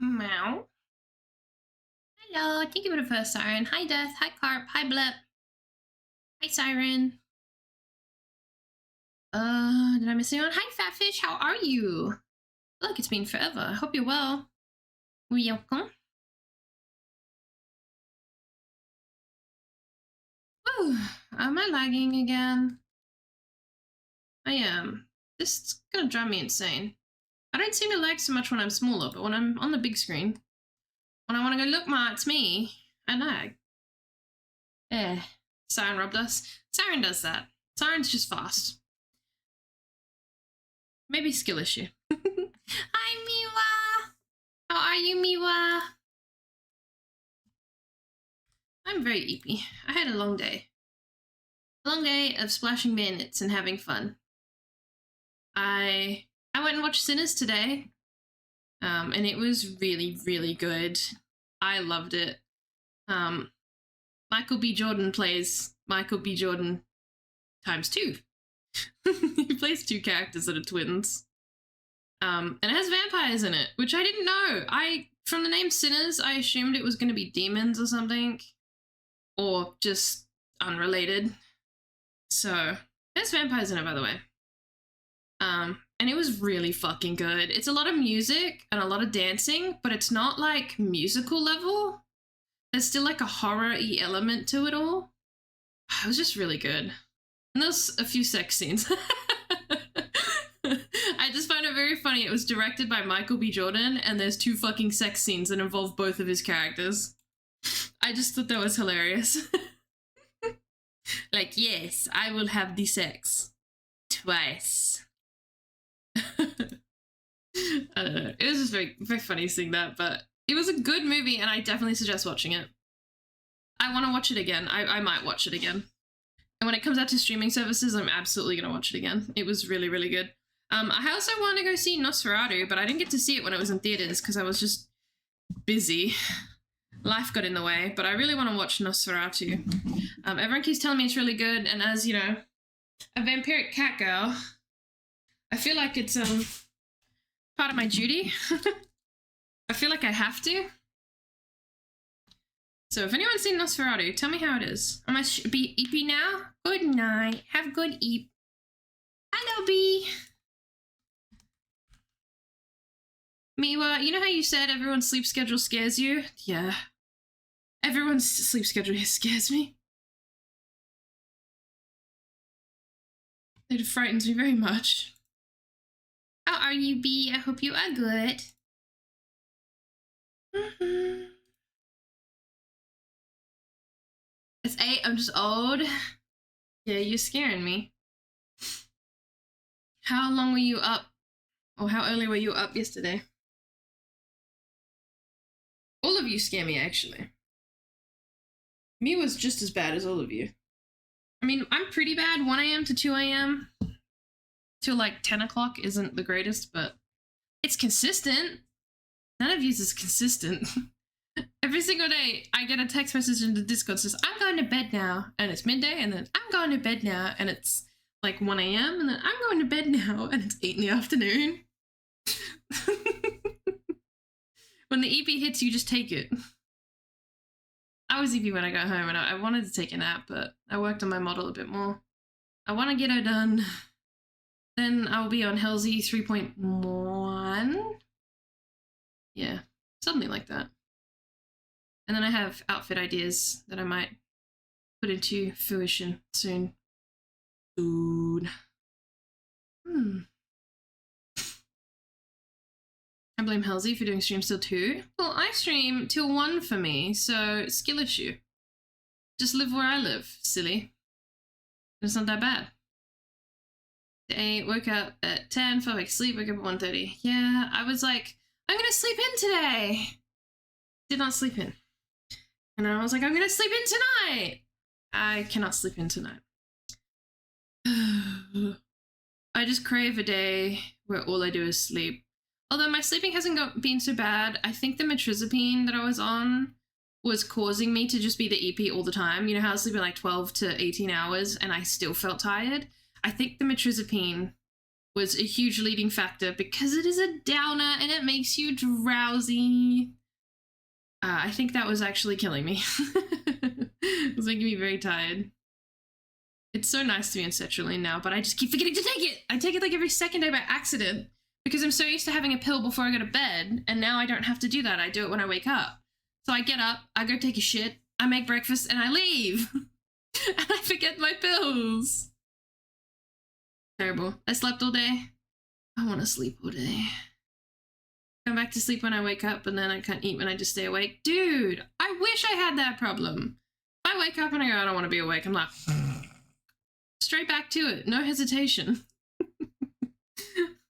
Meow. Hello, thank you for the first siren. Hi Death, hi Carp, hi Blep. Hi Siren. Did I miss anyone? Hi Fatfish, how are you? I feel like it's been forever. I hope you're well. Welcome. Ooh, am I lagging again? I am. This is gonna drive me insane. I don't seem to lag so much when I'm smaller, but when I'm on the big screen, when I want to go, look, Ma, it's me, I lag. Siren robbed us. Siren does that. Siren's just fast. Maybe skill issue. Hi, Miwa! How are you, Miwa? I'm very eepy. I had a long day. A long day of splashing bandits and having fun. I went and watched Sinners today, and it was really, really good. I loved it. Michael B. Jordan plays Michael B. Jordan ×2. He plays two characters that are twins. And it has vampires in it, which I didn't know. From the name Sinners, I assumed it was going to be demons or something, or just unrelated. So, there's vampires in it, by the way. And it was really fucking good. It's a lot of music and a lot of dancing, but it's not like musical level. There's still like a horror-y element to it all. It was just really good. And there's a few sex scenes. I just find it very funny. It was directed by Michael B. Jordan, and there's 2 fucking sex scenes that involve both of his characters. I just thought that was hilarious. Like, yes, I will have the sex. Twice. I don't know. It was just very, very funny seeing that, but it was a good movie, and I definitely suggest watching it. I want to watch it again. I might watch it again. And when it comes out to streaming services, I'm absolutely going to watch it again. It was really, really good. I also want to go see Nosferatu, but I didn't get to see it when it was in theaters because I was just busy. Life got in the way, but I really want to watch Nosferatu. Everyone keeps telling me it's really good, and as, you know, a vampiric cat girl, I feel like it's part of my duty. I feel like I have to. So if anyone's seen Nosferatu, tell me how it is. I must be eepy now. Good night. Have good eep. Hello, bee. Miwa, you know how you said everyone's sleep schedule scares you? Yeah. Everyone's sleep schedule scares me. It frightens me very much. How are you, bee? I hope you are good. It's 8, I'm just old. Yeah, you're scaring me. How long were you up? Or how early were you up yesterday? All of you scare me, actually. Me was just as bad as all of you. I mean, I'm pretty bad. 1 a.m. to 2 a.m. till like 10 o'clock isn't the greatest, but it's consistent. None of yous is consistent. Every single day, I get a text message in the Discord that says, I'm going to bed now, and it's midday, and then I'm going to bed now, and it's like 1 a.m., and then I'm going to bed now, and it's 8 in the afternoon. When the EP hits, you just take it. I was EP when I got home, and I wanted to take a nap, but I worked on my model a bit more. I want to get her done. Then I'll be on Hellsy 3.1. Yeah, something like that. And then I have outfit ideas that I might put into fruition soon. Soon. I blame Halsey for doing streams till 2. Well, I stream till 1 for me, so skill issue. Just live where I live, silly. It's not that bad. I woke up at 10, felt like sleep, woke up at 1:30. Yeah, I was like, I'm gonna sleep in today. Did not sleep in. And I was like, I'm gonna sleep in tonight. I cannot sleep in tonight. I just crave a day where all I do is sleep. Although my sleeping hasn't been so bad, I think the metrizapine that I was on was causing me to just be the EP all the time. You know how I was sleeping like 12 to 18 hours and I still felt tired? I think the metrizapine was a huge leading factor because it is a downer and it makes you drowsy. I think that was actually killing me. It was making me very tired. It's so nice to be on sertraline now, but I just keep forgetting to take it. I take it like every second day by accident because I'm so used to having a pill before I go to bed, and now I don't have to do that. I do it when I wake up. So I get up, I go take a shit, I make breakfast, and I leave. And I forget my pills. Terrible. I slept all day. I want to sleep all day. Come back to sleep when I wake up, and then I can't eat when I just stay awake. Dude, I wish I had that problem. I wake up and I go, I don't want to be awake. I'm like, straight back to it. No hesitation.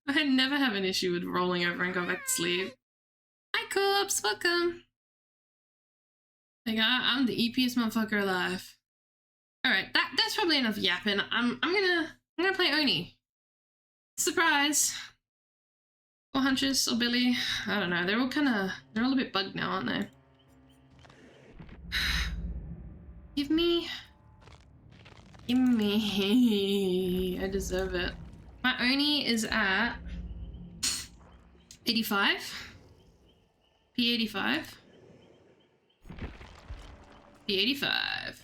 I never have an issue with rolling over and going back to sleep. Hi, Corpse. Welcome. Like, I'm the EPest motherfucker alive. Alright, that's probably enough yapping. I'm gonna play Oni. Surprise. Or Huntress or Billy. I don't know. They're all a bit bugged now, aren't they? Give me. I deserve it. My Oni is at 85. P85. P85.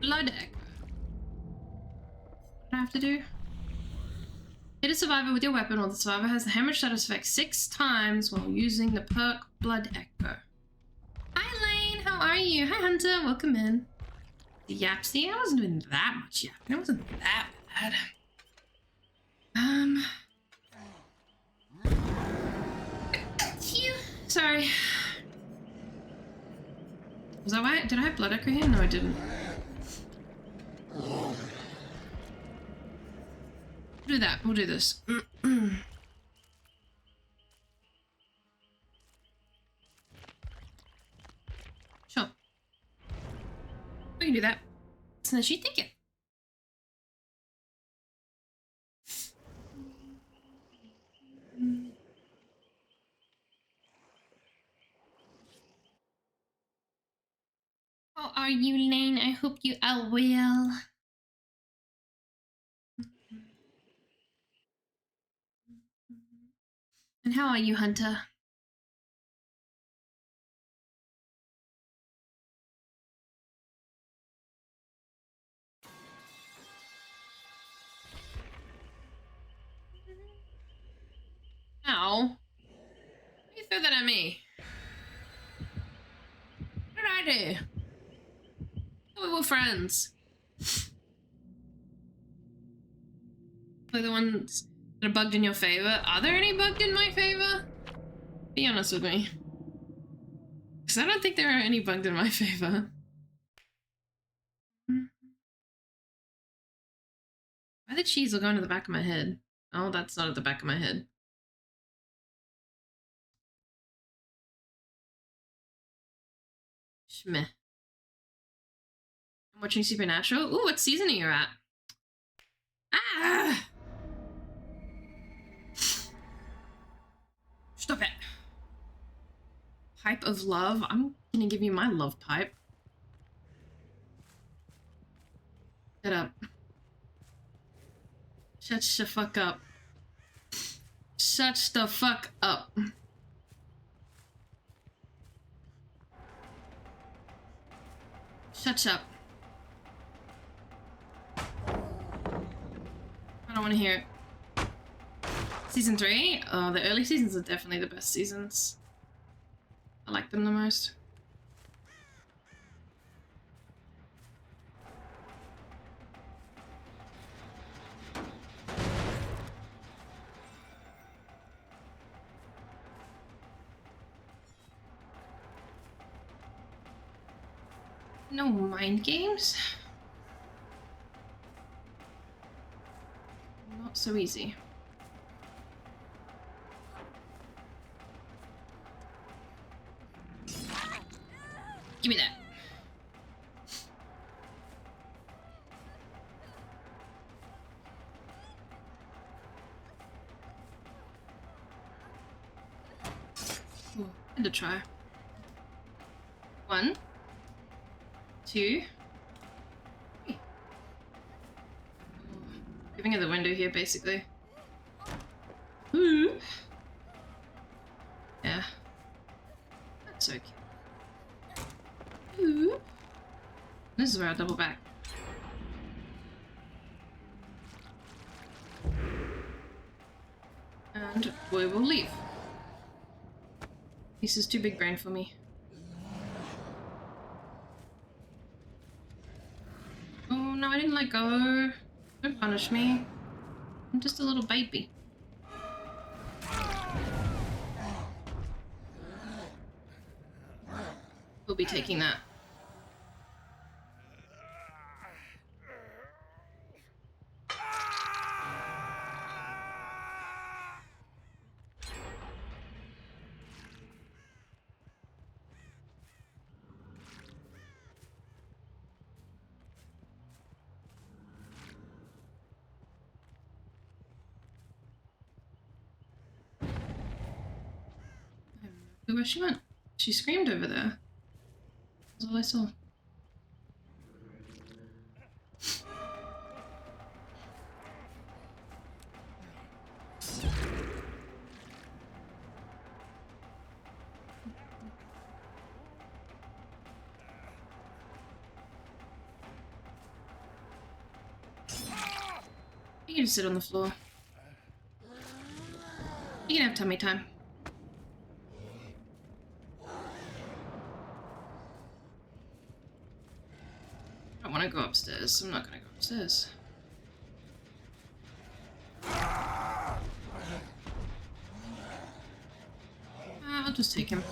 Blood Echo. What do I have to do? Hit a survivor with your weapon while the survivor has the hemorrhage status effect 6 times while using the perk Blood Echo. Hi Lane, how are you? Hi Hunter, welcome in. The Yapsy, I wasn't doing that much yapping. It wasn't that bad. Phew. Sorry. Was that why? Did I have Blood Echo here? No, I didn't. We'll do that. We'll do this. Sure. We can do that. So then she'd think it. How are you, Lane? I hope you are well. And how are you, Hunter? Ow. You threw that at me. What did I do? We were friends. Like the ones that are bugged in your favor. Are there any bugged in my favor? Be honest with me. Because I don't think there are any bugged in my favor. Why the cheese will go into the back of my head? Oh, that's not at the back of my head. Shmeh. I'm watching Supernatural. Ooh, what season are you at? Ah! Stop it. Pipe of love. I'm gonna give you my love pipe. Shut up. Shut the fuck up. Shut the fuck up. Shut up. I don't want to hear it. Season 3? Oh, the early seasons are definitely the best seasons. I like them the most. No mind games? Not so easy. Give me that. Ooh, had to try. 1, 2, 3. Giving her the window here, basically. Ooh. Yeah. That's okay. Ooh. This is where I double back. And we will leave. This is too big brain for me. Oh no, I didn't let go. Don't punish me. I'm just a little baby. We'll be taking that. Where she went? She screamed over there. That's all I saw. You can just sit on the floor. You can have tummy time. I don't want to go upstairs, so I'm not going to go upstairs. I'll just take him.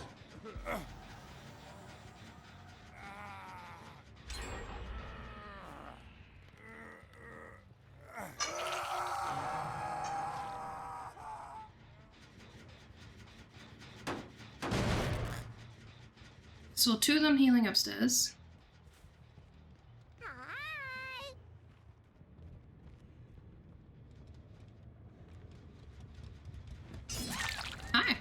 Saw 2 of them healing upstairs. Hi.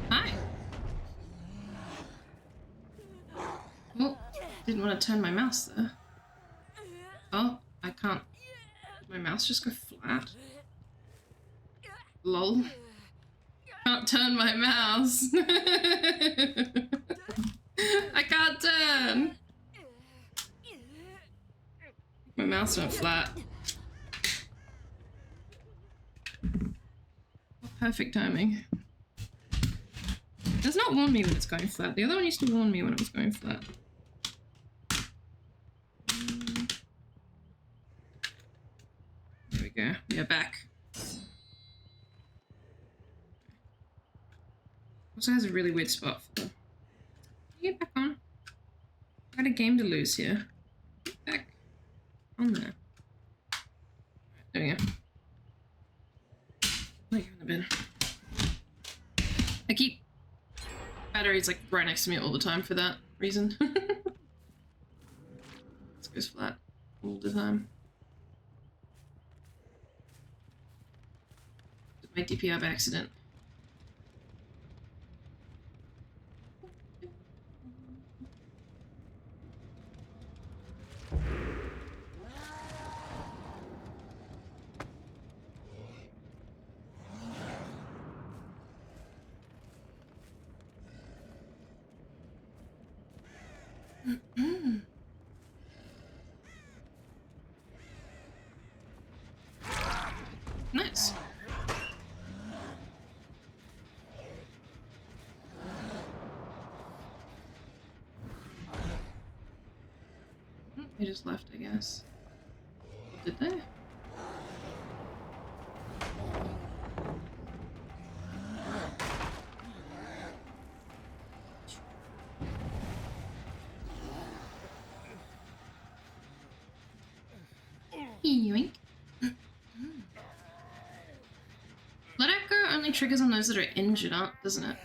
Hi. Oh, didn't want to turn my mouse there. Oh, I can't. Did my mouse just go flat? Lol. Can't turn my mouse. I can't turn. My mouse went flat. Perfect timing. It does not warn me when it's going flat. The other one used to warn me when it was going flat. There we go. We are back. Also has a really weird spot for them. Get back on. I got a game to lose here. Get back on there. There we go. Put you in the bin. I keep batteries like right next to me all the time for that reason. This goes flat all the time. Did my DPI by accident. Nice. They just left, I guess. Did they? Yoink. Let Echo only triggers on those that are injured, doesn't it?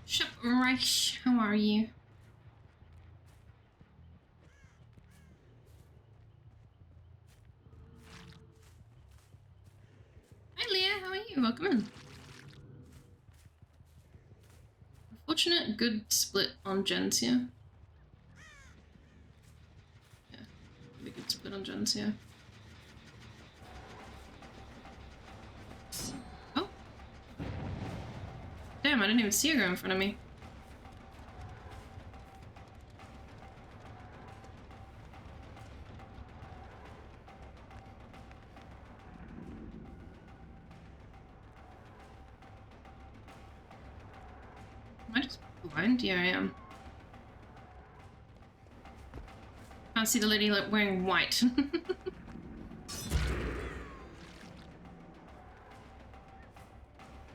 Shopwreck, how are you? Hi Leah, how are you? Welcome in. Unfortunate good split on gens here. Yeah, really good split on gens here. Oh. Damn, I didn't even see her go in front of me. Am I just blind? Yeah, I am. Can't see the lady like wearing white.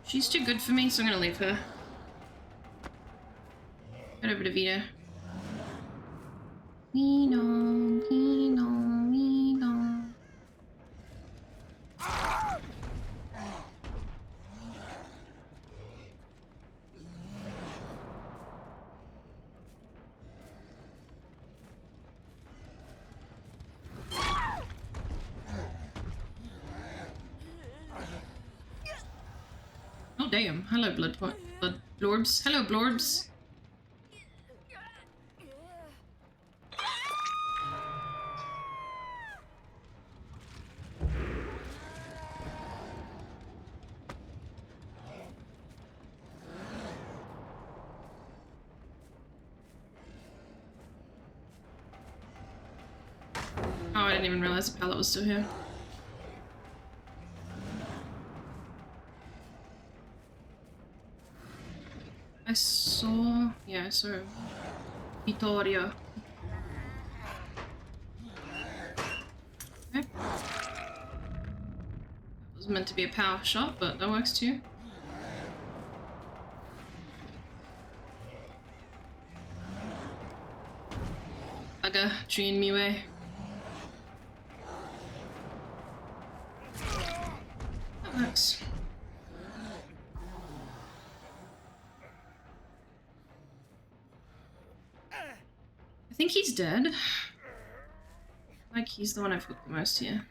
She's too good for me, so I'm gonna leave her. Head over to Vita. We know, we know, we know. Oh damn! Hello, blood lords. Hello, blords. Oh, I didn't even realize the pallet was still here. I saw Vittoria. Okay. That was meant to be a power shot, but that works too. Bugger, treating me way. That works. I think he's dead. Like he's the one I've hooked the most here.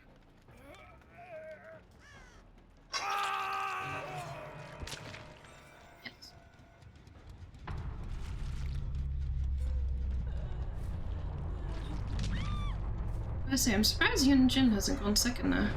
Yes. I say, I'm surprised Yun Jin hasn't gone second there.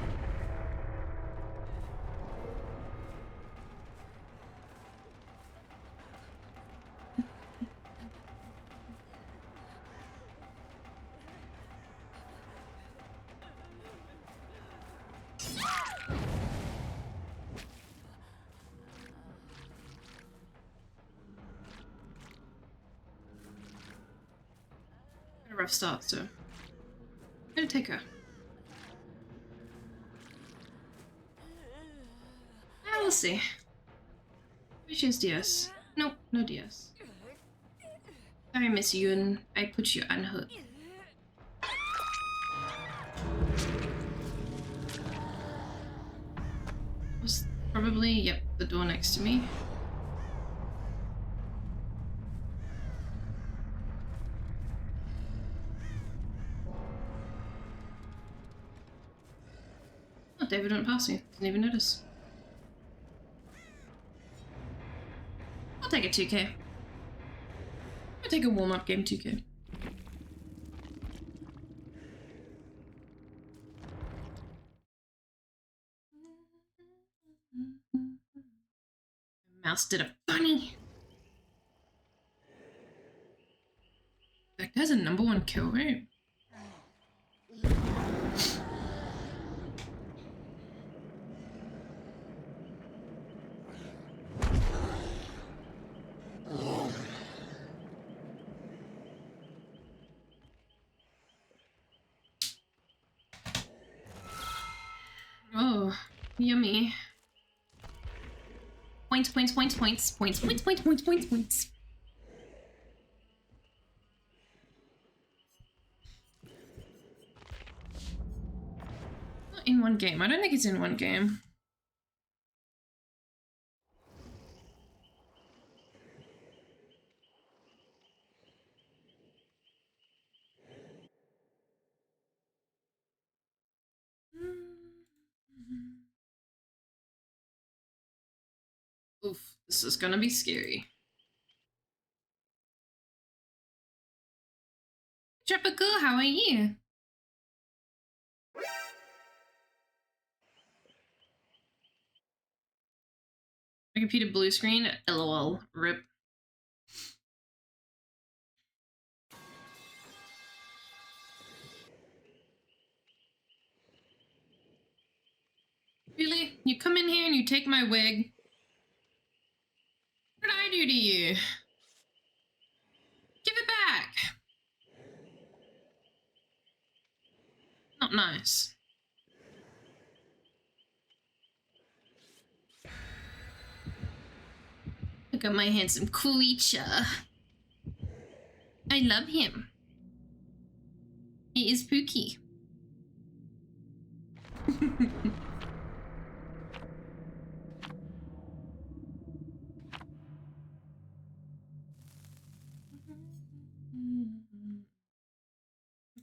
A rough start, so I'm gonna take her. We'll see. Maybe she has DS. Nope, no DS. Sorry, Miss Yun. I put you on hook. Was probably, yep, the door next to me. Oh, David went past me. Didn't even notice. I'll take a 2K. I'll take a warm-up game 2K. Mouse did a funny. That guy's a #1 kill, right? Yummy. Points, points, points, points, points, points, points, points, points, points. Not in one game. I don't think it's in one game. Oof, this is gonna be scary. Tropical, how are you? My computer blue screen, lol, rip. Really? You come in here and you take my wig? What did I do to you? Give it back! Not nice. Look at my handsome creature. I love him. He is Pookie.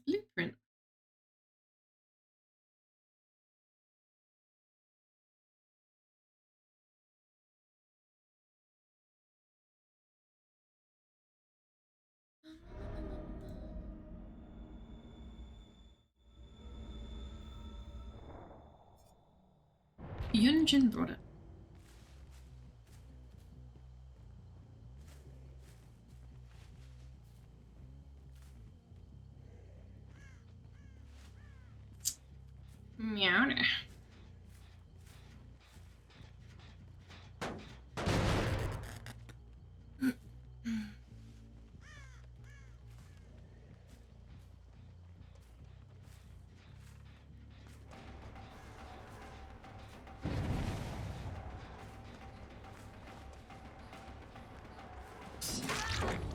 Blueprint. Yunjin brought it. Meow.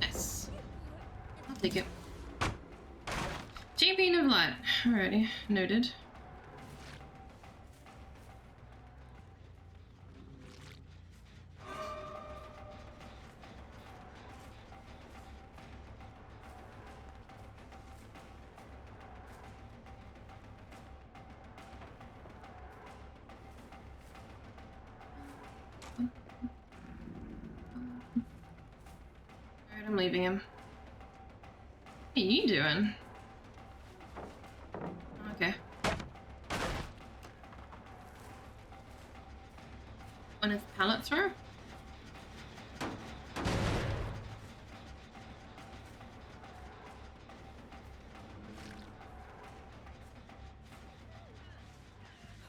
Nice. I'll take it. Champion of Light. Alrighty, noted. Alright, I'm leaving him. What are you doing? Okay. One of the pallet throw?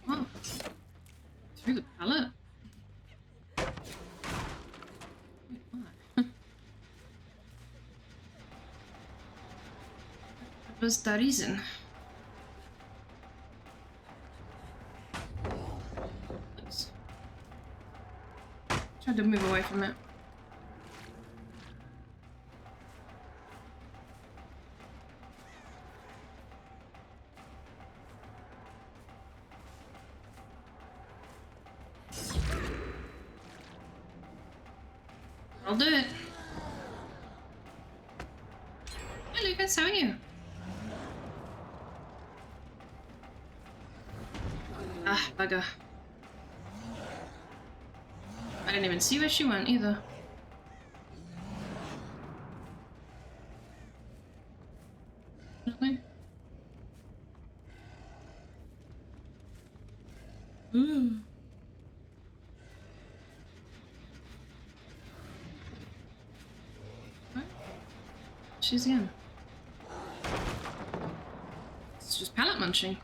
Oh. Through the pallet? Wait, what? What was that reason? Oops. Tried to move away from it. I'll do it. Hey Lucas, how are you? Ah, bugger. I didn't even see where she went either. Really? Ooh. What? She's in. It's just pallet munching.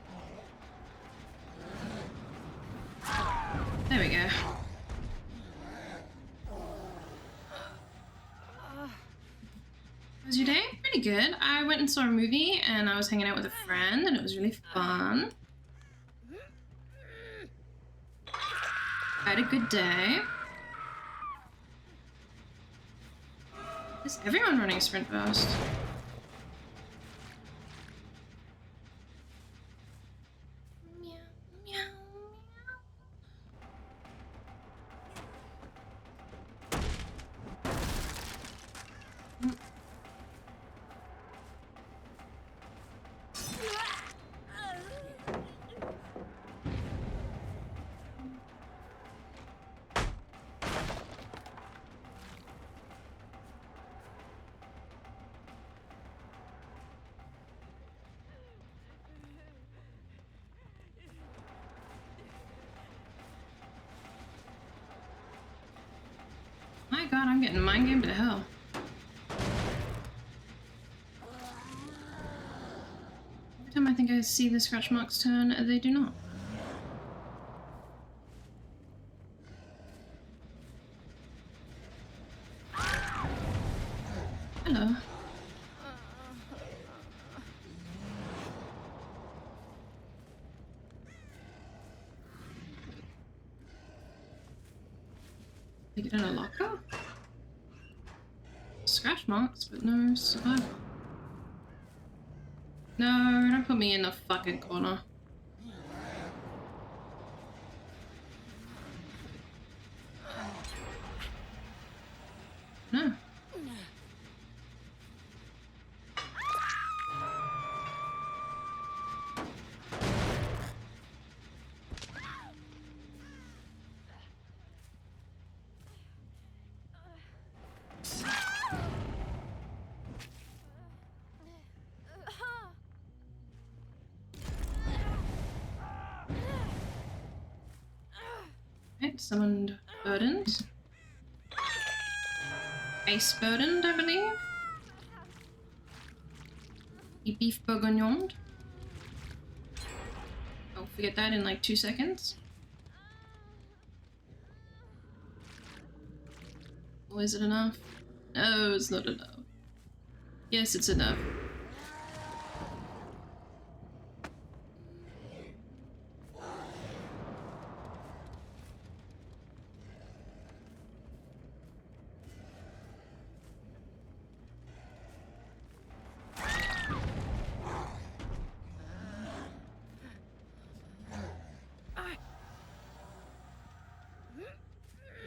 There we go. How was your day? Pretty good. I went and saw a movie and I was hanging out with a friend and it was really fun. had a good day. Is everyone running sprint fast? Meow, meow, meow. My god, I'm getting mind game to hell. Every time I think I see the scratch marks turn, they do not. Hello. They get in a locker? Scratch marks, but no survival. No, don't put me in the fucking corner. No. Okay, summoned burdened. Ice burdened, I believe. A beef bourguignon. I'll forget that in like 2 seconds. Or is it enough? No, it's not enough. Yes, it's enough.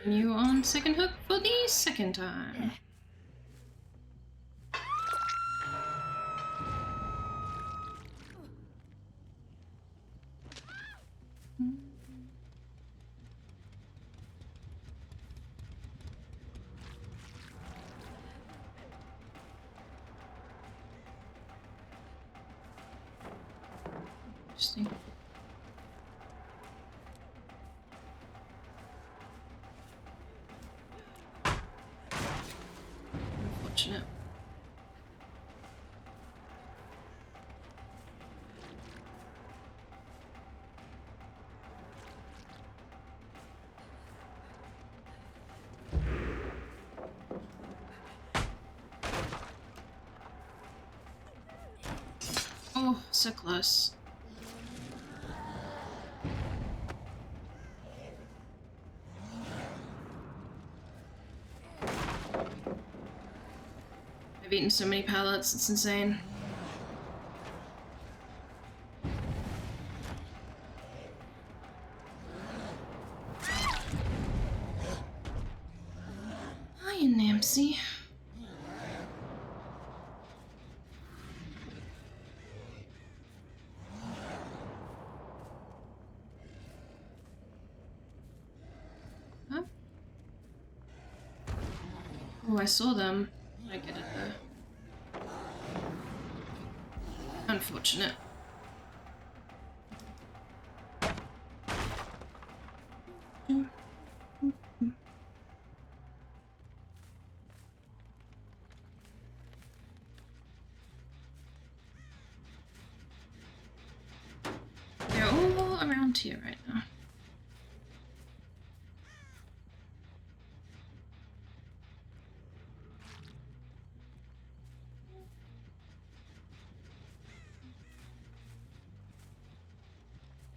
And you on second hook for the second time. Interesting. Unfortunate. Oh, so close. I've eaten so many pallets, it's insane. Hiya, Nancy. Huh? Oh, I saw them. I get it though. Unfortunate. They're all around here right now.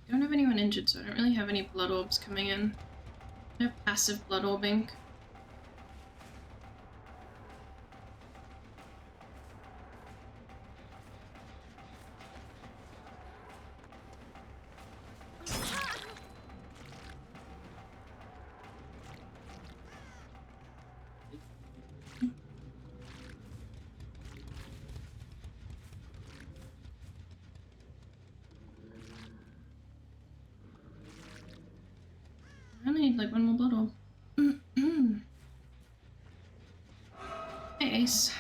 I don't have anyone injured, so I don't really have any blood orbs coming in. No passive blood orbing. I only need like one more bottle. Hey, Ace.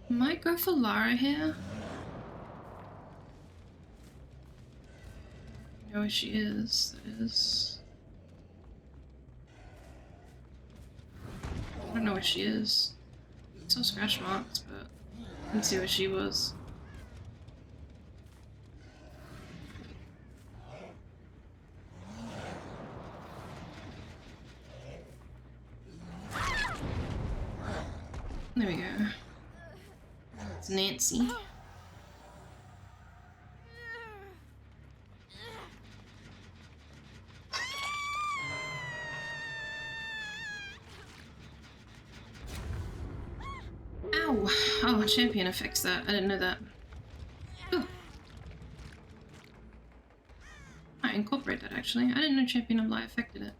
Might go for Lara here. I know where she is. That is. I don't know where she is. I saw scratch marks, but I didn't see where she was. There we go. It's Nancy. Ow! Oh, champion affects that. I didn't know that. Ooh. I incorporate that actually. I didn't know champion of light affected it.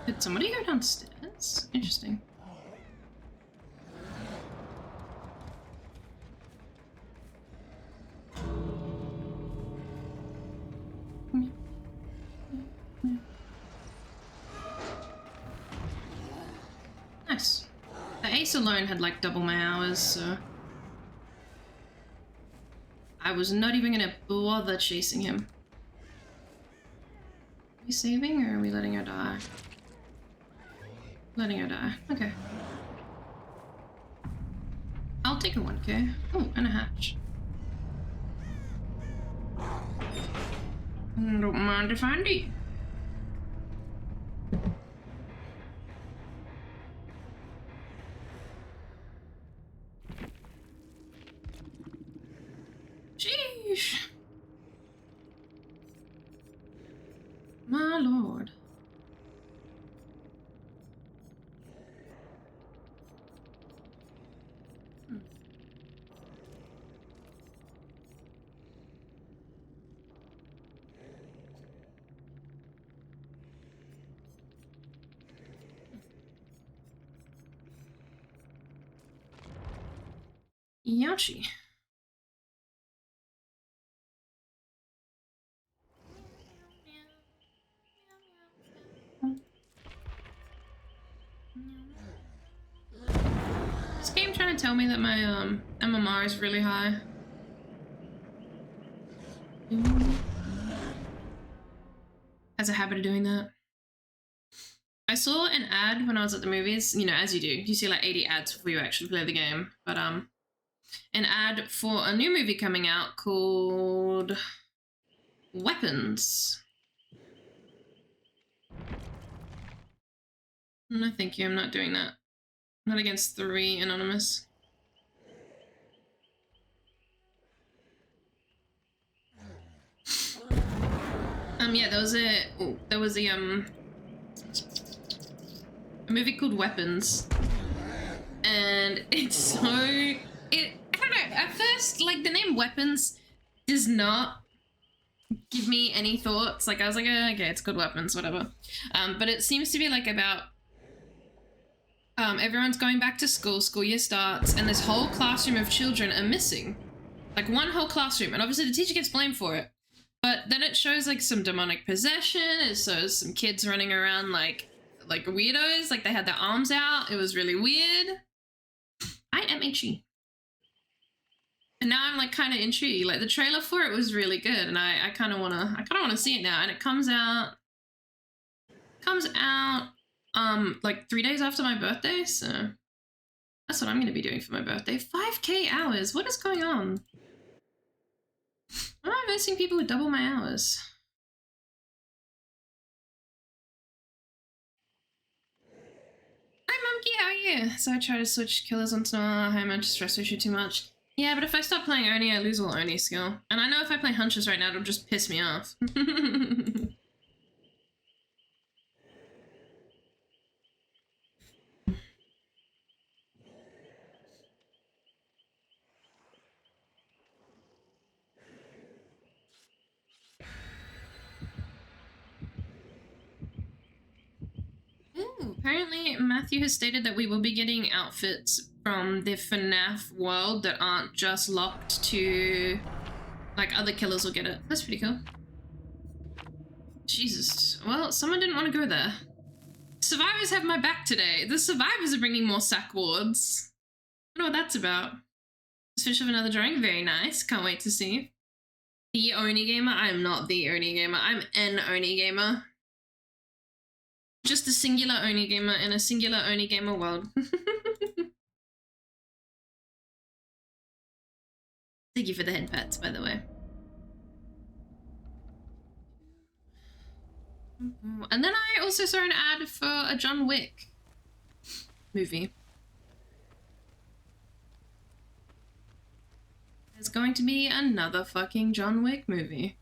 Did somebody go downstairs? Interesting. Nice. The Ace alone had like double my hours, so I was not even gonna bother chasing him. Are we saving or are we letting her die? Letting her die. Okay. I'll take a 1k. Oh, and a hatch. Don't mind if I do. Sheesh. My lord. Yachi. This game trying to tell me that my MMR is really high. Has a habit of doing that. I saw an ad when I was at the movies, you know, as you do. You see like 80 ads before you actually play the game. But an ad for a new movie coming out called Weapons. No, thank you. I'm not doing that. Not against 3 anonymous. Yeah, there was a movie called Weapons, and it's so I don't know. At first, like the name Weapons does not give me any thoughts. Like I was like, oh, okay, it's called Weapons, whatever. But it seems to be like about everyone's going back to school. School year starts, and this whole classroom of children are missing, like one whole classroom, and obviously the teacher gets blamed for it. But then it shows like some demonic possession. It shows some kids running around like weirdos, like they had their arms out. It was really weird. I am itchy. And now I'm like kind of intrigued. Like the trailer for it was really good, and I kind of wanna see it now. And it comes out Like 3 days after my birthday, so that's what I'm gonna be doing for my birthday. 5k hours. What is going on? Why am I versing people with double my hours? Hi Monkey, how are you? So I try to switch killers onto high amount to stress issue too much. Yeah, but if I stop playing Oni, I lose all Oni skill. And I know if I play Hunches right now, it'll just piss me off. Ooh, apparently Matthew has stated that we will be getting outfits from the FNAF world that aren't just locked to... like, other killers will get it. That's pretty cool. Jesus. Well, someone didn't want to go there. Survivors have my back today. The survivors are bringing more sack wards. I don't know what that's about. Let's finish off another drawing. Very nice. Can't wait to see. The Oni gamer? I'm not the Oni gamer. I'm an Oni gamer. Just a singular Oni gamer in a singular Oni gamer world. Thank you for the head pats, by the way. And then I also saw an ad for a John Wick movie. There's going to be another fucking John Wick movie.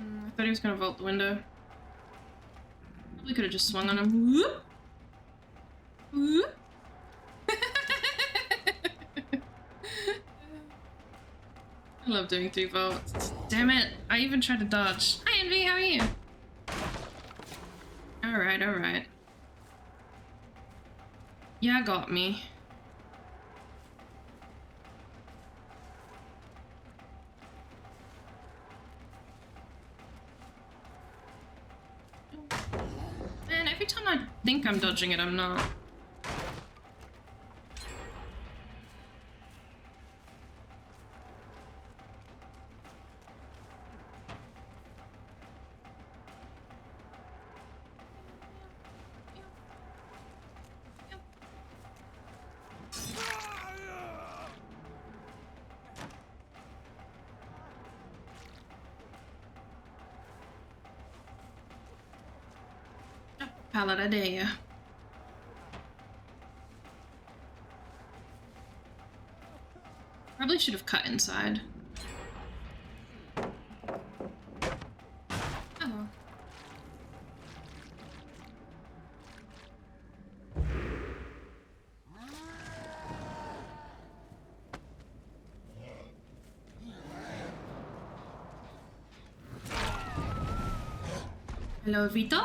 I thought he was gonna vault the window. Probably could have just swung on him. Whoop! Whoop! I love doing 3 vaults. Damn it! I even tried to dodge. Hi Envy, how are you? Alright, alright. Yeah, got me. Man, every time I think I'm dodging it, I'm not. Pallet, I dare ya. Probably should have cut inside. Oh. Hello, Vito?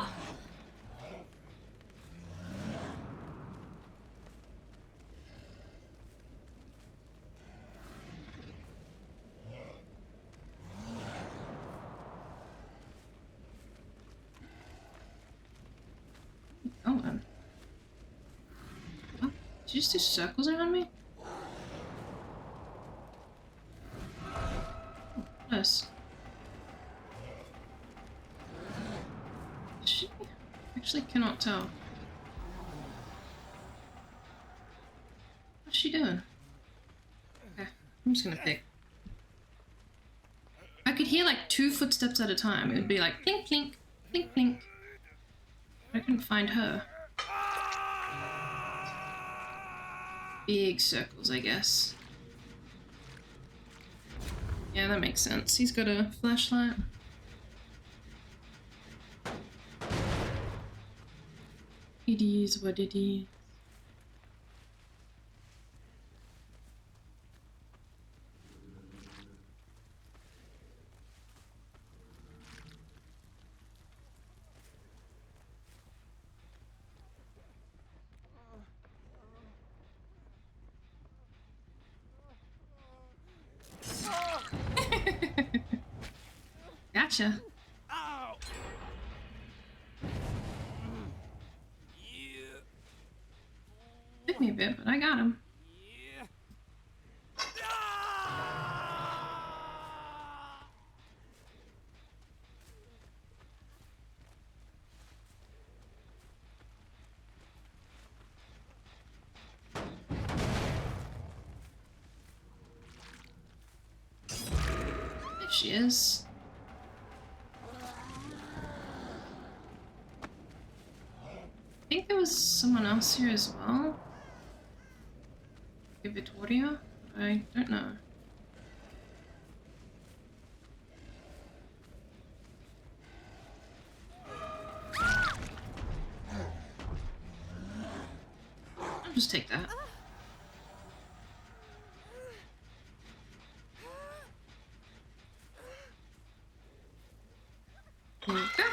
Oh, did you just do circles around me? Oh, nice. She actually cannot tell. What's she doing? Okay, I'm just gonna pick. I could hear like 2 footsteps at a time. It would be like clink, clink, clink, clink. I couldn't find her. Big circles, I guess. Yeah, that makes sense. He's got a flashlight. It is what it is. Gotcha. took me a bit, but I got him. There she is. I think there was someone else here as well. Victoria? I don't know. I'll just take that. There we go.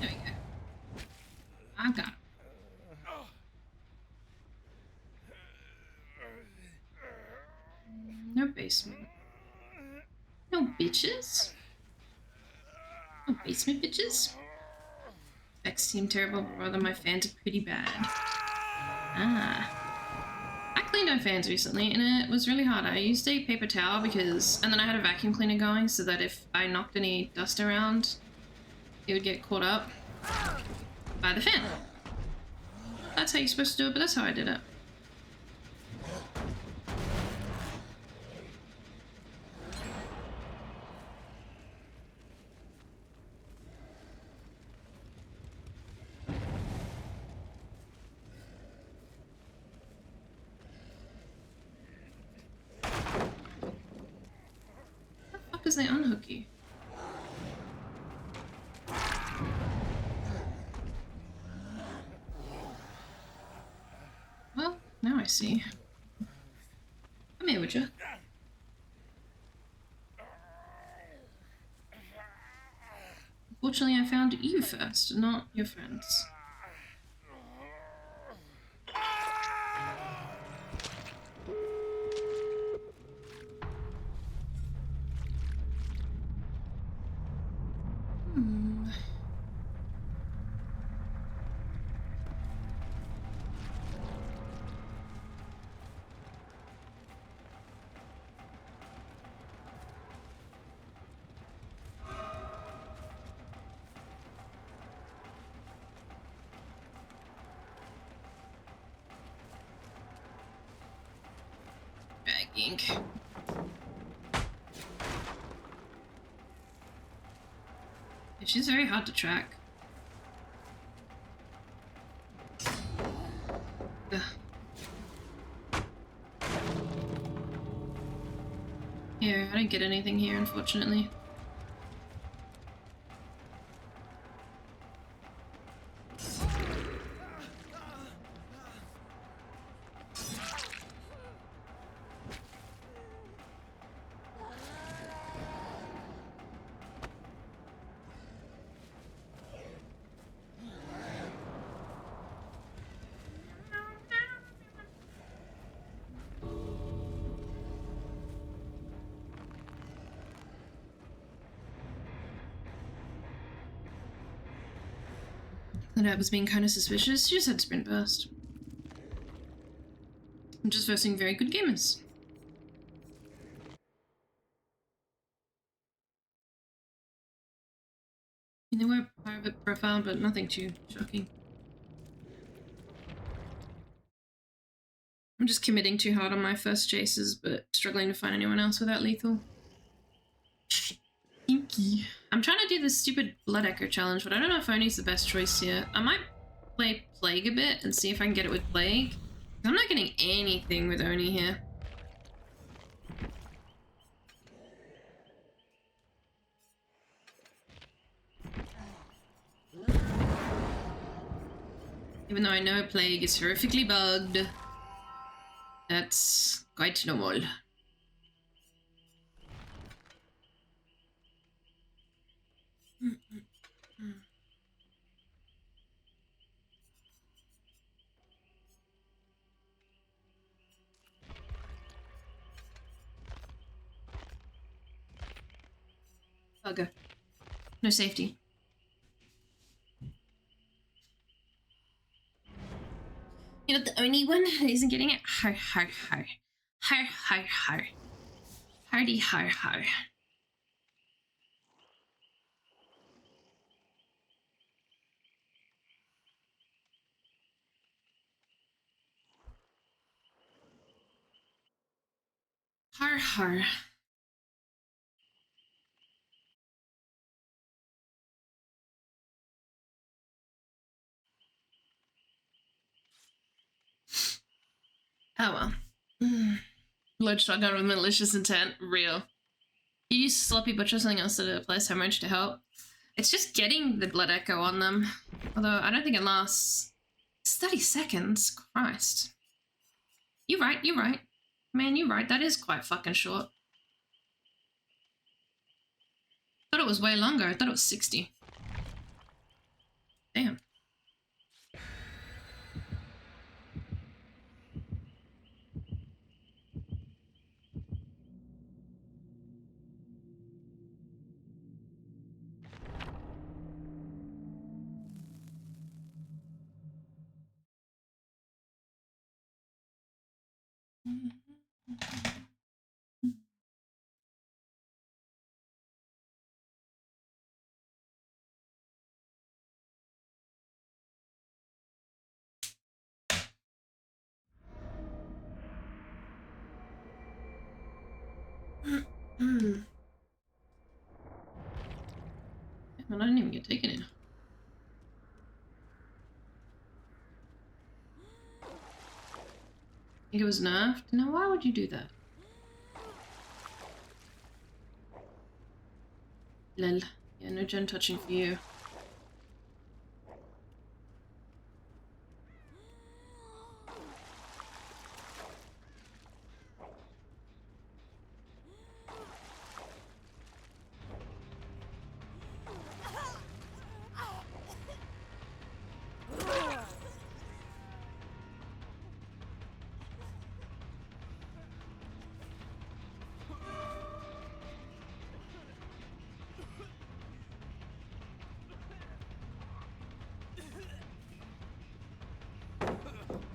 There we go. I got him. No basement. No bitches. No basement bitches. Effects seem terrible, but rather my fans are pretty bad. Ah. I cleaned my fans recently and it was really hard. I used a paper towel because, and then I had a vacuum cleaner going so that if I knocked any dust around, it would get caught up by the fan. That's how you're supposed to do it, but that's how I did it. How the fuck is they unhook you? Well, now I see. Come here, would you? Unfortunately, I found you first, not your friends. Bagging. Yeah, she's very hard to track. Ugh. Here, I didn't get anything here, unfortunately. That app was being kind of suspicious. She just had sprint burst. I'm just versing very good gamers. They were a private profile, but nothing too shocking. I'm just committing too hard on my first chases, but struggling to find anyone else without lethal. Inky. I'm trying to do this stupid Blood Echo challenge, but I don't know if Oni's the best choice here. I might play Plague a bit and see if I can get it with Plague. I'm not getting anything with Oni here. Even though I know Plague is horrifically bugged, that's quite normal. Bugger. No safety. You're not the only one who isn't getting it. Har har har. Har har har. Hardy har har. Har har. Oh well. Load shotgun with malicious intent. Real. You use sloppy butcher or something else that applies hemorrhage to help. It's just getting the blood echo on them. Although I don't think it lasts. It's 30 seconds. Christ. You're right, you're right. Man, you're right. That is quite fucking short. I thought it was way longer. I thought it was 60. Damn. Man, I didn't even get taken in. I think it was nerfed. Now, why would you do that? Lol. Yeah, no gen touching for you.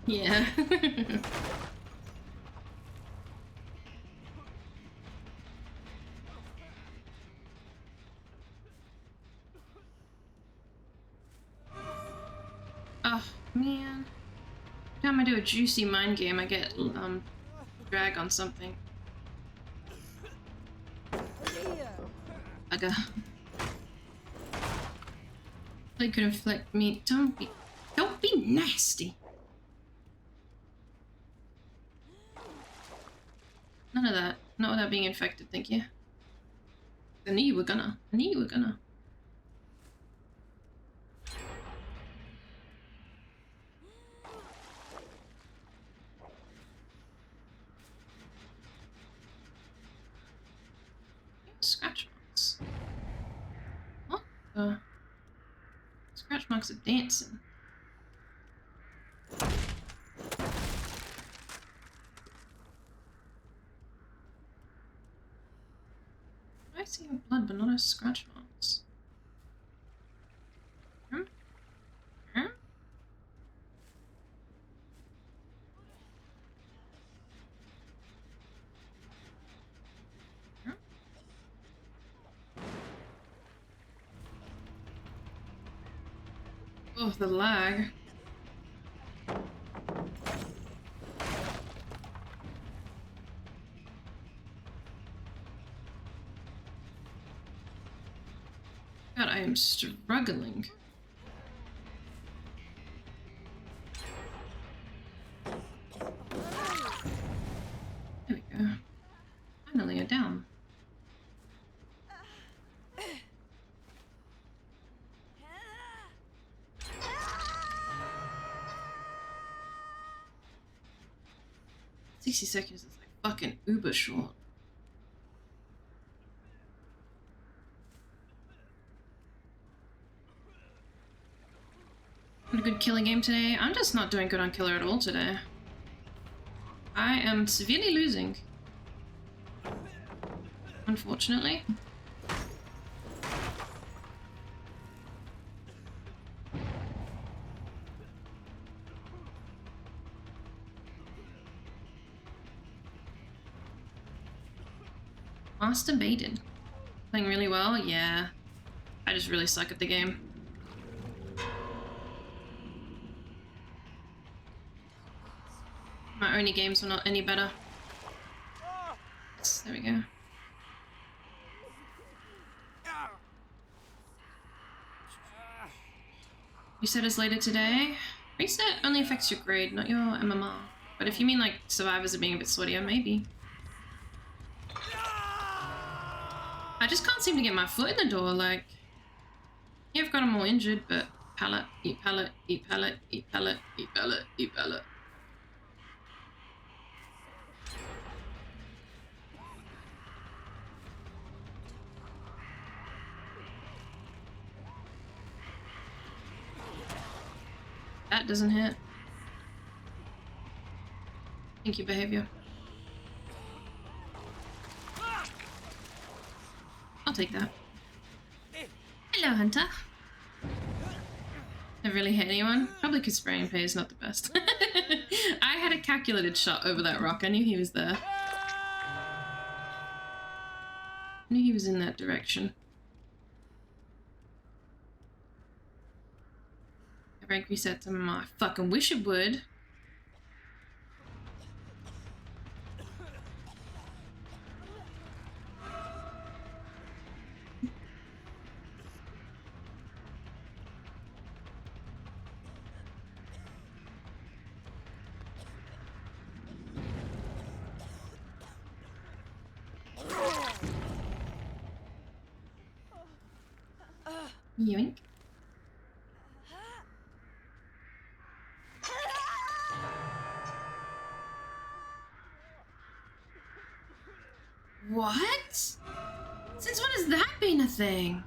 Yeah. Oh, man. Every time I do a juicy mind game, I get, drag on something. Bugger. They could inflict me. Don't be nasty. None of that. Not without being infected, thank you. I knew you were gonna. I knew you were gonna. Scratch marks. What the? Scratch marks are dancing. I see blood, but not as scratch marks. Hmm? Hmm? Hmm? Oh, the lag. God, I am struggling. There we go. Finally, you're down. 60 seconds is like fucking uber short. Had a good killer game today. I'm just not doing good on killer at all today. I am severely losing. Unfortunately. Masturbated. Playing really well? Yeah. I just really suck at the game. My only games were not any better. Yes, there we go. Reset is later today. Reset only affects your grade, not your MMR. But if you mean like survivors are being a bit sweatier, maybe. I just can't seem to get my foot in the door, like... Yeah, I've got them all injured, but... Pallet, eat pallet, eat pallet, eat pallet, eat pallet, eat pallet. That doesn't hit. Thank you, behavior. I'll take that. Hello, Hunter. Never really hit anyone. Probably because spraying pay is not the best. I had a calculated shot over that rock. I knew he was there. I knew he was in that direction. Rank reset to my fucking wish it would. Yoink. What? Since when has that been a thing?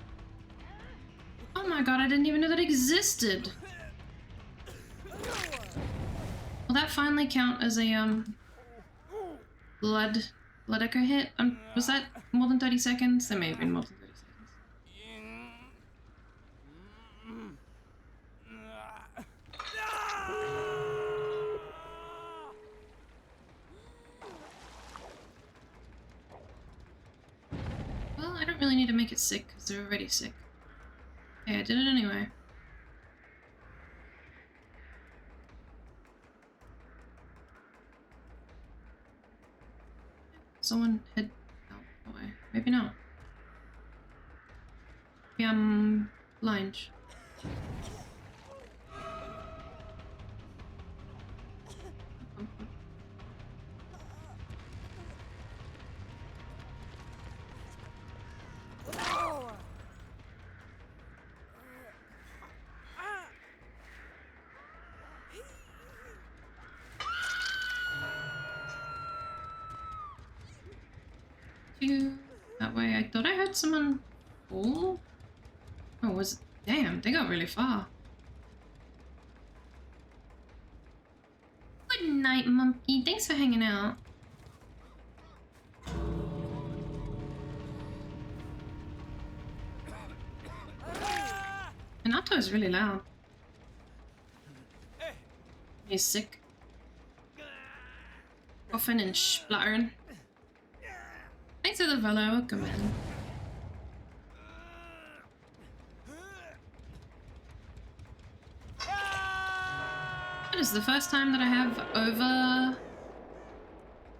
Oh my god, I didn't even know that existed. Will that finally count as a blood echo hit? Was that more than 30 seconds? There may have been more than 30 seconds. Well, I don't really need to make it sick because they're already sick. Okay, I did it anyway. Someone head out that way. Maybe not. Maybe I'm blind. That way. I thought I heard someone fall. Oh, was it? Damn, they got really far. Good night, monkey. Thanks for hanging out. Minato is really loud. He's sick. Coughing and spluttering. Thanks for the follow. Welcome in. It is the first time that I have over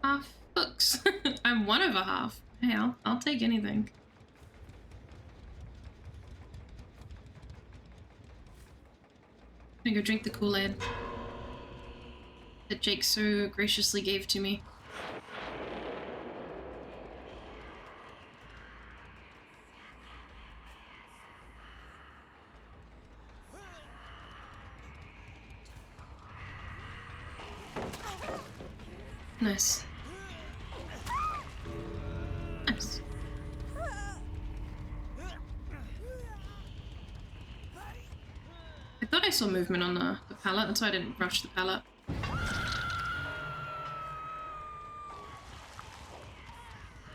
half books. I'm one over half. Hey, I'll take anything. I'm gonna go drink the Kool-Aid that Jake so graciously gave to me. Nice. Nice. I thought I saw movement on the pallet, that's why I didn't rush the pallet.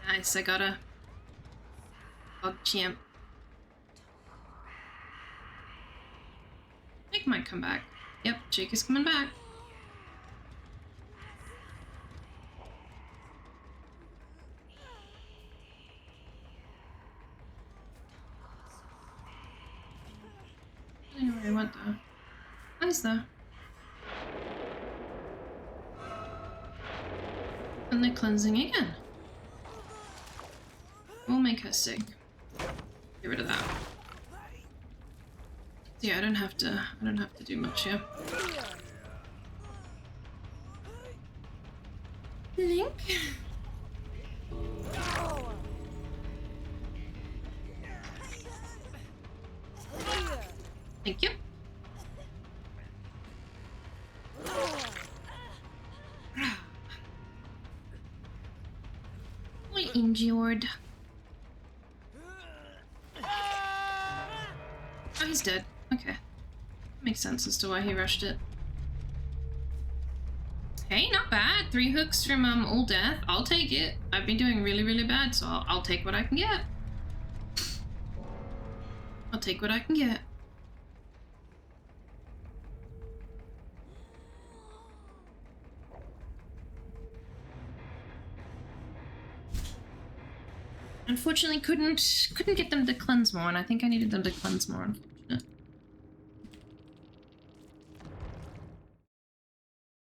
Nice, I got a bug champ. Jake might come back. Yep, Jake is coming back. I don't know where I went though. What is there? And they're cleansing again. We'll make her sick. Get rid of that. Yeah, I don't have to do much here. Link. Thank you. We injured. Oh, he's dead. Okay. Makes sense as to why he rushed it. Hey, not bad. 3 hooks from All Death. I'll take it. I've been doing really, really bad, so I'll take what I can get. I'll take what I can get. Unfortunately, couldn't get them to cleanse more, and I think I needed them to cleanse more. Unfortunate.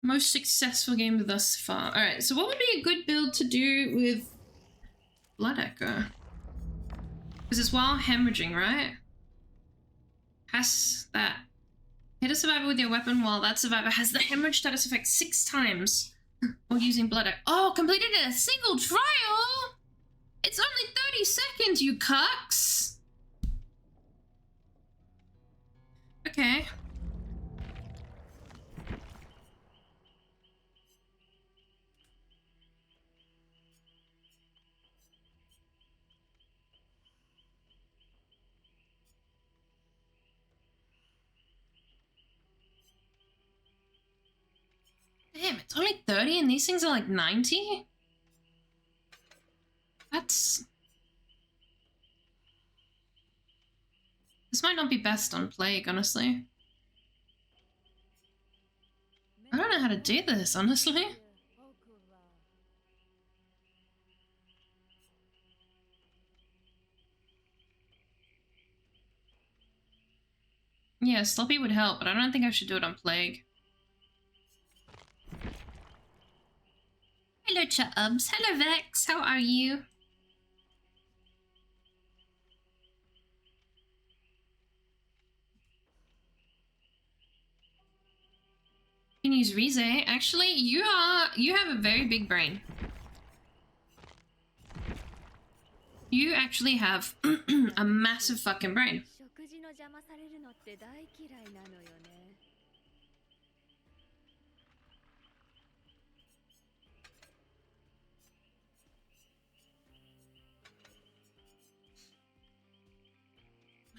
Most successful game thus far. All right, so what would be a good build to do with Blood Echo? Because it's while hemorrhaging, right? Has that hit a survivor with your weapon while that survivor has the hemorrhage status effect 6 times while using Blood Echo. Oh, completed in a single trial. It's only 30 seconds, you cucks! Okay. Damn, it's only 30 and these things are like 90? That's... This might not be best on Plague, honestly. I don't know how to do this, honestly. Yeah, Sloppy would help, but I don't think I should do it on Plague. Hello, Chubbs. Hello, Vex. How are you? You can use Rize. Actually, you have a very big brain. You actually have a massive fucking brain.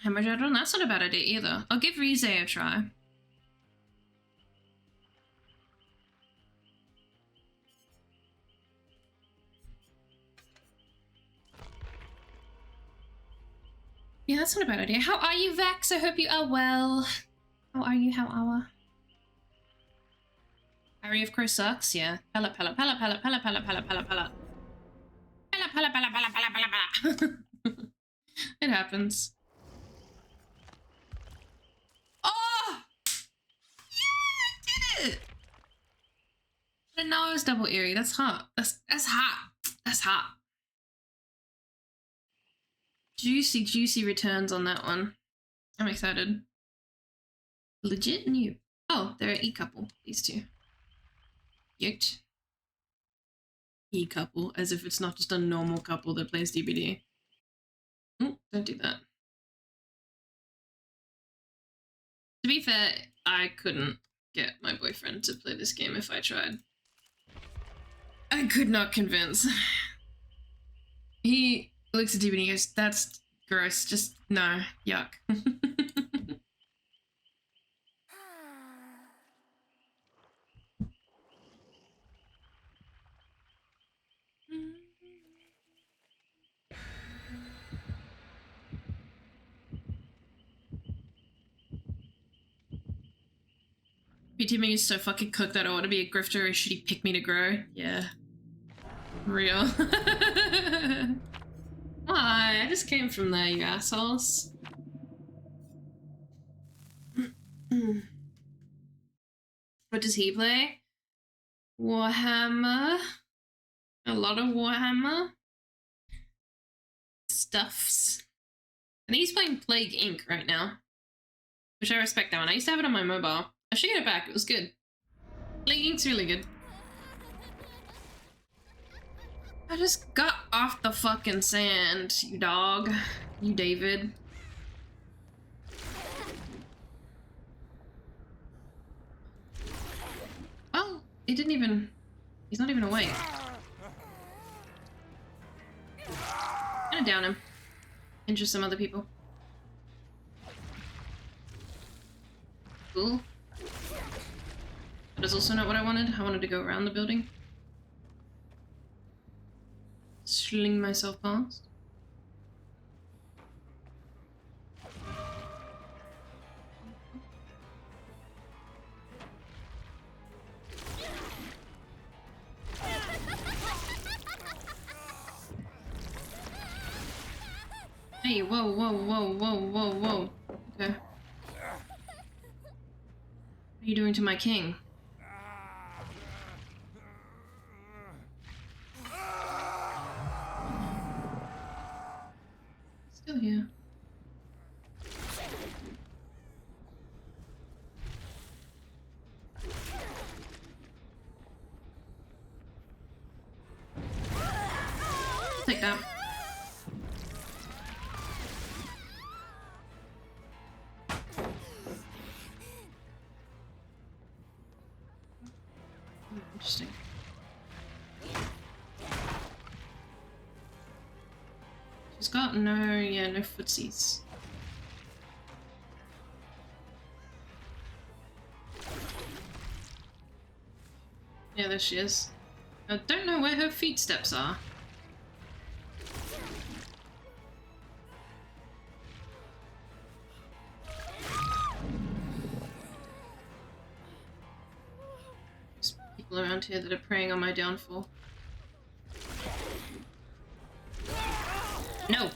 Hemorrhage, that's not a bad idea either. I'll give Rize a try. Yeah, that's not a bad idea. How are you, Vex? I hope you are well. How are you? How are? Harry, of course, sucks. Yeah. Pellet, pellet, pellet, pellet, pellet, pellet, pellet, pellet, pellet. Pellet, pellet, pellet, pellet, pellet, pellet, pellet. It happens. Oh! Yeah, I did it! I didn't know it was double eerie. That's hot. That's hot. That's hot. Juicy, juicy returns on that one. I'm excited. Legit new. Oh, they're an E-couple, these two. Yoked. E-couple, as if it's not just a normal couple that plays DBD. Oh, don't do that. To be fair, I couldn't get my boyfriend to play this game if I tried. I could not convince. He looks at TV and he goes, "That's gross. Just no, yuck." BTMing is so fucking cooked that I want to be a grifter or should he pick me to grow? Yeah. Real. Why? I just came from there, you assholes. What does he play? Warhammer. A lot of Warhammer. Stuffs. I think he's playing Plague Inc. right now. Which I respect that one. I used to have it on my mobile. I should get it back, it was good. Plague Inc.'s really good. I just got off the fucking sand, you dog. You David. Well, he didn't even... He's not even awake. I'm gonna down him. Injure some other people. Cool. That is also not what I wanted. I wanted to go around the building. Sling myself past. Hey, whoa, whoa, whoa, whoa, whoa, whoa. Okay. What are you doing to my king? Still here. Take that. Interesting. She's got no footsies. Yeah, there she is. I don't know where her feet steps are. There's people around here that are preying on my downfall. No!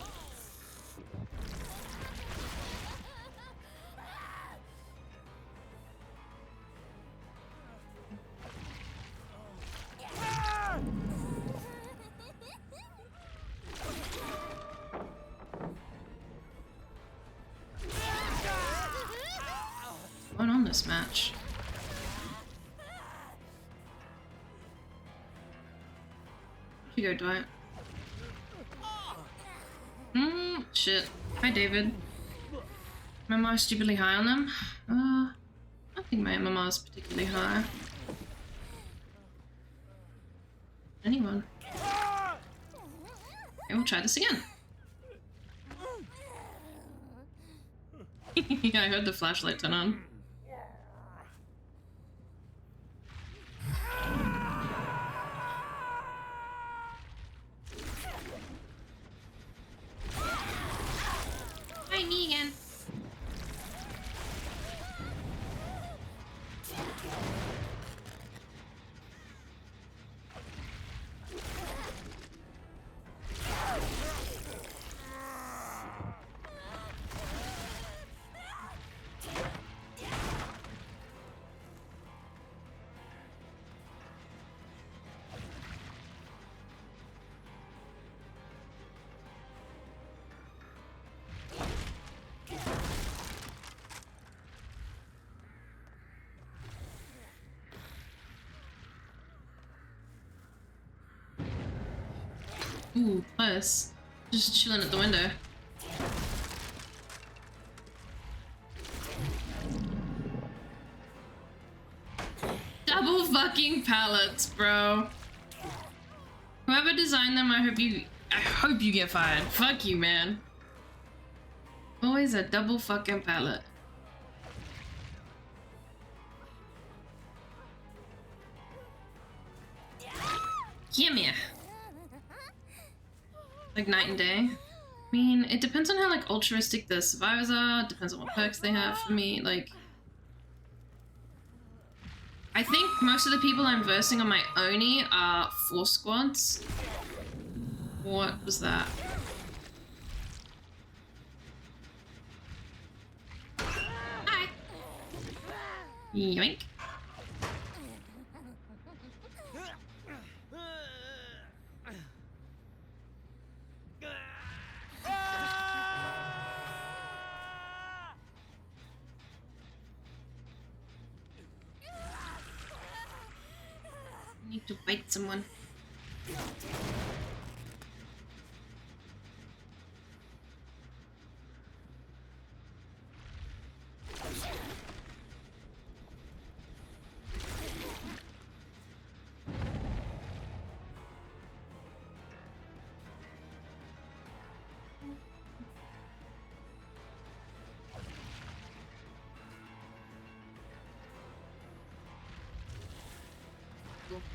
What's going on this match? Where'd you go, Dwight? Shit. Hi, David. MMR stupidly high on them? I don't think my MMR is particularly high. Anyone? Okay, we'll try this again. Yeah, I heard the flashlight turn on. Hi, me again. Ooh, close. Just chilling at the window. Double fucking pallets, bro. designed them, I hope you get fired. Fuck you, man. Always a double fucking pallet. Come here. Like night and day. I mean, it depends on how like altruistic the survivors are. It depends on what perks they have for me. Like, I think most of the people I'm versing on my Oni are 4 squads. What was that? Hi. Yoink. Need to bite someone.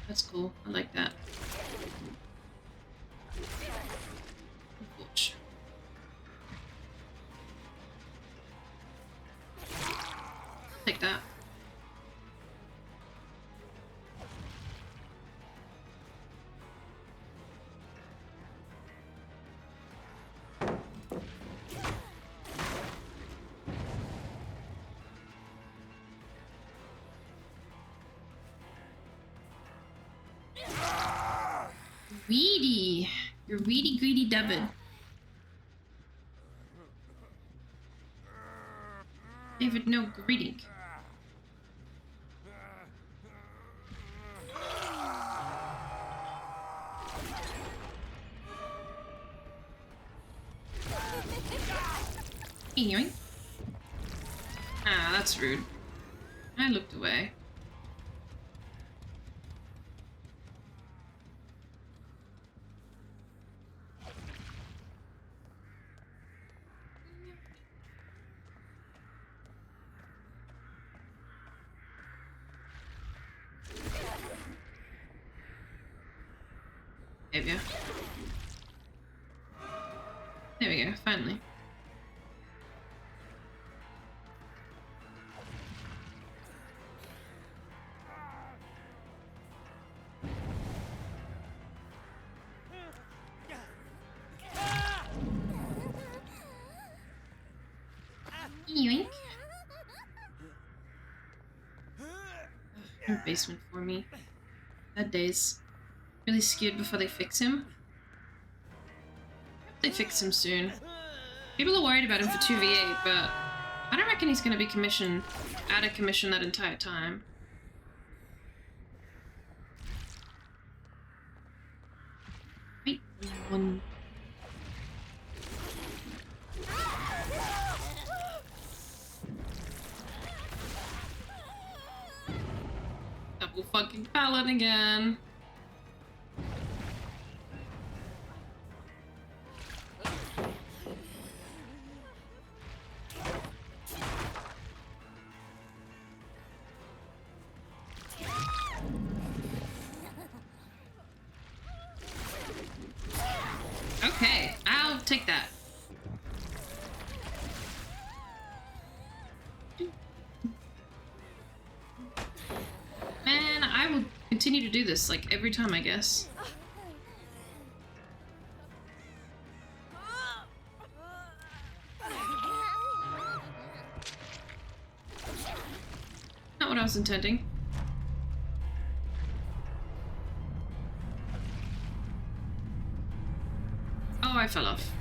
That's cool. I like that. Watch. Take that. Weedy. You're weedy greedy David. David, no greeting. Yoink. Ah, that's rude. I looked away. There we go. There we go, finally. Yoink. No basement for me. Bad days. Really scared before they fix him. Hope they fix him soon. People are worried about him for 2v8, but I don't reckon he's gonna be out of commission that entire time. Wait, one. Double fucking pallet again. Okay, I'll take that. Man, I will continue to do this like every time, I guess. Not what I was intending. Oh, I fell off.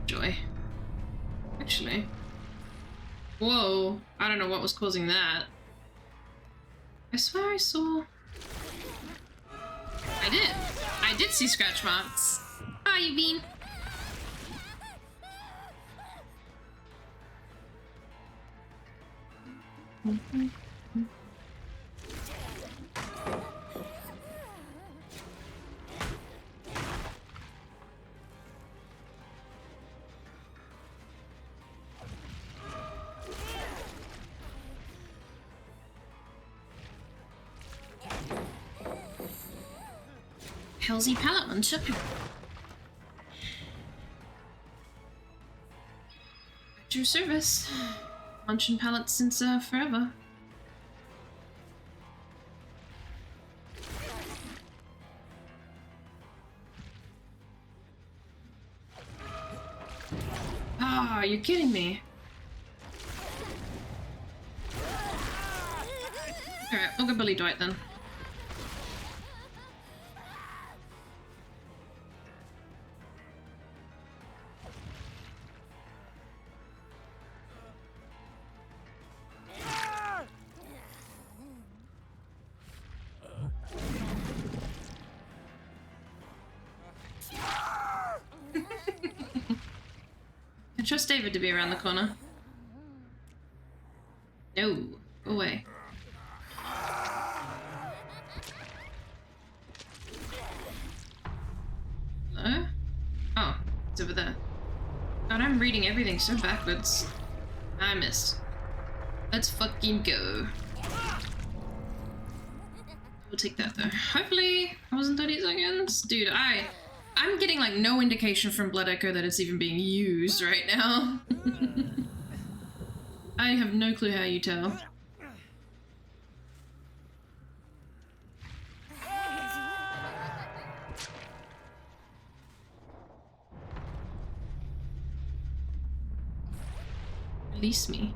Joy. Actually. Whoa. I don't know what was causing that. I swear I saw... I did see scratch marks. How you been? Hellsy pallet muncher. At your service. Munching pallets since forever. Ah, you're kidding me. Alright, we'll go bully Dwight then. I trust David to be around the corner. No, go away. Hello? Oh, it's over there. God, I'm reading everything so backwards. I missed. Let's fucking go. We'll take that though. Hopefully, it wasn't 30 seconds. Dude, I'm getting like no indication from Blood Echo that it's even being used right now. I have no clue how you tell. Release me.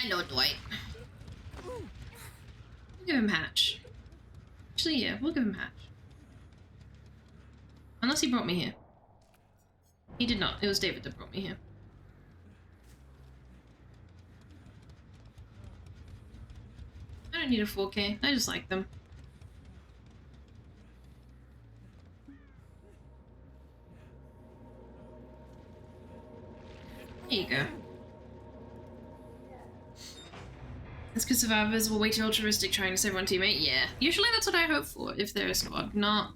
I know Dwight. We'll give him Hatch. Actually, yeah, we'll give him Hatch. Unless he brought me here. He did not. It was David that brought me here. I don't need a 4K. I just like them. There you go. It's because survivors will way too altruistic trying to save one teammate. Yeah, usually that's what I hope for if they're a squad, not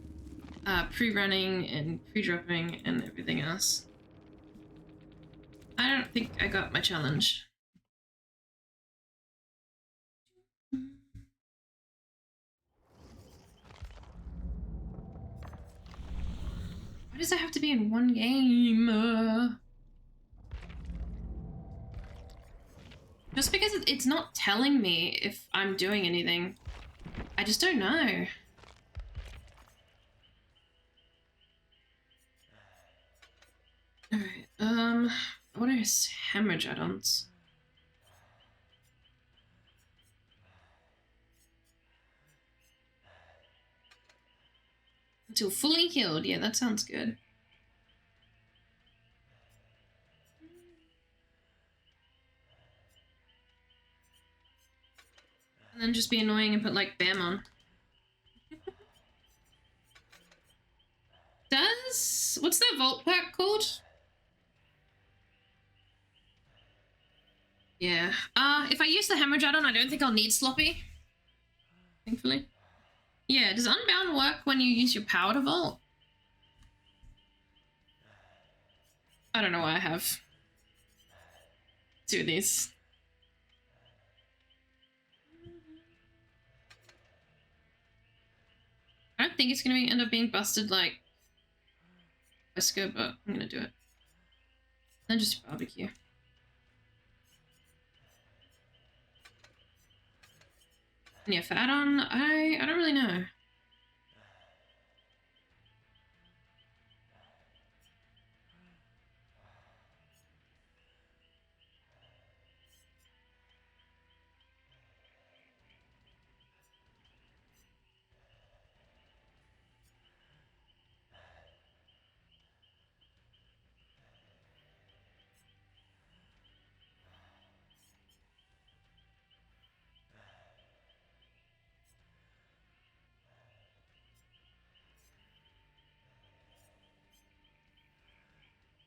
pre-running and pre-dropping and everything else. I don't think I got my challenge. Why does it have to be in one game? Just because it's not telling me if I'm doing anything. I just don't know. Alright, what are his hemorrhage add-ons? Until fully healed, yeah, that sounds good. And then just be annoying and put like BAM on. What's that vault pack called? Yeah. If I use the hemorrhage add-on, I don't think I'll need sloppy. Thankfully. Yeah, does Unbound work when you use your power to vault? I don't know why I have two of these. I don't think it's gonna end up being busted like Wesker, but I'm gonna do it. Then just barbecue. And yeah, for add-on, I don't really know.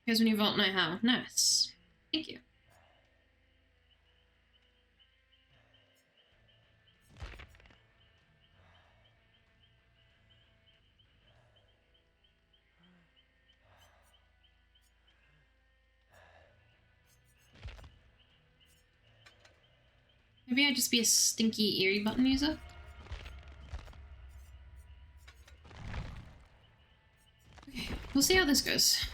Here's when you vault know how. Nice. Thank you. Maybe I'd just be a stinky, eerie button user? Okay, we'll see how this goes.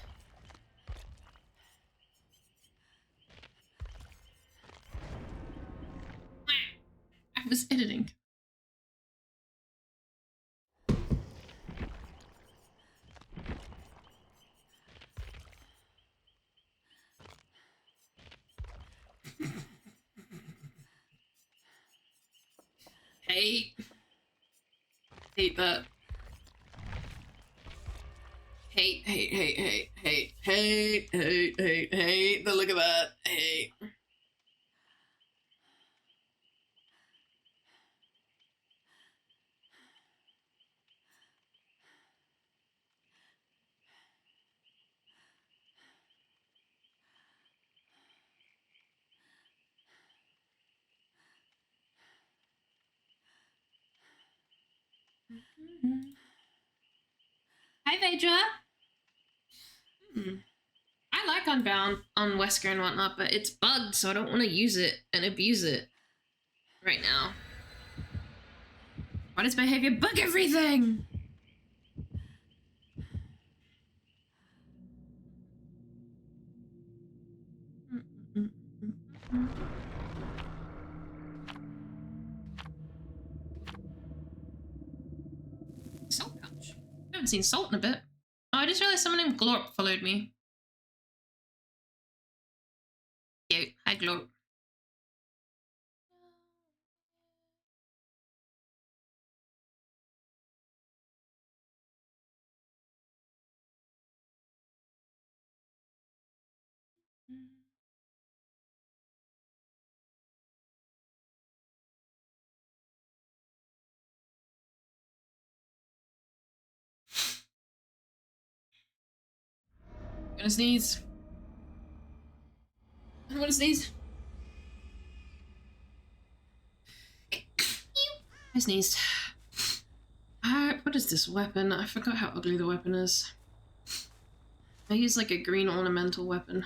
I was editing. Hate that. Hate the look of that. Hate. Hi, Vedra. I like Unbound on Wesker and whatnot, but it's bugged, so I don't want to use it and abuse it right now. Why does behavior bug everything? Salt pouch. I haven't seen Salt in a bit. Oh, I just realized someone named Glorp followed me. Cute. Hi, Glorp. I'm gonna sneeze. I'm gonna sneeze. I sneezed. What is this weapon? I forgot how ugly the weapon is. I use like a green ornamental weapon.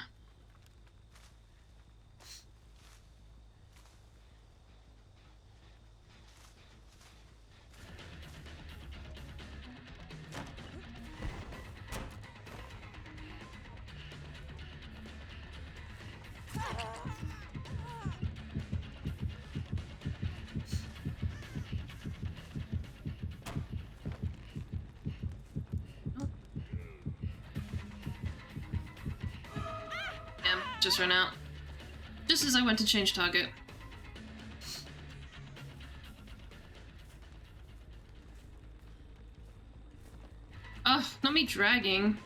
Just ran out. Just as I went to change target. Oh, not me dragging.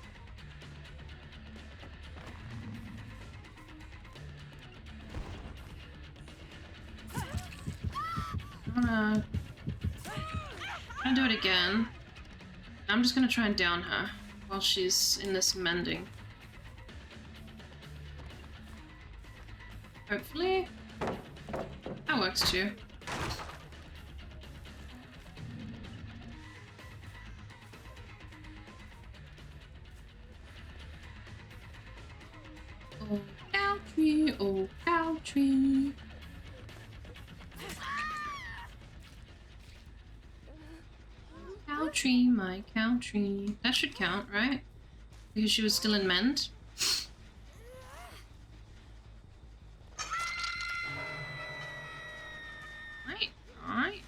I'm gonna do it again. I'm just gonna try and down her while she's in this mending. Hopefully. That works too. Oh, cow tree, oh, cow tree. Cow tree, my cow tree. That should count, right? Because she was still in mend. Alright.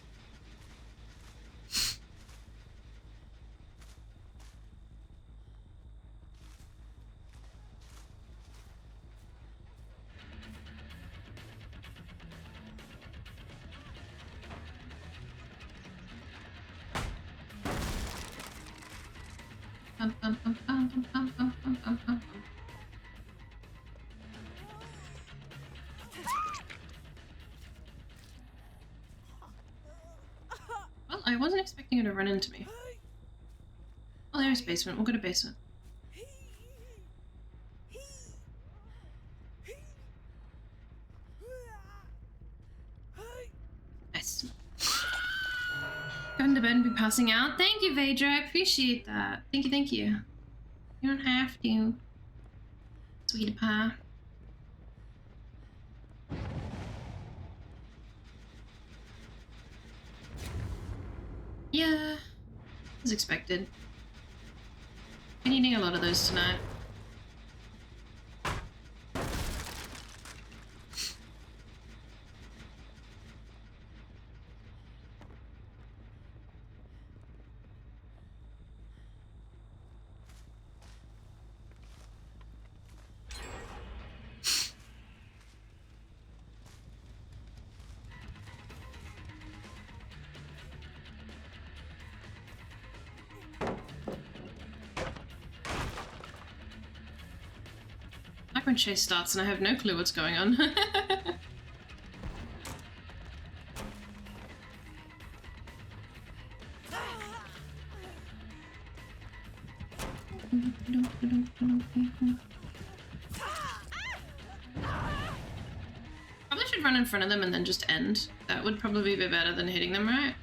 Well, I wasn't expecting her to run into me. Oh, there's basement. We'll go to basement. bed and be passing out. Thank you, Vedra. I appreciate that. Thank you, thank you. You don't have to. Sweetie pie. Yeah, as expected. Been eating a lot of those tonight. Like when chase starts and I have no clue what's going on. Probably should run in front of them and then just end. That would probably be better than hitting them, right?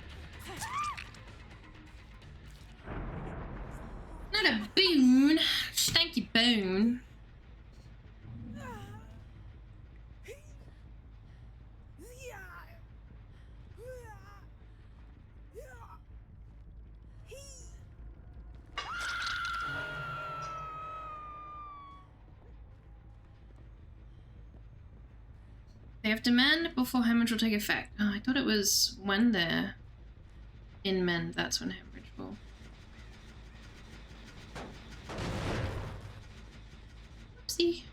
Not a boon. Thank you, boon. They have demand before hemorrhage will take effect. Oh, I thought it was when they're in mend, that's when hemorrhage will. Oopsie.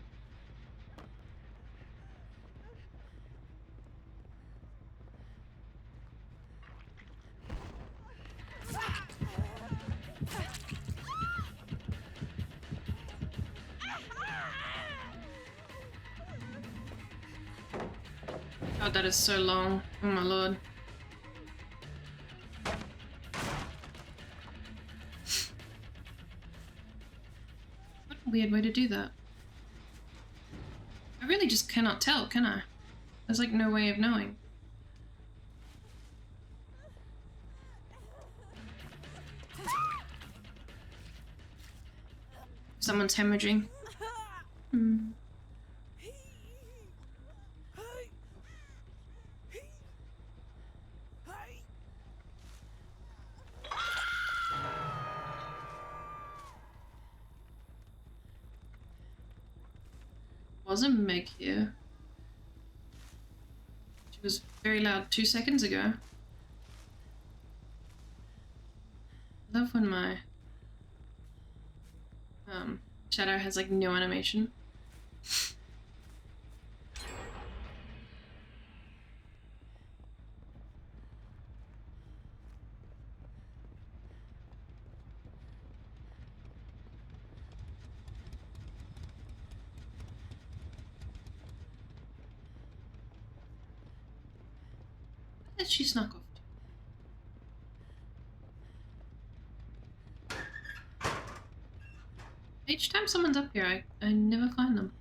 God, that is so long. Oh my lord. What a weird way to do that. I really just cannot tell, can I? There's like no way of knowing. Someone's hemorrhaging. Wasn't Meg here? She was very loud 2 seconds ago. Love when my shadow has like no animation. Where did she snuck off to? Each time someone's up here, I never find them.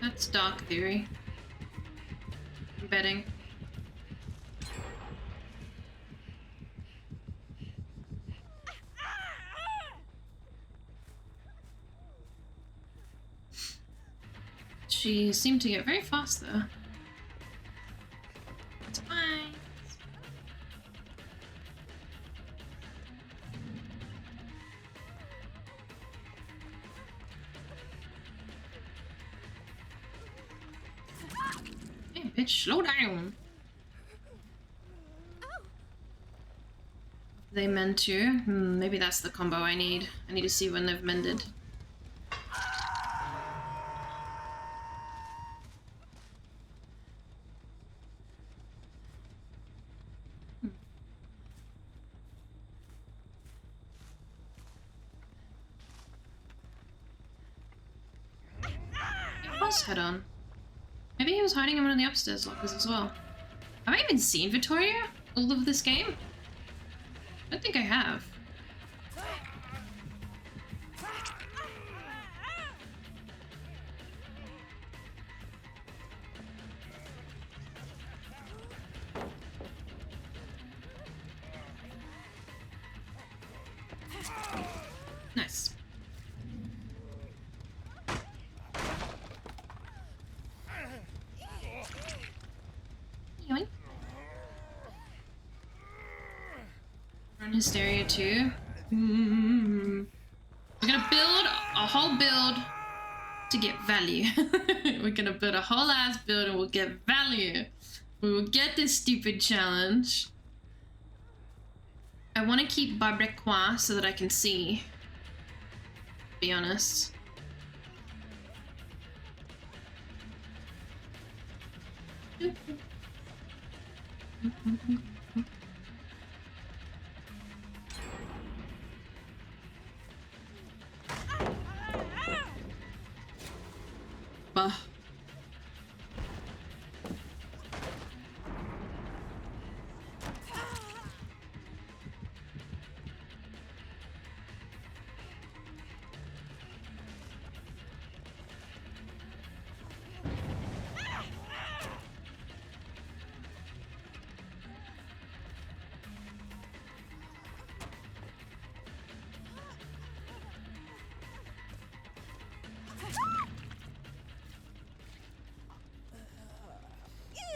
That's dark theory. I'm betting. She seemed to get very fast there. It's fine. Hey, bitch, slow down. They mend too? Maybe that's the combo I need. I need to see when they've mended. was head on? Maybe he was hiding in one of the upstairs lockers as well. Have I even seen Victoria all of this game? I don't think I have. Nice. Yoink. Run Hysteria too. We're gonna build a whole build to get value. We're gonna build a whole ass build and we'll get value. We will get this stupid challenge. I want to keep Barbrequois so that I can see. To be honest. Bah.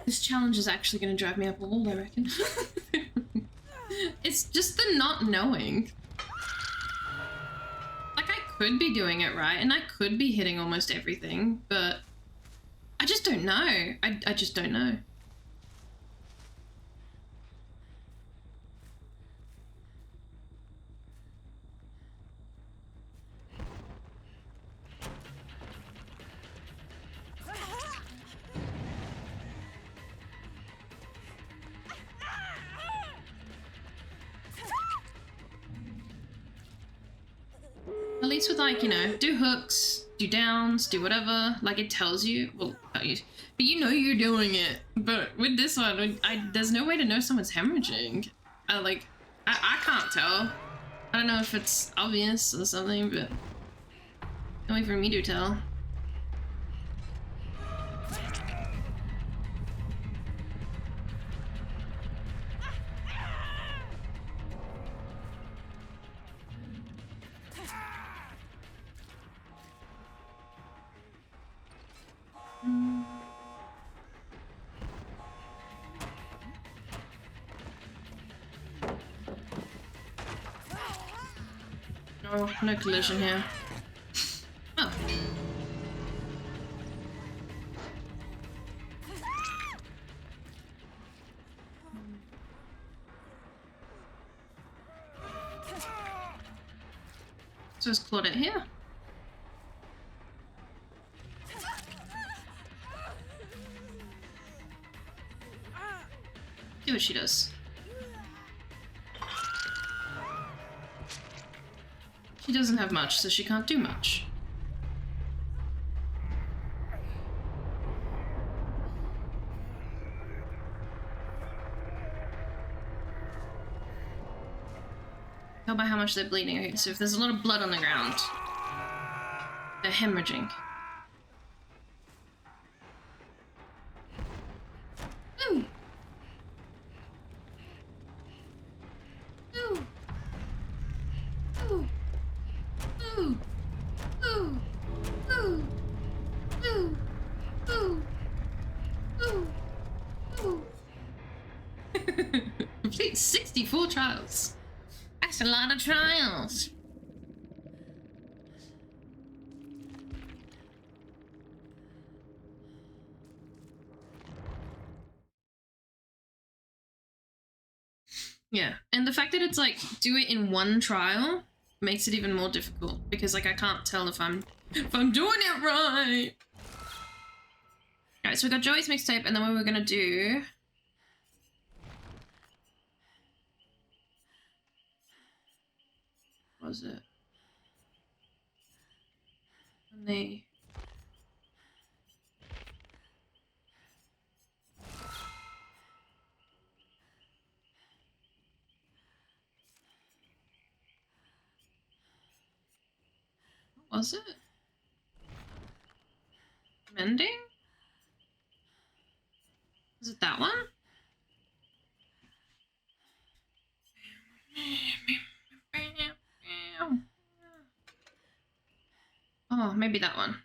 This challenge is actually going to drive me up a wall, I reckon. It's just the not knowing. Like, I could be doing it right, and I could be hitting almost everything, but I just don't know. I just don't know. At least with, like, you know, do hooks, do downs, do whatever. Like, it tells you. Well, tell you. But you know you're doing it. But with this one, there's no way to know someone's hemorrhaging. I can't tell. I don't know if it's obvious or something, but no way for me to tell. Oh, no collision here. Oh. So is Claudette here? See what she does. She doesn't have much, so she can't do much. Tell by how much they're bleeding. Okay, so if there's a lot of blood on the ground, they're hemorrhaging. Ooh. Ooh. Ooh. Ooh. Ooh. Ooh. Ooh. Ooh. Ooh. Ooh. Complete 64 trials. That's a lot of trials. Yeah, and the fact that it's like do it in one trial makes it even more difficult because like I can't tell if I'm doing it right. Alright, so we got Joey's mixtape, and then what we're gonna do. What was it? And they Was it? Mending? Is it that one? Oh, maybe that one.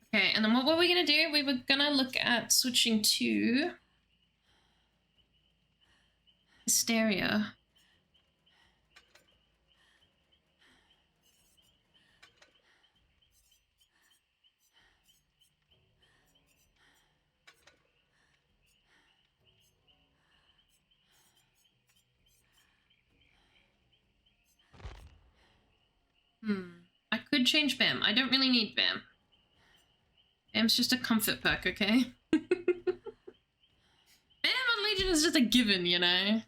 Okay, and then what were we gonna do? We were gonna look at switching to Hysteria. I could change Bam. I don't really need Bam. Bam's just a comfort perk, okay? Bam on Legion is just a given, you know?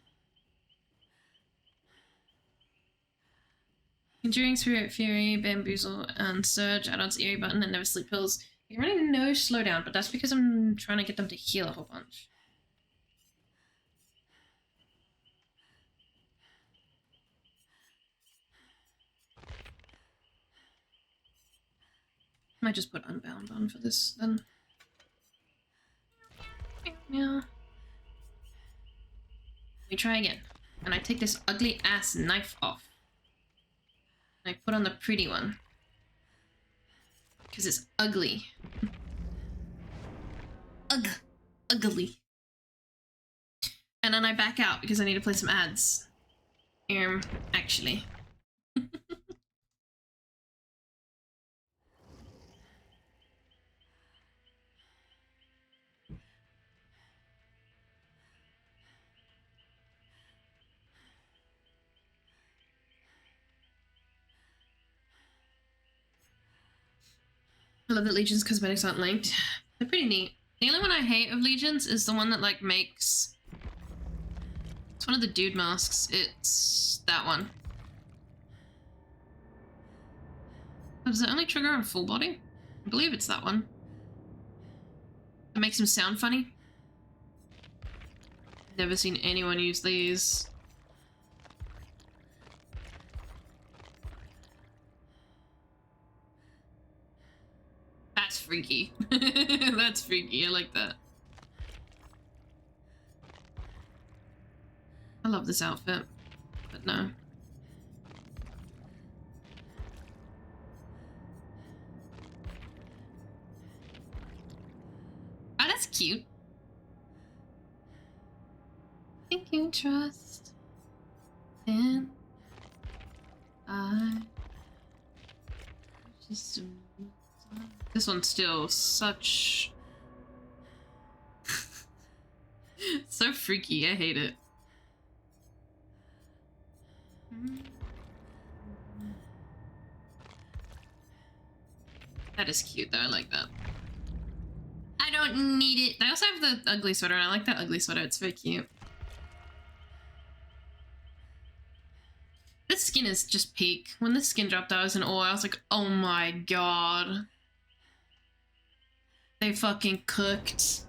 Enduring Spirit, Fury, Bamboozle, and Surge, add-ons Eerie button, and Never Sleep pills. You're running no slowdown, but that's because I'm trying to get them to heal a whole bunch. Might just put Unbound on for this, then. Yeah. We try again. And I take this ugly ass knife off. And I put on the pretty one. Because it's ugly. Ugly. And then I back out because I need to play some ads. Actually. I love that Legion's cosmetics aren't linked. They're pretty neat. The only one I hate of Legion's is the one that like makes... It's one of the dude masks. It's that one. Does it only trigger on full body? I believe it's that one. It makes him sound funny. Never seen anyone use these. That's freaky. That's freaky. I like that. I love this outfit, but no. Oh, that's cute. Think you trust and I just... This one's still such... so freaky, I hate it. That is cute though, I like that. I don't need it. I also have the ugly sweater and I like that ugly sweater, it's very cute. This skin is just peak. When this skin dropped, I was in awe. I was like, oh my god. They fucking cooked.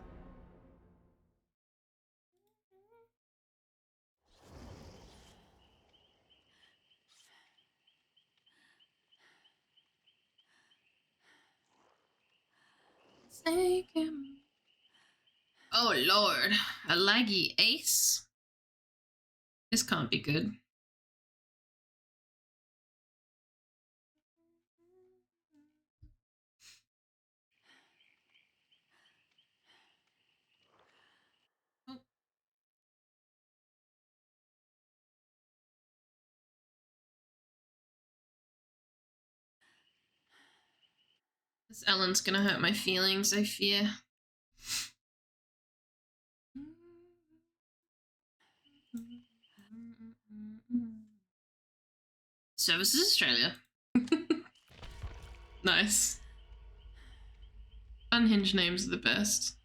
Oh lord. A laggy ace? This can't be good. This Ellen's gonna hurt my feelings, I fear. Services Australia. Nice. Unhinged names are the best.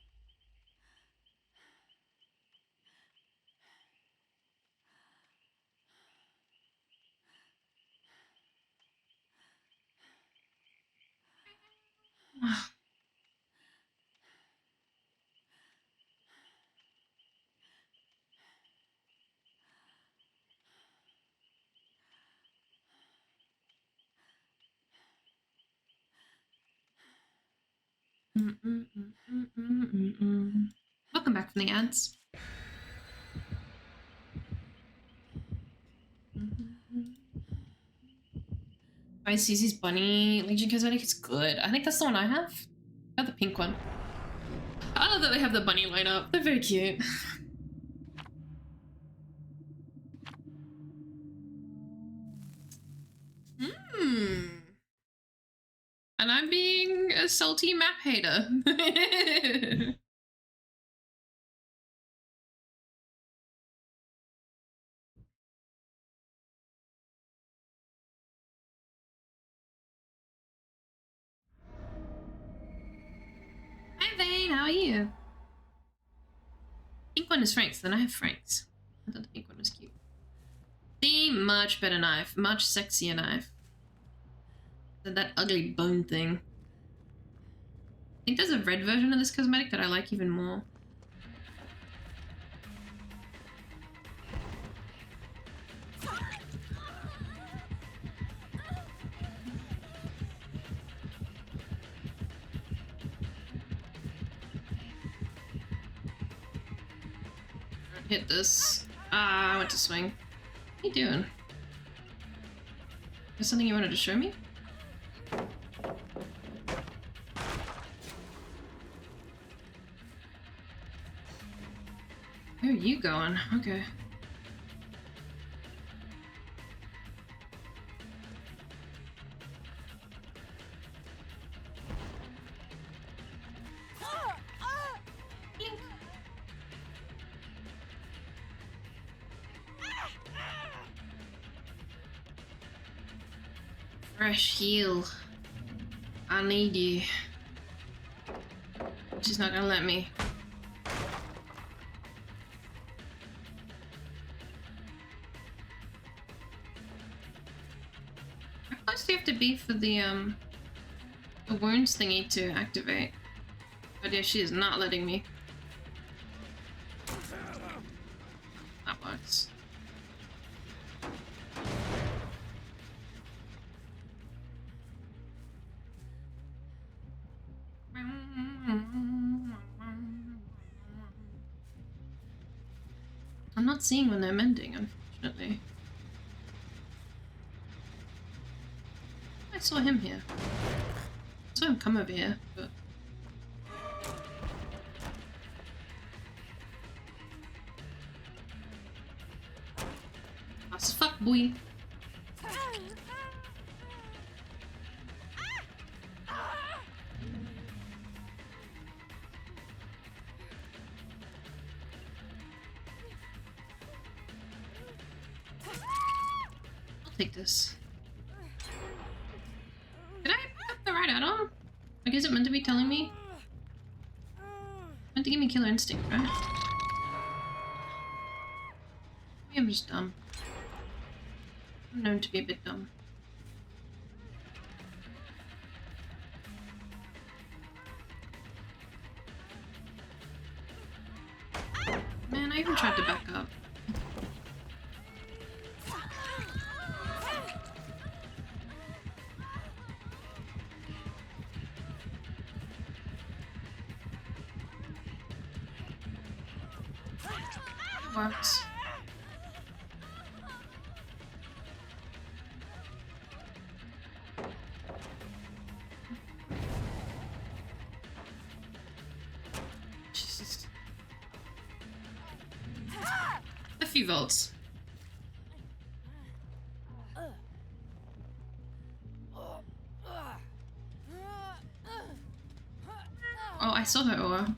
Welcome back from the ads. Susie's Bunny Legion Cosmetic is good. I think that's the one I have. I have the pink one. I love that they have the bunny lineup. They're very cute. And I'm being a salty map hater. Hi Vane, how are you? Pink one is Frank's, then I have Frank's. I thought the pink one was cute. The much better knife, much sexier knife than that ugly bone thing. I think there's a red version of this cosmetic that I like even more. Hit this. Ah, I went to swing. What are you doing? There's something you wanted to show me? Where are you going? Okay. Fresh heal. I need you. She's not gonna let me. How close do you have to be for the wounds thingy to activate? But yeah, she is not letting me. That works. I'm not seeing when they're mending, unfortunately. I saw him here. I saw him come over here, but... As fuck, boy. Take this. Did I pick up the right add-on? Like, is it meant to be telling me? Meant to give me Killer Instinct, right? Maybe I'm just dumb. I'm known to be a bit dumb. Man, I even tried to back up. Works. Jesus. A few volts. Oh, I saw her aura.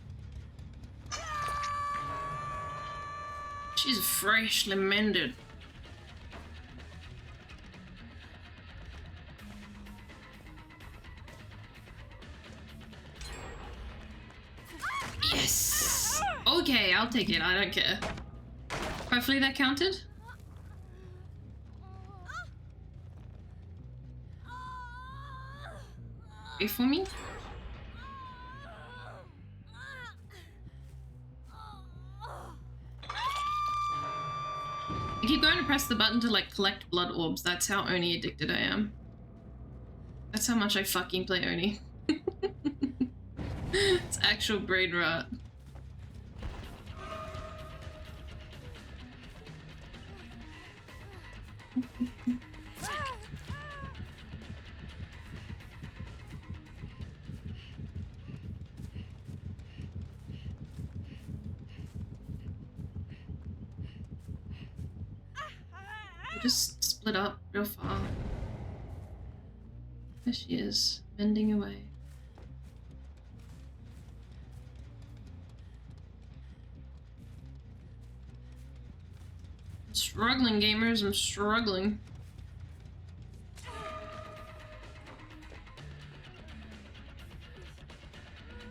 She's freshly mended. Yes! Okay, I'll take it. I don't care. Hopefully that counted. Wait for me. I keep going to press the button to like collect blood orbs. That's how Oni addicted I am. That's how much I fucking play Oni. It's actual brain rot. We just split up real far. There she is, bending away. I'm struggling, gamers, I'm struggling.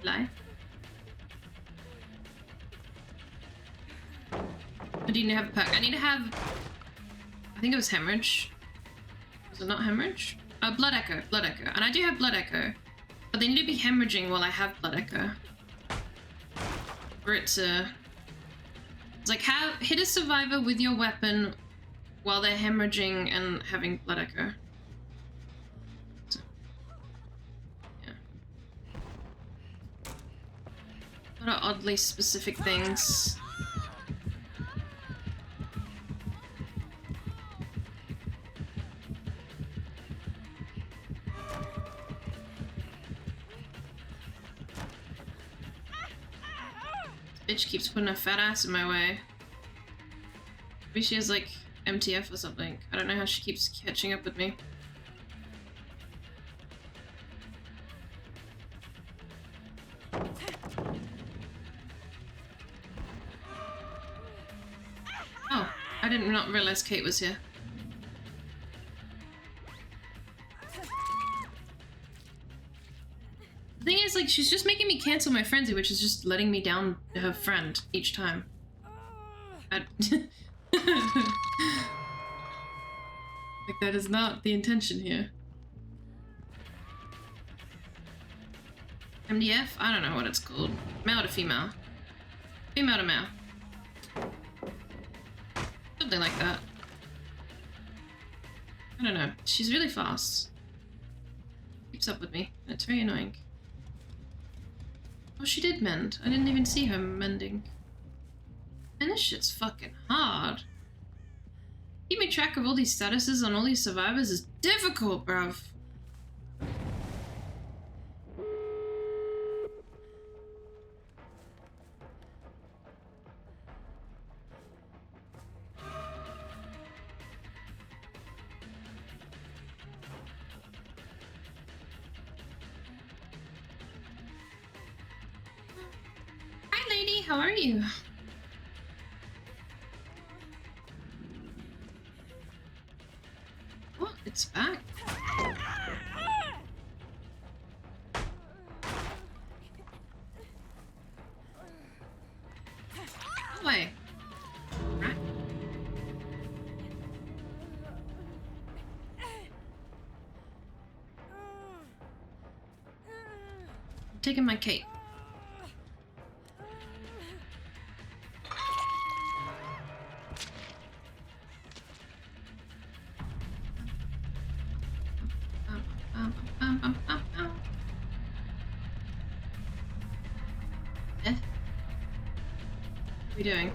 Lie. I need to have a perk. I need to have... I think it was hemorrhage. Was it not hemorrhage? Blood echo. Blood echo. And I do have blood echo. But they need to be hemorrhaging while I have blood echo. For it to... It's like, hit a survivor with your weapon while they're hemorrhaging and having blood echo. So, yeah. A lot of oddly specific things. Bitch keeps putting her fat ass in my way. Maybe she has like MTF or something. I don't know how she keeps catching up with me. Oh, I did not realize Kate was here. The thing is, like, she's just making me cancel my frenzy, which is just letting me down her friend each time. Like, that is not the intention here. MDF? I don't know what it's called. Male to female. Female to male. Something like that. I don't know. She's really fast. Keeps up with me. It's very annoying. Oh, she did mend. I didn't even see her mending. And this shit's fucking hard. Keeping track of all these statuses on all these survivors is difficult, bruv. How are you? Oh, it's back. No way. Right. I'm taking my cape. What are we doing?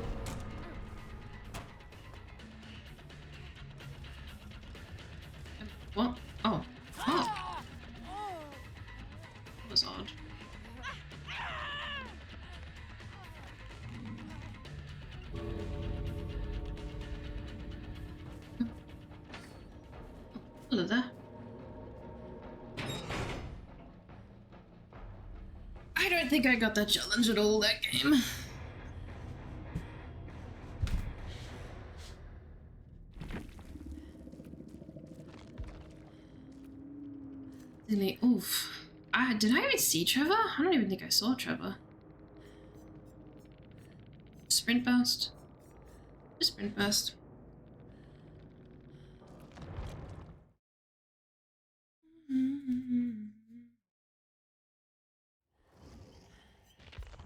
What? Oh. Oh. That was odd. Hello there. I don't think I got that challenge at all that game. Oof. Did I even see Trevor? I don't even think I saw Trevor. Sprint burst. Just sprint burst.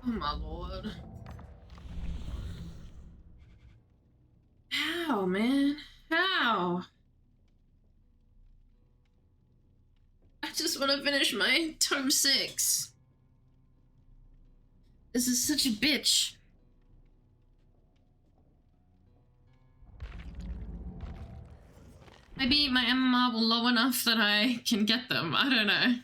Oh my lord. How, man? How? I just want to finish my Tome 6. This is such a bitch. Maybe my MMR will low enough that I can get them. I don't know.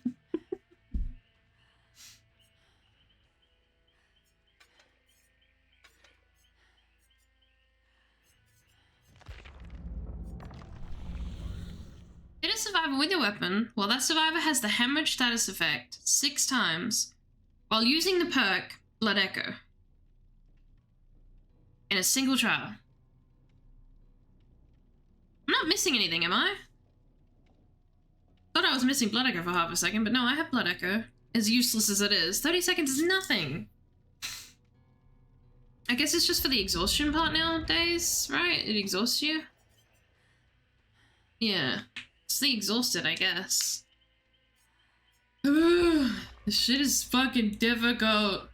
Hit a survivor with your weapon while that survivor has the hemorrhage status effect 6 times while using the perk Blood Echo in a single trial. I'm not missing anything, am I? Thought I was missing Blood Echo for half a second, but no, I have Blood Echo. As useless as it is, 30 seconds is nothing. I guess it's just for the exhaustion part nowadays, right? It exhausts you? Yeah. It's the exhausted, I guess. This shit is fucking difficult.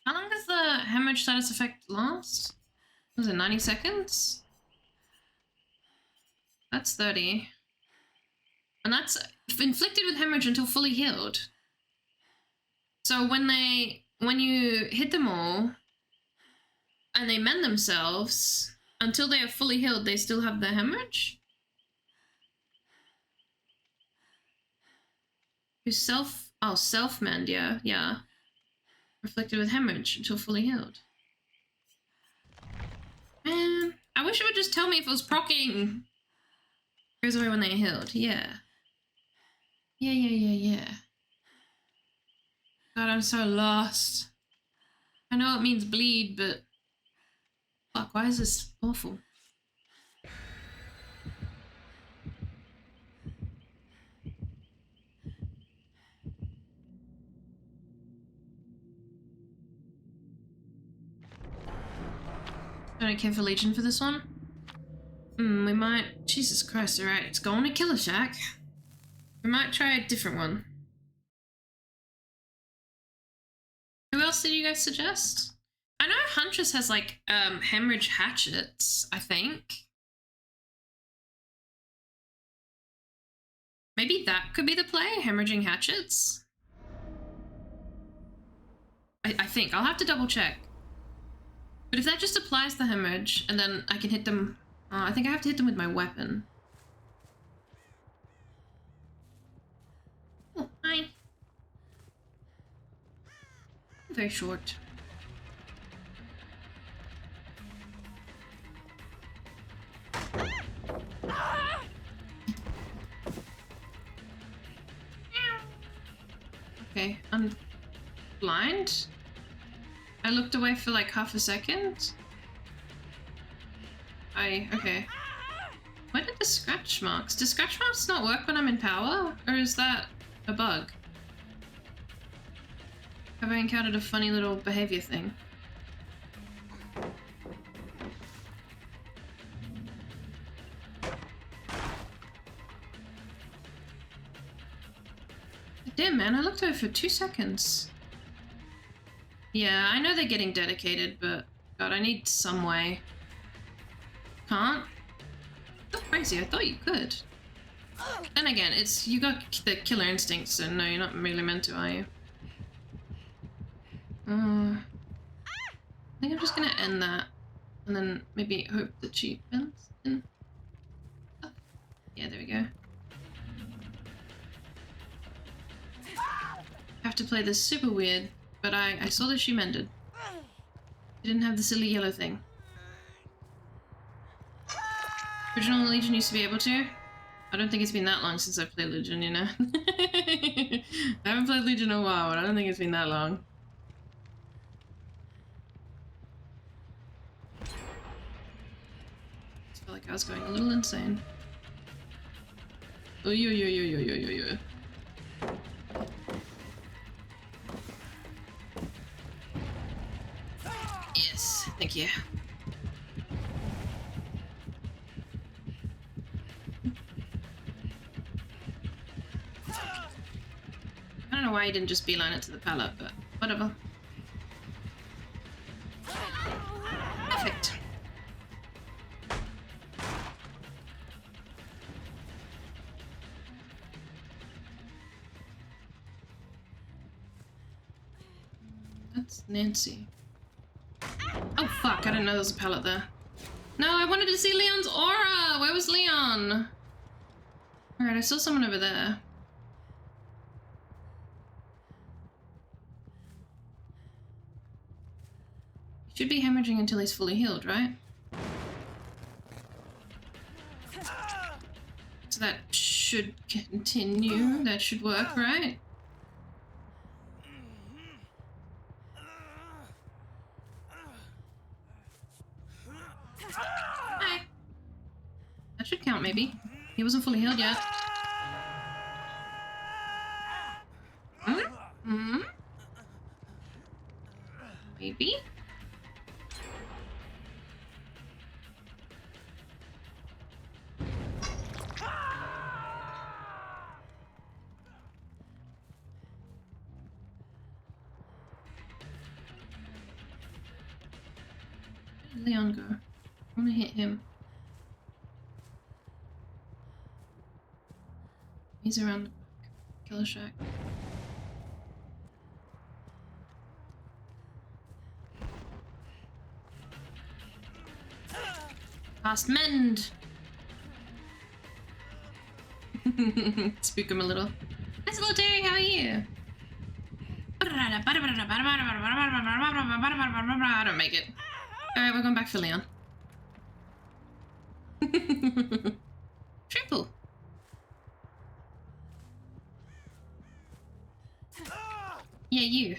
How long does the hemorrhage status effect last? Was it 90 seconds? That's 30. And that's inflicted with hemorrhage until fully healed. So when you hit them all and they mend themselves, until they are fully healed, they still have the hemorrhage? Self-mend, yeah. Afflicted with hemorrhage until fully healed. Man, I wish it would just tell me if it was proccing. Goes away when they're healed, yeah. Yeah. God, I'm so lost. I know it means bleed, but fuck, why is this awful? Don't care for Legion for this one. We might... Jesus Christ, alright, it's going to Killer Shack. We might try a different one. Who else did you guys suggest? I know Huntress has, like, hemorrhage hatchets, I think. Maybe that could be the play, hemorrhaging hatchets? I think. I'll have to double check. But if that just applies the hemorrhage, and then I can hit them... I think I have to hit them with my weapon. Oh, hi. Very short. Okay, I'm blind. I looked away for like half a second. Okay. Where did the scratch marks? Do scratch marks not work when I'm in power? Or is that a bug? Have I encountered a funny little behavior thing? Damn, man, I looked away for 2 seconds. Yeah, I know they're getting dedicated, but God, I need some way. Can't? That's crazy, I thought you could. Then again, you got the killer instinct, so no, you're not really meant to, are you? I think I'm just gonna end that, and then maybe hope that she bends in. Oh. Yeah, there we go. I have to play this super weird, but I saw that she mended. She didn't have the silly yellow thing. Original Legion used to be able to. I don't think it's been that long since I've played Legion, you know? I haven't played Legion in a while, but I don't think it's been that long. I felt like I was going a little insane. Oh, yo. Yes, thank you. I don't know why he didn't just beeline it to the pallet, but whatever. Perfect. That's Nancy. Oh fuck, I didn't know there was a pallet there. No, I wanted to see Leon's aura! Where was Leon? Alright, I saw someone over there. He should be hemorrhaging until he's fully healed, right? So that should continue. That should work, right? Hi. That should count, maybe. He wasn't fully healed yet. Hmm? Maybe? Where did Leon go? I want to hit him. He's around the killer shack. Fast mend! Spook him a little. Nice little Terry, how are you? I don't make it. Alright, we're going back for Leon. Triple. Yeah, you.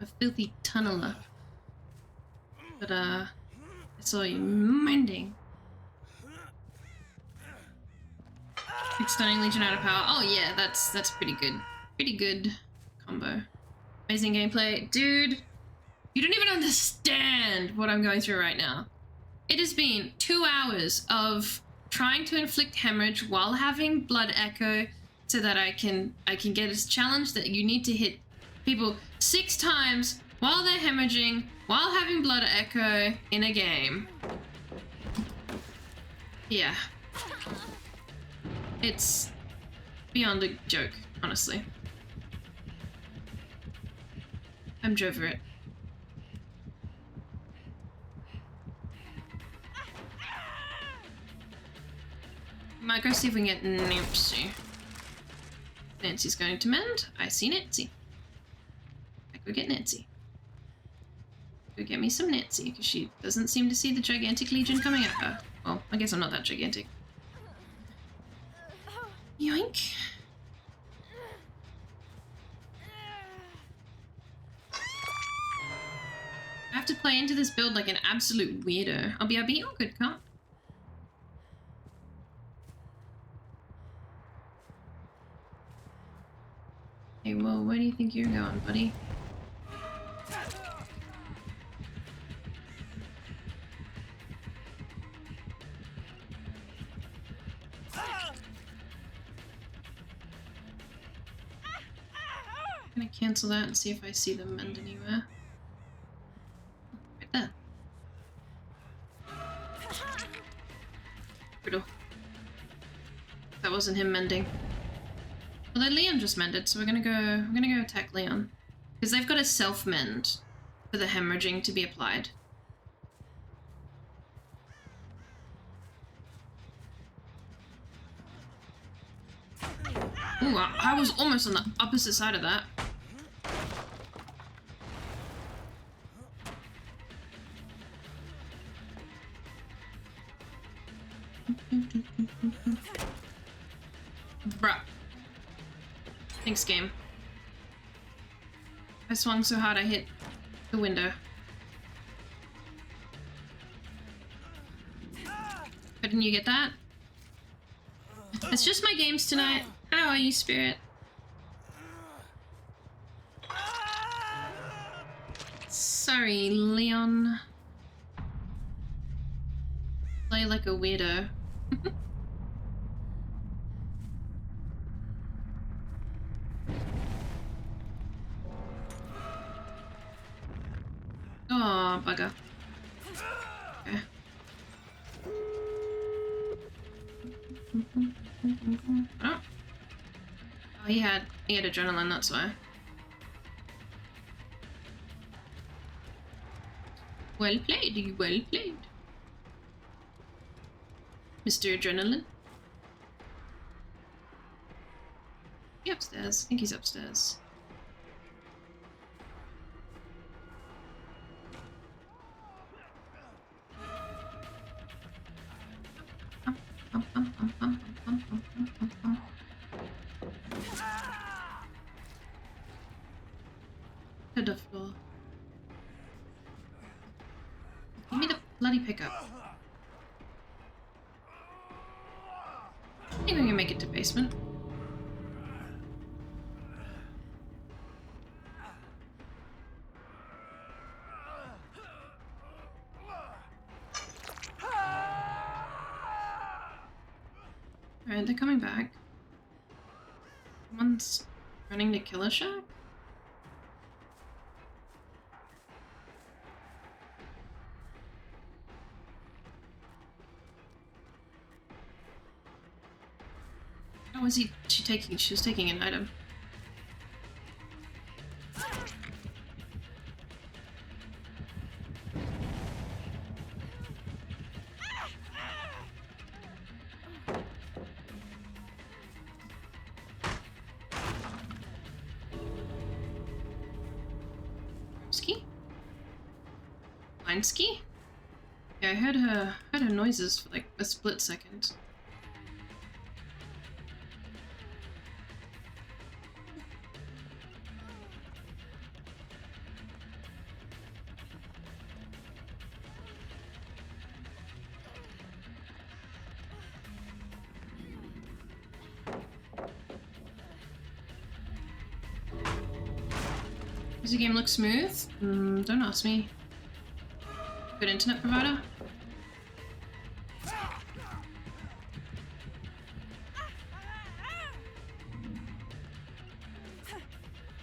A filthy tunneler. But, I saw you mending. Big stunning Legion out of power. Oh yeah, that's pretty good. Pretty good combo. Amazing gameplay. Dude, you don't even understand what I'm going through right now. It has been 2 hours of trying to inflict hemorrhage while having blood echo so that I can get this challenge that you need to hit people 6 times while they're hemorrhaging, while having blood echo in a game. Yeah. It's beyond a joke, honestly. I'm over it. Might go see if we can get Nancy. Nancy's going to mend. I see Nancy. I go get Nancy. Go get me some Nancy, because she doesn't seem to see the gigantic legion coming at her. Well, I guess I'm not that gigantic. Yoink. I have to play into this build like an absolute weirdo. I'll be all good, can't? Hey, well, where do you think you're going, buddy? I'm gonna cancel that and see if I see them mend anywhere. Right there. Brutal. That wasn't him mending. Although Leon just mended, so we're gonna go attack Leon. Because they've got a self-mend for the hemorrhaging to be applied. Ooh, I was almost on the opposite side of that. Bruh. Thanks, game. I swung so hard I hit the window. But didn't you get that? It's just my games tonight. How are you, Spirit? Sorry, Leon. Play like a weirdo. bugger. Okay. Oh. Oh, he had adrenaline, that's why. Well played, well played. Mr. Adrenaline. He upstairs? I think he's upstairs. To the floor. Give me the bloody pickup. I think we can make it to basement. Alright, they're coming back. Someone's running to Killer Shack? Oh, is he? She was taking an item. Ski? Ski? Yeah, I heard her noises for like a split second. Does the game look smooth? Don't ask me. Good internet provider?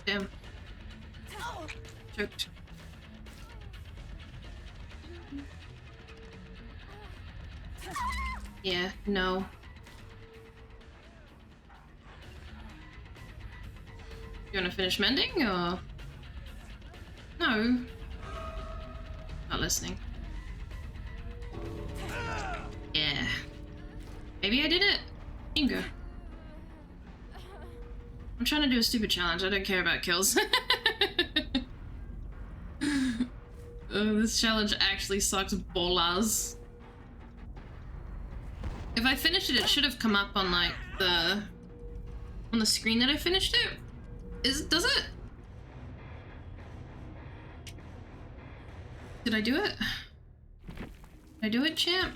Damn. Choked. Yeah, no. You wanna finish mending, or...? No. Not listening. Yeah. Maybe I did it. You can go. I'm trying to do a stupid challenge. I don't care about kills. Oh, this challenge actually sucks balls. If I finished it, it should have come up on like on the screen that I finished it. Does it? Did I do it? Did I do it, champ?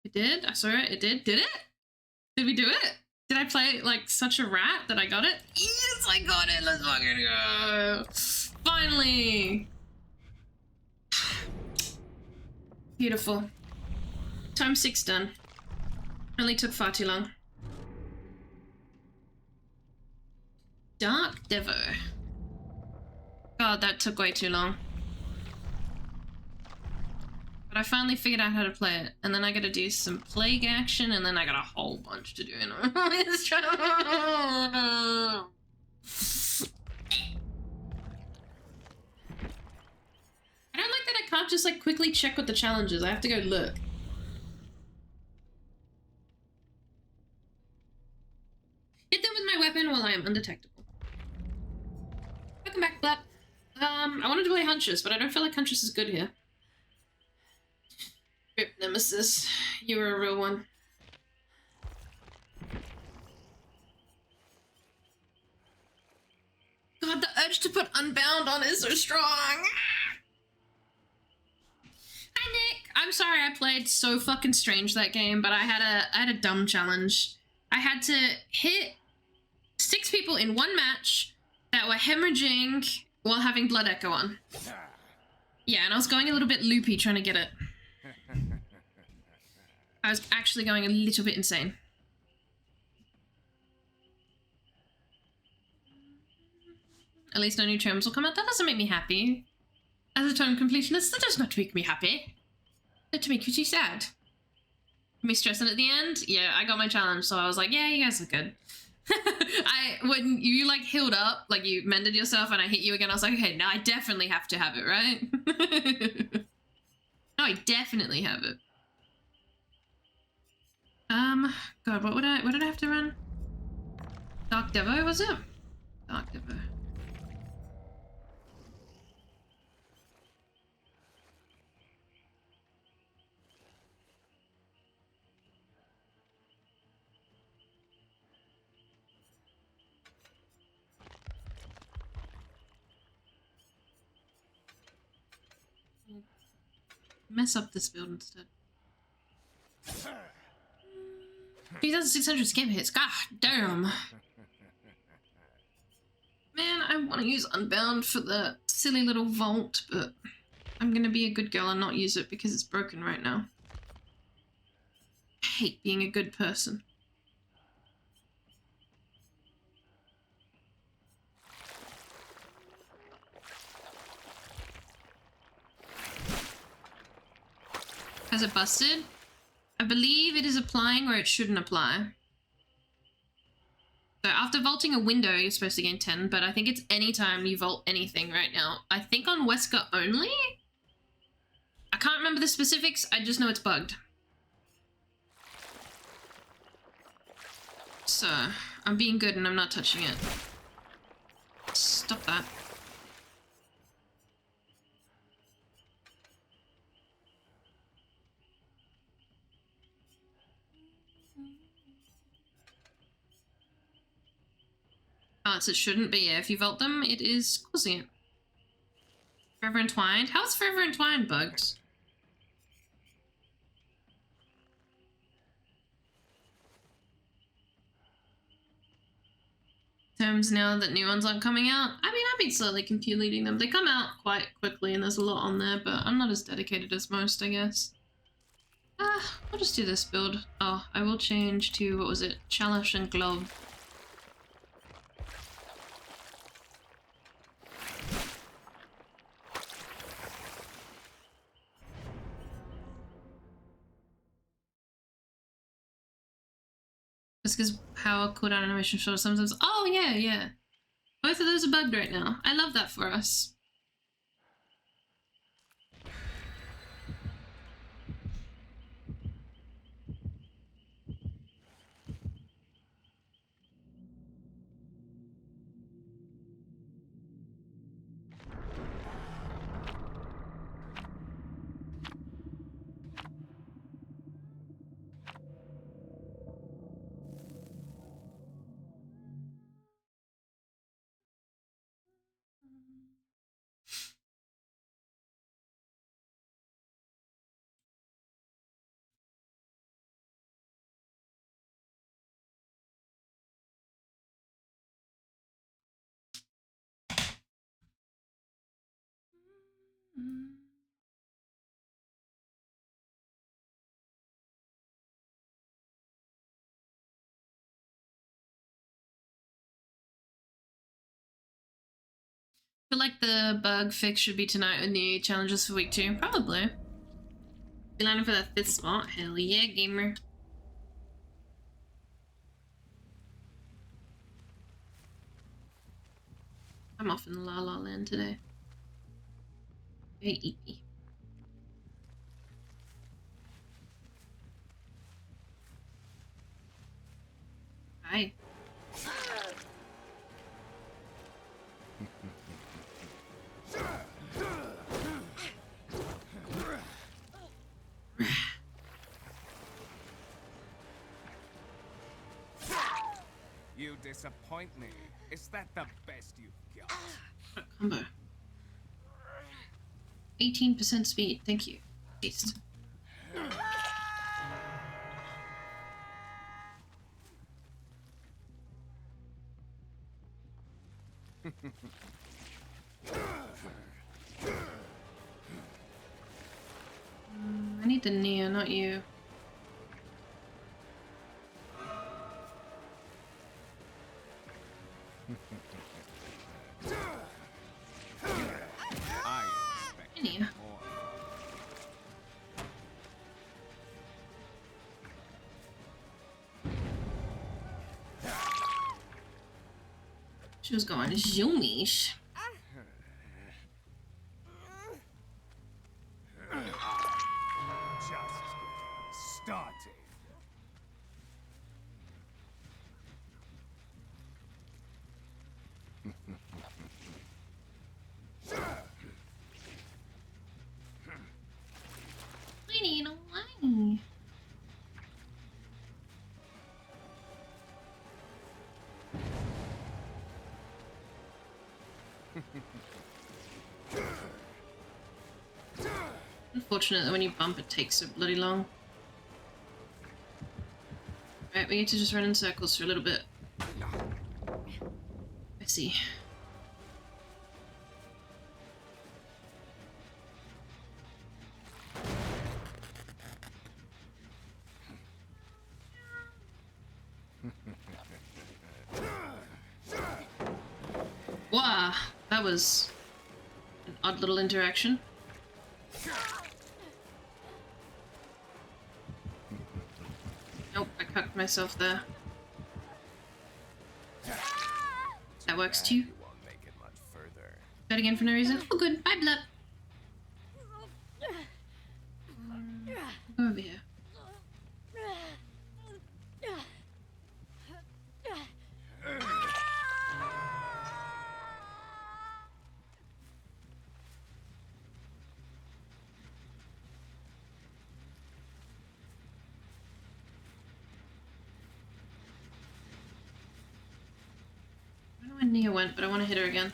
It did? I saw it. It did. Did it? Did we do it? Did I play like such a rat that I got it? Yes, I got it. Let's fucking go. Finally. Beautiful. Time 6 done. Only took far too long. Dark Devo. God, that took way too long. But I finally figured out how to play it, and then I gotta do some plague action, and then I got a whole bunch to do. And I don't like that I can't just like quickly check what the challenge is. I have to go look. Hit them with my weapon while I am undetectable. Welcome back, Blap. I wanted to play Huntress, but I don't feel like Huntress is good here. Rip Nemesis, you were a real one. God, the urge to put Unbound on is so strong. Hi, Nick. I'm sorry I played so fucking strange that game, but I had a dumb challenge. I had to hit 6 people in one match that were hemorrhaging while having Blood Echo on. Yeah, and I was going a little bit loopy trying to get it. I was actually going a little bit insane. At least no new terms will come out. That doesn't make me happy. As a term completionist, that does not make me happy. That makes me sad. Me stressing at the end? Yeah, I got my challenge, so I was like, yeah, you guys are good. When you like healed up, like you mended yourself and I hit you again, I was like, okay, now I definitely have to have it, right? No, I definitely have it. God, what did I have to run? Dark Devo, was it? Dark Devo. Mess up this build instead. 3,600 scam hits. God damn. Man, I want to use Unbound for the silly little vault, but I'm gonna be a good girl and not use it because it's broken right now. I hate being a good person. Has it busted? I believe it is applying where it shouldn't apply. So after vaulting a window, you're supposed to gain 10, but I think it's anytime you vault anything right now. I think on Wesker only? I can't remember the specifics, I just know it's bugged. So, I'm being good and I'm not touching it. Stop that. Oh, so it shouldn't, but yeah, if you vault them, it is causing it. Forever Entwined? How's Forever Entwined bugged? Terms now that new ones aren't coming out. I mean, I've been slowly completing them. They come out quite quickly and there's a lot on there, but I'm not as dedicated as most, I guess. I'll just do this build. Oh, I will change to, what was it? Chalice and Glove. Just because power cooldown animation short sometimes. Oh, yeah, yeah. Both of those are bugged right now. I love that for us. I feel like the bug fix should be tonight with new challenges for week 2. Probably. Be landing for that 5th spot. Hell yeah, gamer. I'm off in La La Land today. Very eepy. Hi. You disappoint me. Is that the best you've got? Combo. 18% speed, thank you. Beast. I need the Neo, not you. She was going zoomies. Just started. I need a line. Unfortunate that when you bump it takes so bloody long. Right, we need to just run in circles for a little bit. I see. Wow, that was an odd little interaction. Nope, I cucked myself there. That works too. You won't make it much further. That again for no reason. Oh good, bye Blup. Go over here. I don't know where Nia went, but I want to hit her again.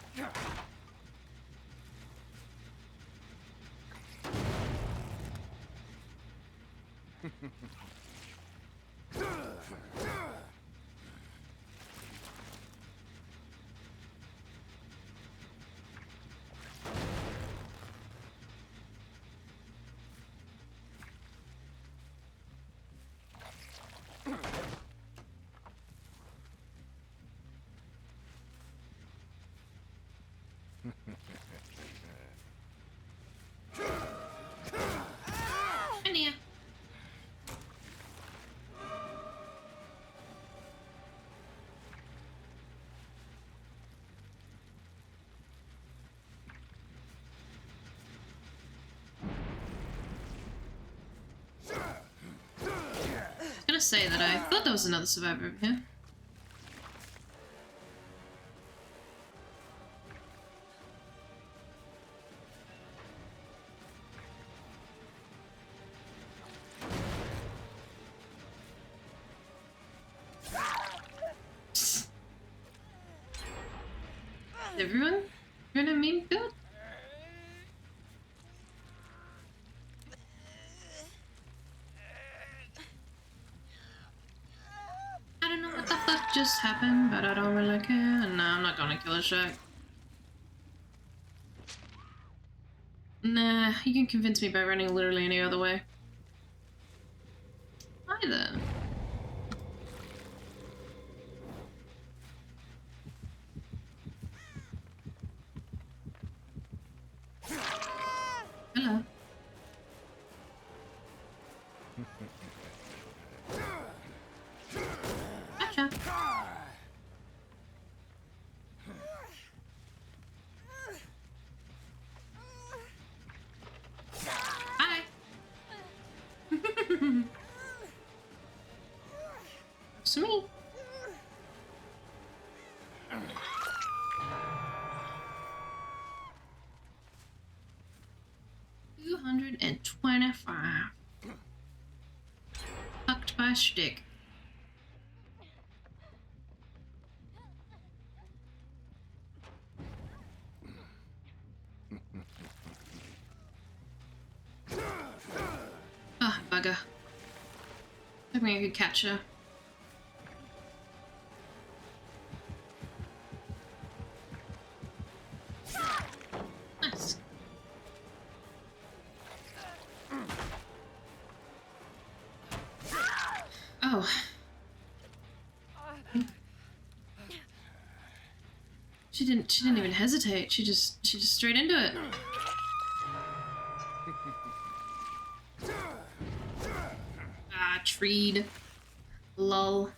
Hi, Nia. I was gonna say that I thought there was another survivor over here. Everyone? You're in a meme build? I don't know what the fuck just happened, but I don't really care. No, I'm not gonna kill a shark. Nah, you can convince me by running literally any other way. Hi there. Hello. Gotcha. Hi. It's me. $225. Fucked by a stick. Ah, bugger. Hoping I could catch her. Nice. Oh. She didn't even hesitate. She just straight into it. Ah, treed. Lol.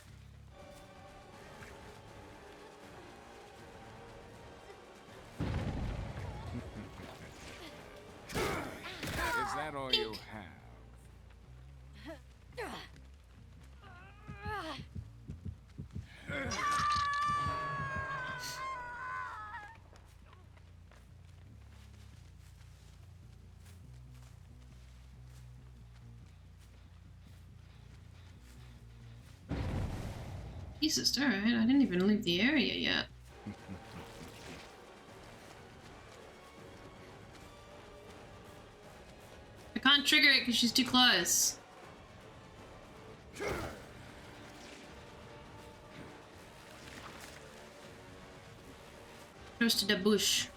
Jesus, alright, I didn't even leave the area yet. I can't trigger it because she's too close. Close to the bush.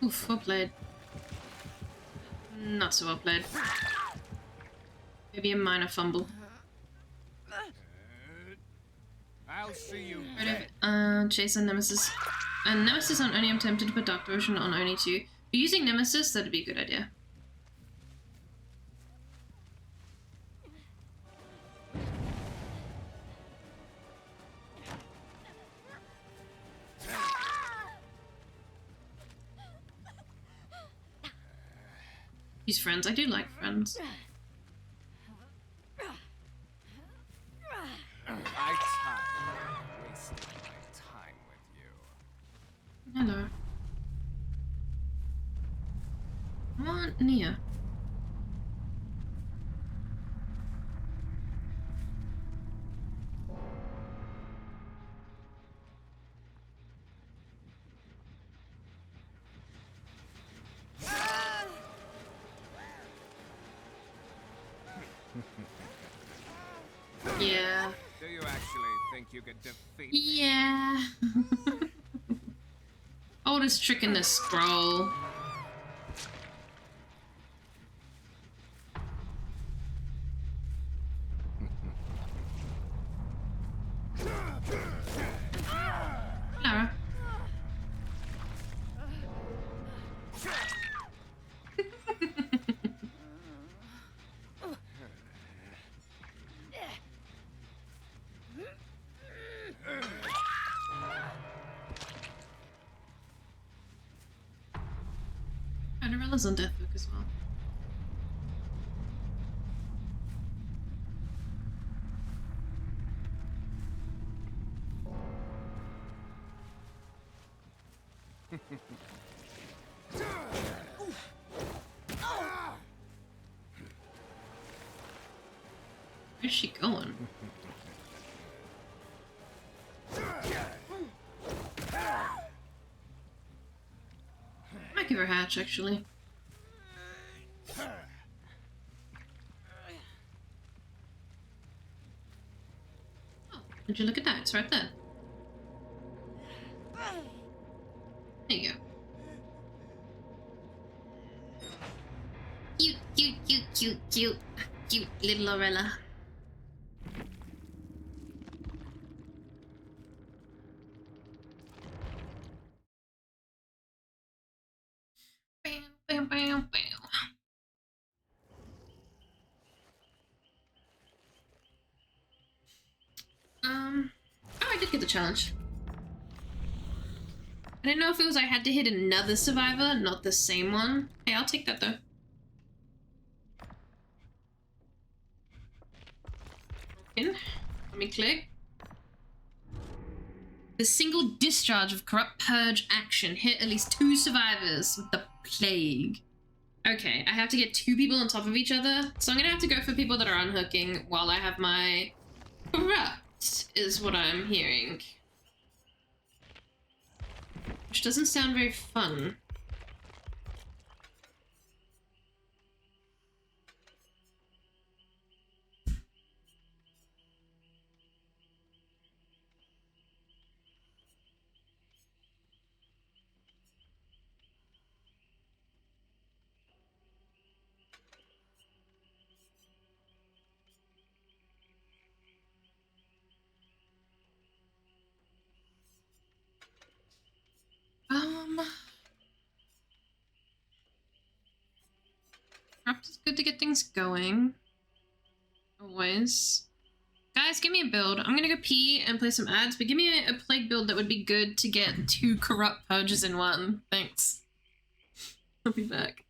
Oof, well played. Not so well played. Maybe a minor fumble. I'll see you. Jason, Nemesis. Nemesis on Oni, I'm tempted to put Dark Devotion on Oni too. If you're using Nemesis, that'd be a good idea. Use friends. I do like friends. I tired wasting my time with you. Hello. Come on, Nia. Yeah. Do you actually think you could defeat? Yeah. Oldest trick in the scroll. Lara. Cinderella's on death hook as well. Where's she going? I might give her a hatch, actually. Oh, would you look at that? It's right there. There you go. Cute, cute, cute, cute, cute. Cute little Lorella. Bam, bam, bam, bam. Oh, I did get the challenge. I didn't know if it was I had to hit another survivor, not the same one. Hey, I'll take that though. In. Let me click. The single discharge of corrupt purge action hit at least 2 survivors with the plague. Okay, I have to get 2 people on top of each other, so I'm gonna have to go for people that are unhooking while I have my corrupt, is what I'm hearing. Which doesn't sound very fun. Perhaps it's good to get things going. Always. Guys, give me a build. I'm gonna go pee and play some ads, but give me a plague build that would be good to get 2 corrupt purges in one. Thanks. I'll be back.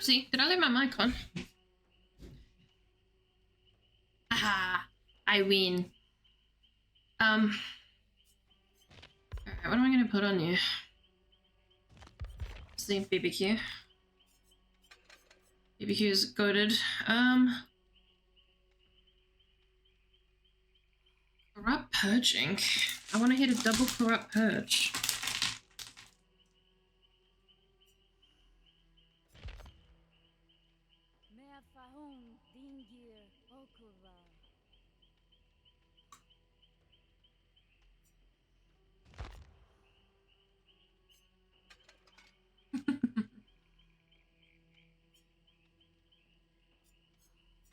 Oopsie, did I leave my mic on? Aha, I win. Alright, what am I gonna put on you? See, BBQ. BBQ is goated. Corrupt purging. I want to hit a double corrupt purge.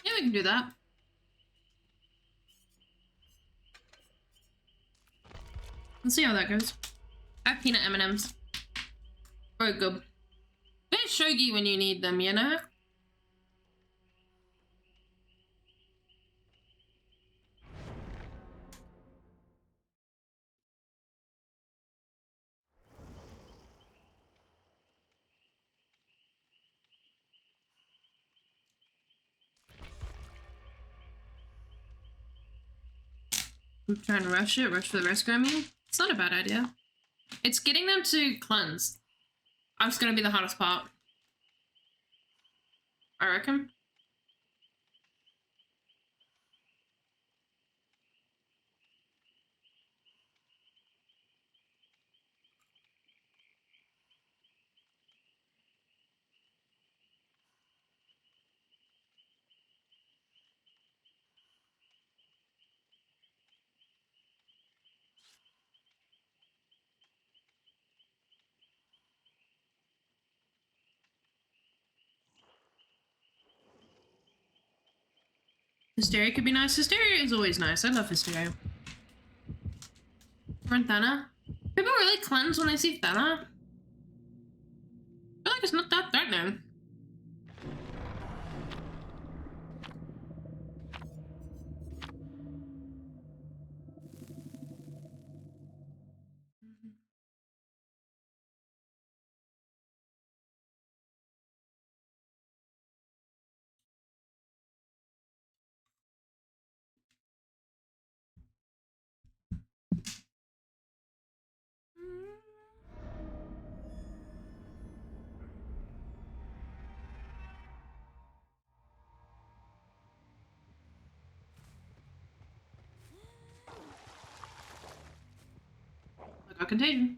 Yeah, we can do that. Let's see how that goes. I have peanut M&Ms. Very good. They're shogi when you need them, you know? I'm trying to rush it. Rush for the rescue, I mean. It's not a bad idea. It's getting them to cleanse. That's gonna be the hardest part. I reckon. Hysteria could be nice. Hysteria is always nice. I love Hysteria. Run Thana. People really cleanse when they see Thana. I feel like it's not that threatening. I got contagion.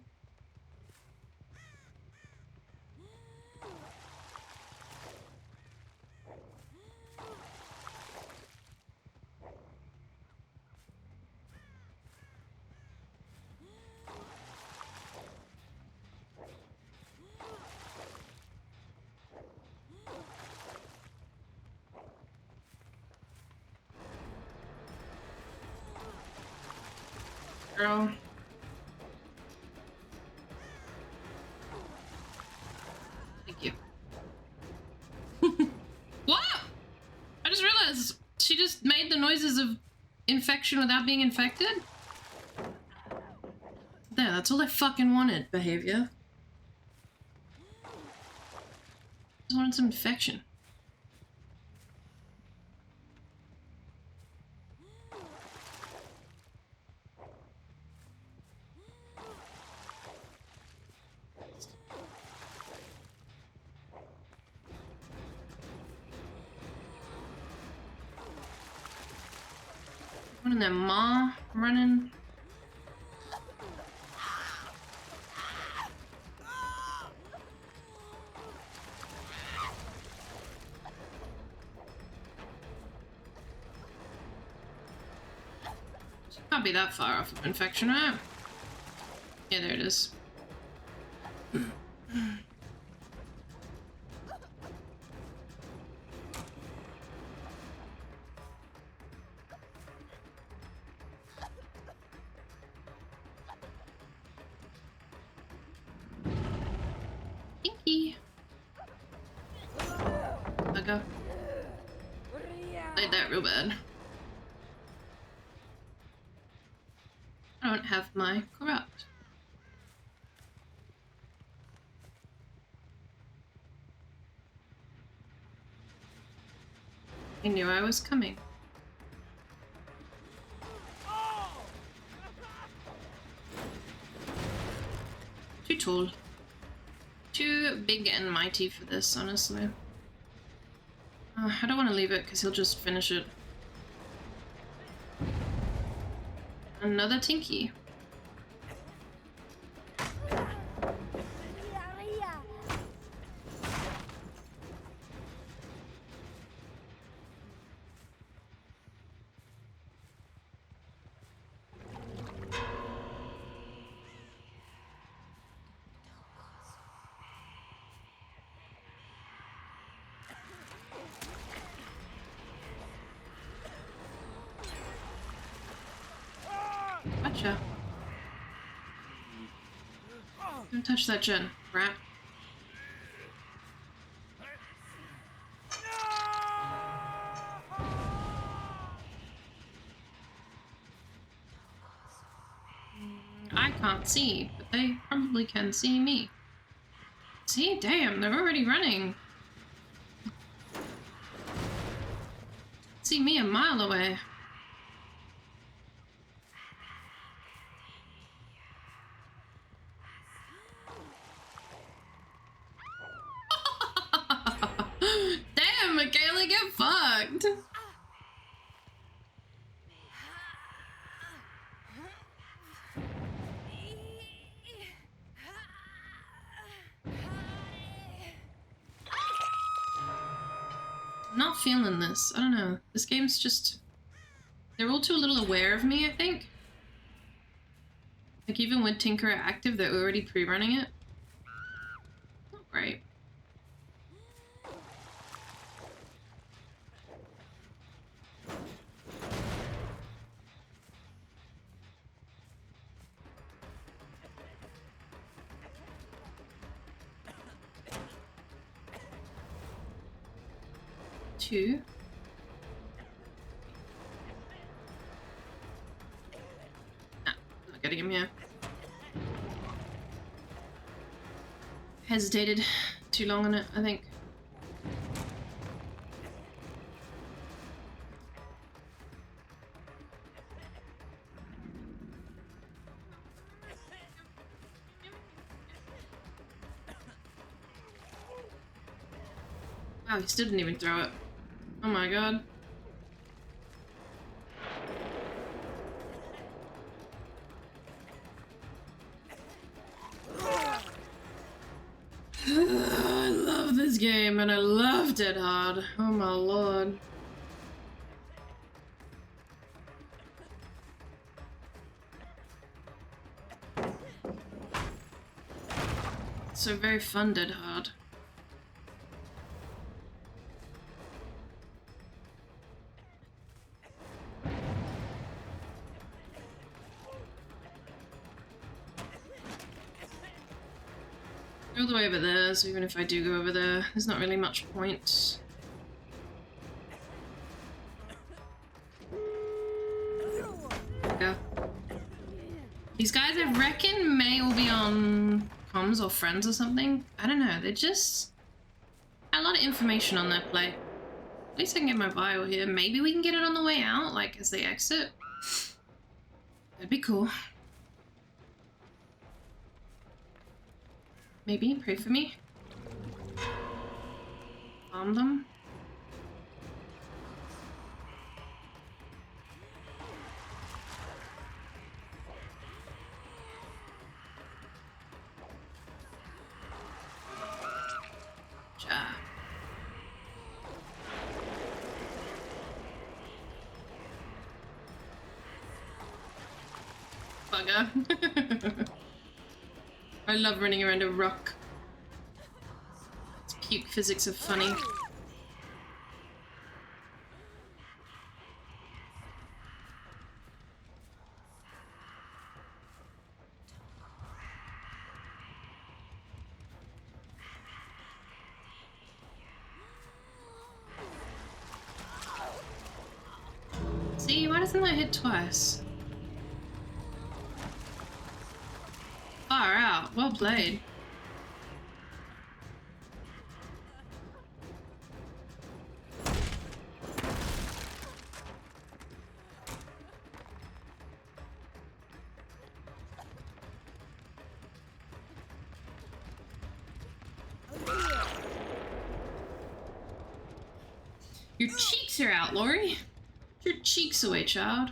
Girl. Thank you. What? I just realized she just made the noises of infection without being infected. There, that's all I fucking wanted, behavior. Just wanted some infection. Someone in their maw running. Can't be that far off of infection, right? Yeah, there it is. Pinky. Bugger. Played that real bad. I don't have my corrupt. I knew I was coming. Too tall. Too big and mighty for this, honestly. I don't want to leave it because he'll just finish it. Another Tinky. Gotcha. Don't touch that gen, rat. I can't see, but they probably can see me. See? Damn, they're already running. See me a mile away. Damn, Michaela, get fucked. I'm not feeling this. I don't know. This game's just... They're all too little aware of me, I think. Like, even with Tinkerer active, they're already pre-running it. Not great. Two. Ah, not getting him here. Hesitated too long on it, I think. Wow, he still didn't even throw it. Oh my god. I love this game and I love Dead Hard. Oh my lord. So very fun, Dead Hard. All the way over there, so even if I do go over there, there's not really much point. Go. These guys, I reckon, may all be on comms or friends or something. I don't know, they just... a lot of information on their plate. At least I can get my bio here. Maybe we can get it on the way out, like, as they exit. That'd be cool. Maybe, pray for me. Bomb them. bugger. I love running around a rock. Its puke physics are funny. See, why doesn't that hit twice? Far out. Well played. Your cheeks are out, Lori. Your cheeks away, child.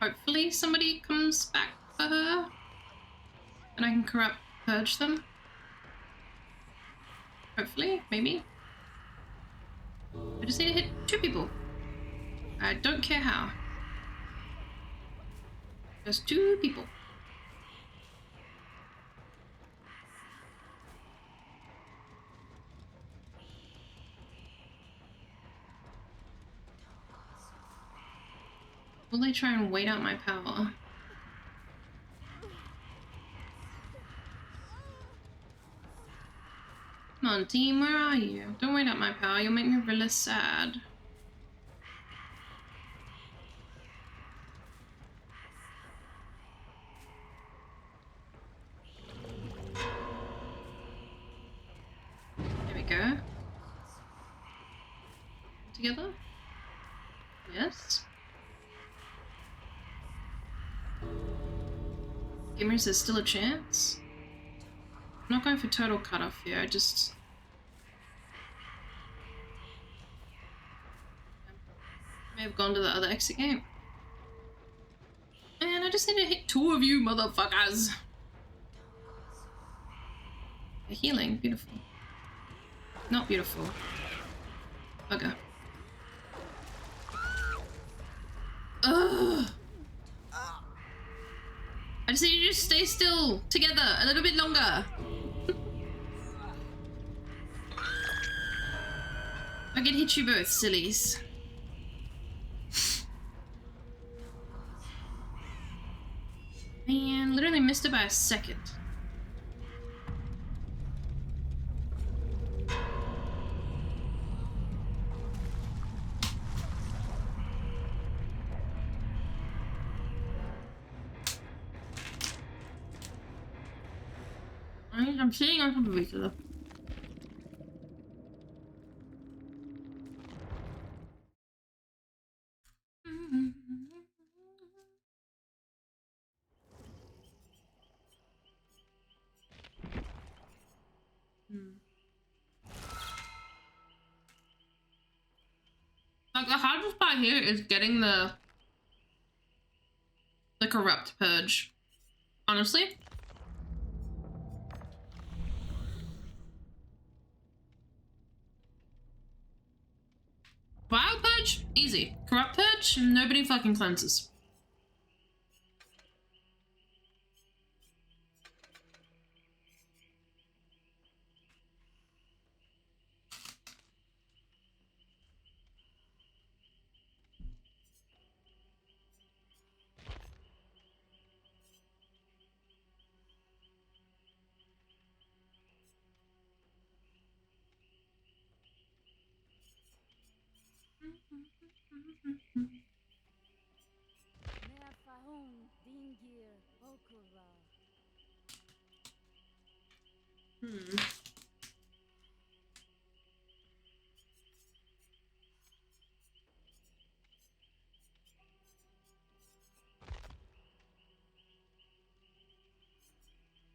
Hopefully somebody comes back for her and I can corrupt purge them. Hopefully, maybe. I just need to hit 2 people. I don't care how. Just 2 people. Will they try and wait out my power? Come on, team, where are you? Don't wait out my power, you'll make me really sad. There we go. Together? Yes. Gamers, there's still a chance. I'm not going for total cutoff here, I just... may have gone to the other exit game. And I just need to hit 2 of you motherfuckers. They're healing, beautiful. Not beautiful. Bugger. Ugh. I just need you to stay still together a little bit longer. I can hit you both, sillies. Man, literally missed it by a second. I'm sitting on top of each other. Like, the hardest part here is getting the corrupt purge. Honestly. Wild purge? Easy. Corrupt purge? Nobody fucking cleanses.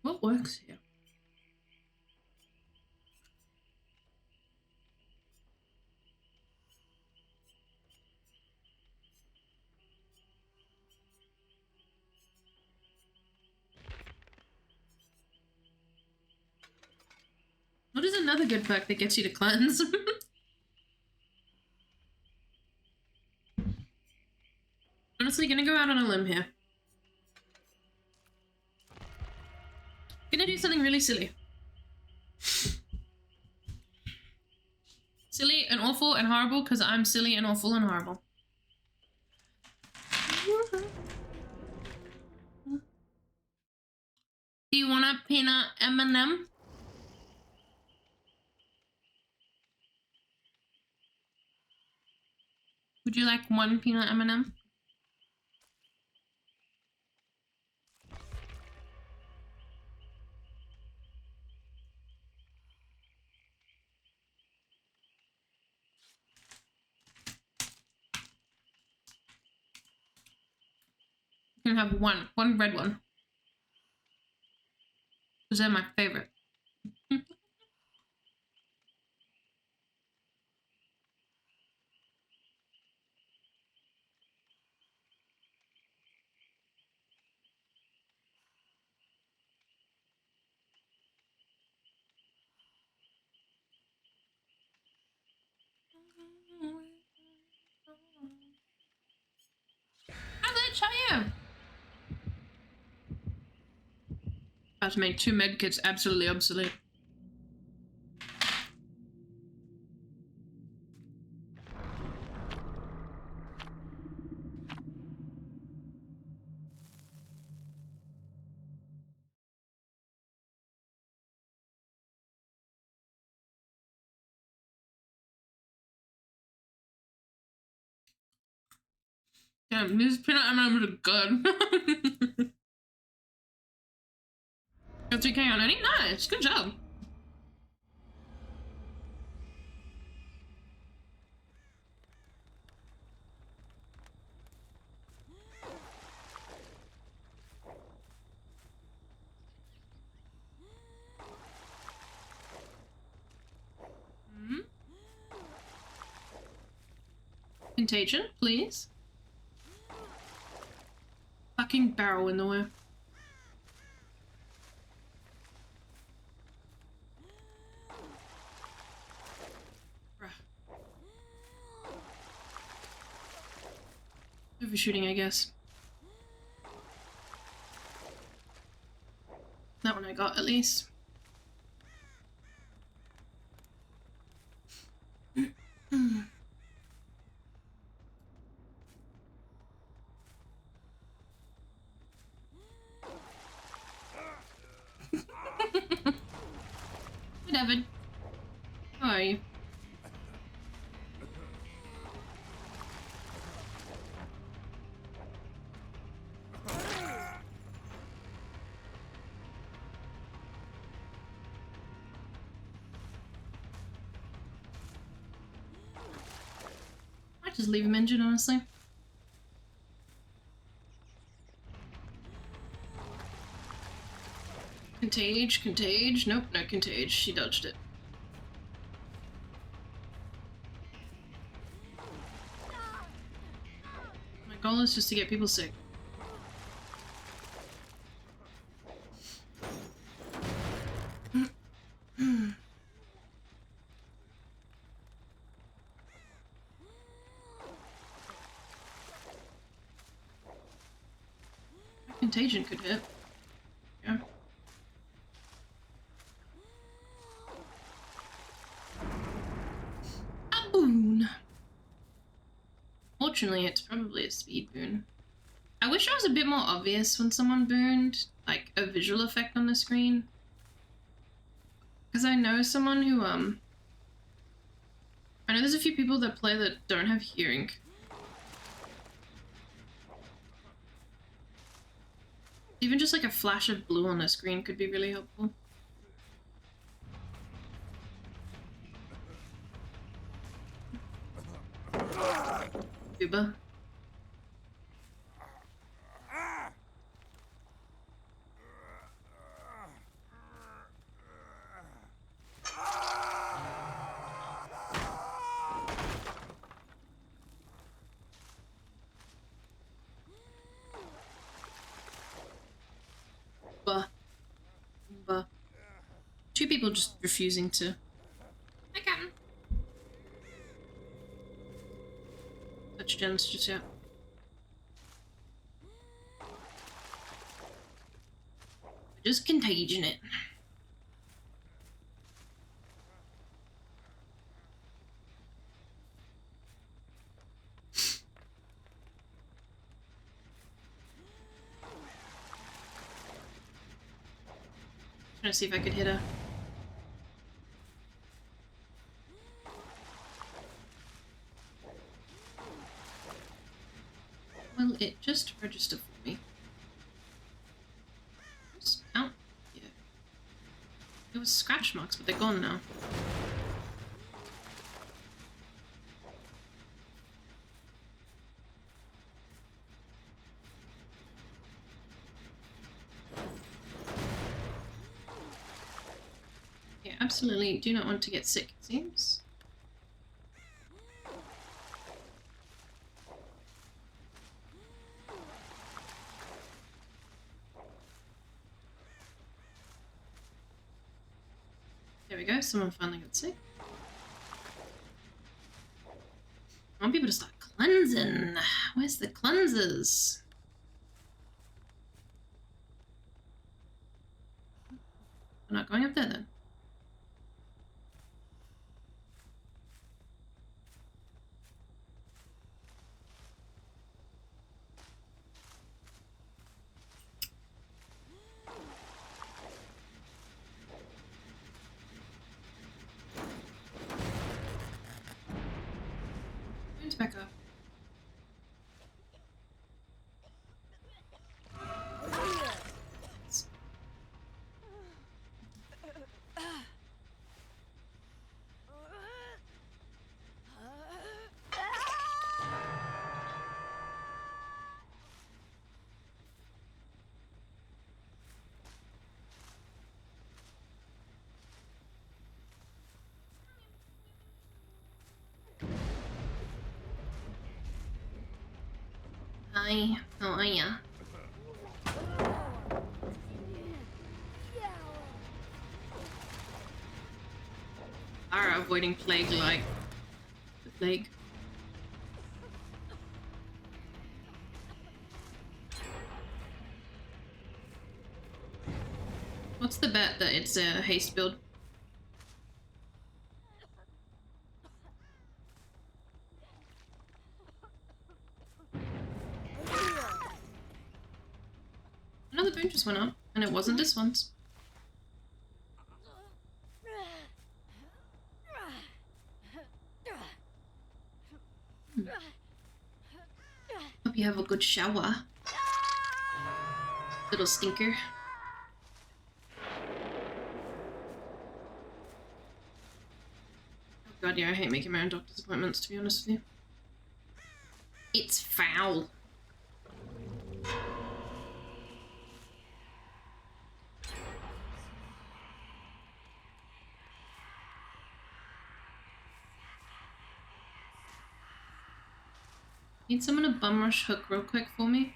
What works here? What is another good perk that gets you to cleanse? Honestly, gonna go out on a limb here. Gonna do something really silly. Silly and awful and horrible because I'm silly and awful and horrible. Do you want a peanut M&M? Would you like one peanut M&M? You can have one red one. Because they're my favorite. How's that Cheyenne? About to make 2 medkits absolutely obsolete. Damn, these peanut M&Ms are good. Got 3K on any? Nice, good job. Contagion, please. Fucking barrel in the way. Bruh. Overshooting, I guess. That one I got, at least. Hey, David. How are you? I'd just leave him injured, honestly. Contage, contage. Nope, no contage. She dodged it. My goal is just to get people sick. Contagion could hit. Yeah. A boon. Fortunately, it's probably a speed boon. I wish it was a bit more obvious when someone booned, like a visual effect on the screen. Because I know someone who, I know there's a few people that play that don't have hearing. Even just like a flash of blue on the screen could be really helpful. Uber. Two people just refusing to. Hi, Captain. Touch Jen's just yet. Just contagion it. Trying to see if I could hit her. Will it just register for me? Ow. Yeah. It was scratch marks, but they're gone now. Yeah, absolutely do not want to get sick, it seems. There we go, someone finally got sick. I want people to start cleansing. Where's the cleansers? We're not going up there then. Back up. Hi, how are ya? Are avoiding plague like the plague. What's the bet that it's a haste build? Another boon just went up, and it wasn't this one's. Hope you have a good shower, little stinker. Oh god, yeah, I hate making my own doctor's appointments, to be honest with you. It's foul. Need someone to bum rush Hook real quick for me?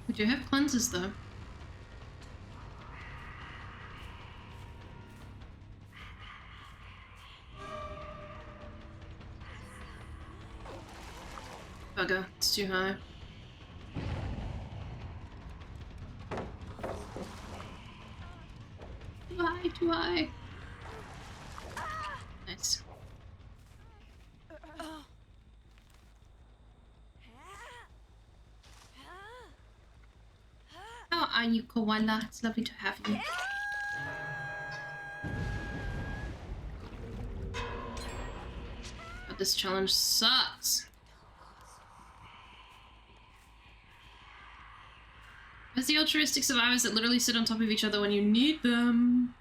We do have cleansers though. Bugger, it's too high. Too high, too high. Nice. How are you, Koala? It's lovely to have you. But this challenge sucks. Where's the altruistic survivors that literally sit on top of each other when you need them?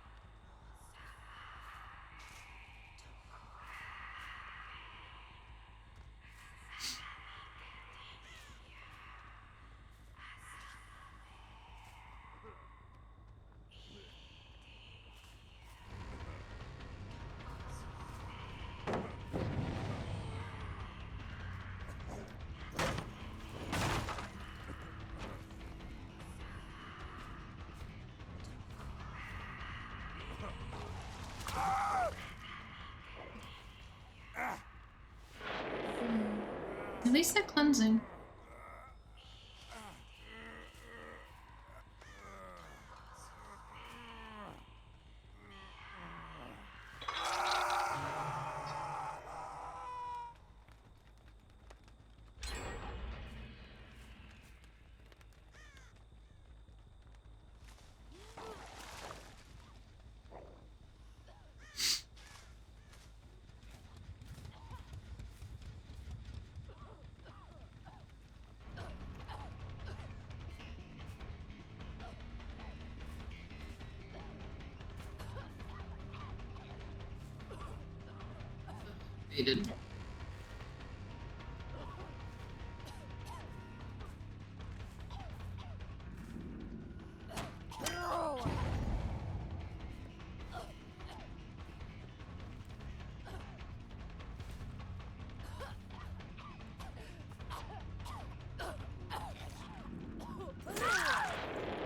least they're cleansing. Faded.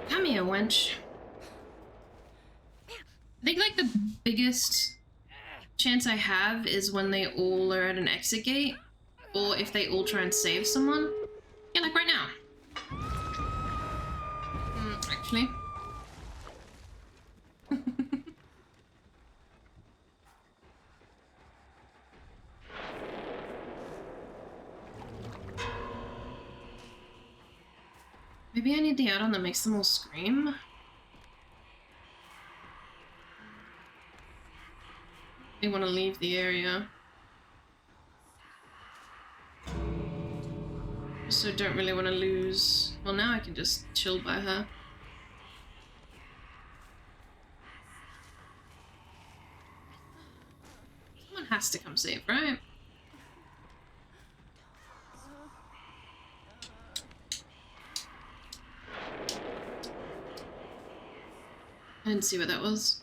Come here, wench. I think like the biggest chance I have is when they all are at an exit gate, or if they all try and save someone. Yeah, like right now. Actually. Maybe I need the add-on that makes them all scream? They want to leave the area. So don't really want to lose. Well, now I can just chill by her. Someone has to come save, right? I didn't see what that was.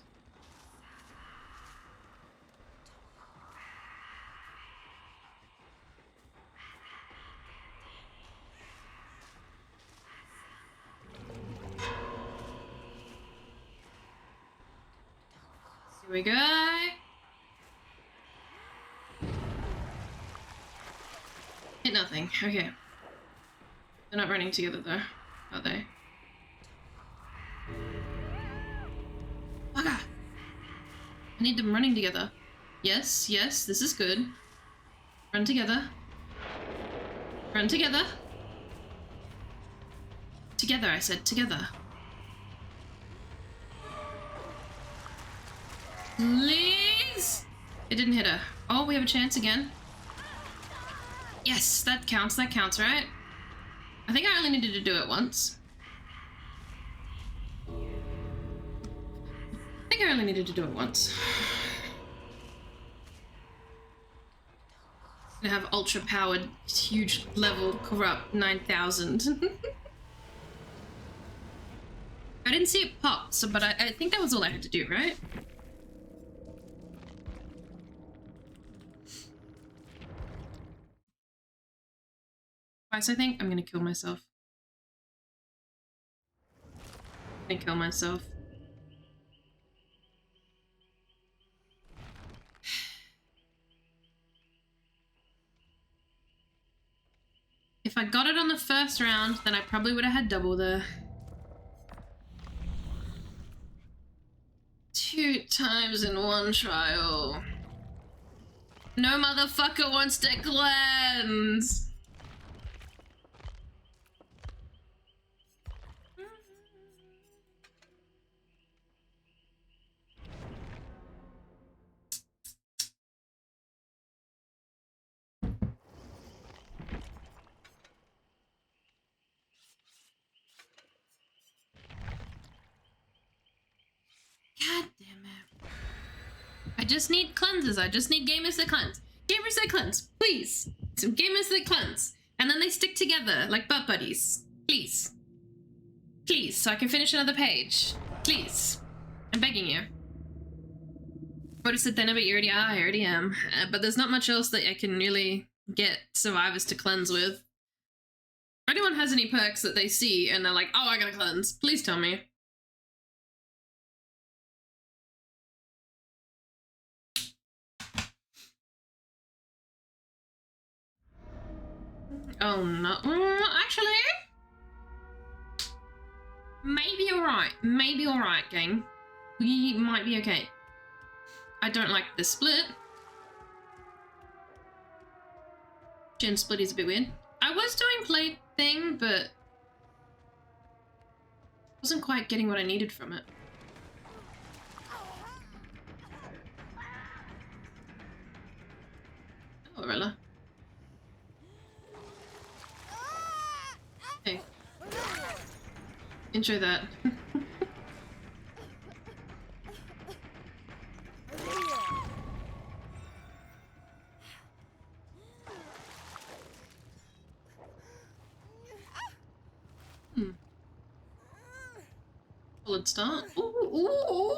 Here we go. Hit nothing. Okay. They're not running together though, are they? Bugger! I need them running together. Yes, yes, this is good. Run together. Run together. Together, I said, together. Please! It didn't hit her. Oh, we have a chance again. Yes, that counts, right? I think I only needed to do it once. I think I only needed to do it once. I have ultra powered, huge level corrupt 9000. I didn't see it pop, so but I think that was all I had to do, right? Twice, I think. I'm gonna kill myself. I'm gonna kill myself. If I got it on the first round, then I probably would have had double there. 2 times in one trial. No motherfucker wants to cleanse! God damn it. I just need cleanses. I just need gamers that cleanse. Gamers that cleanse, please. Some gamers that cleanse. And then they stick together like butt buddies. Please. Please, so I can finish another page. Please. I'm begging you. What is it then? But you already are, I already am. But there's not much else that I can really get survivors to cleanse with. If anyone has any perks that they see and they're like, oh, I gotta cleanse, please tell me. Oh no. Actually, maybe alright. Maybe alright, gang. We might be okay. I don't like the split. Gen split is a bit weird. I was doing play thing, but wasn't quite getting what I needed from it. Oh, Arella. Hey. Enjoy that. Solid start. Ooh.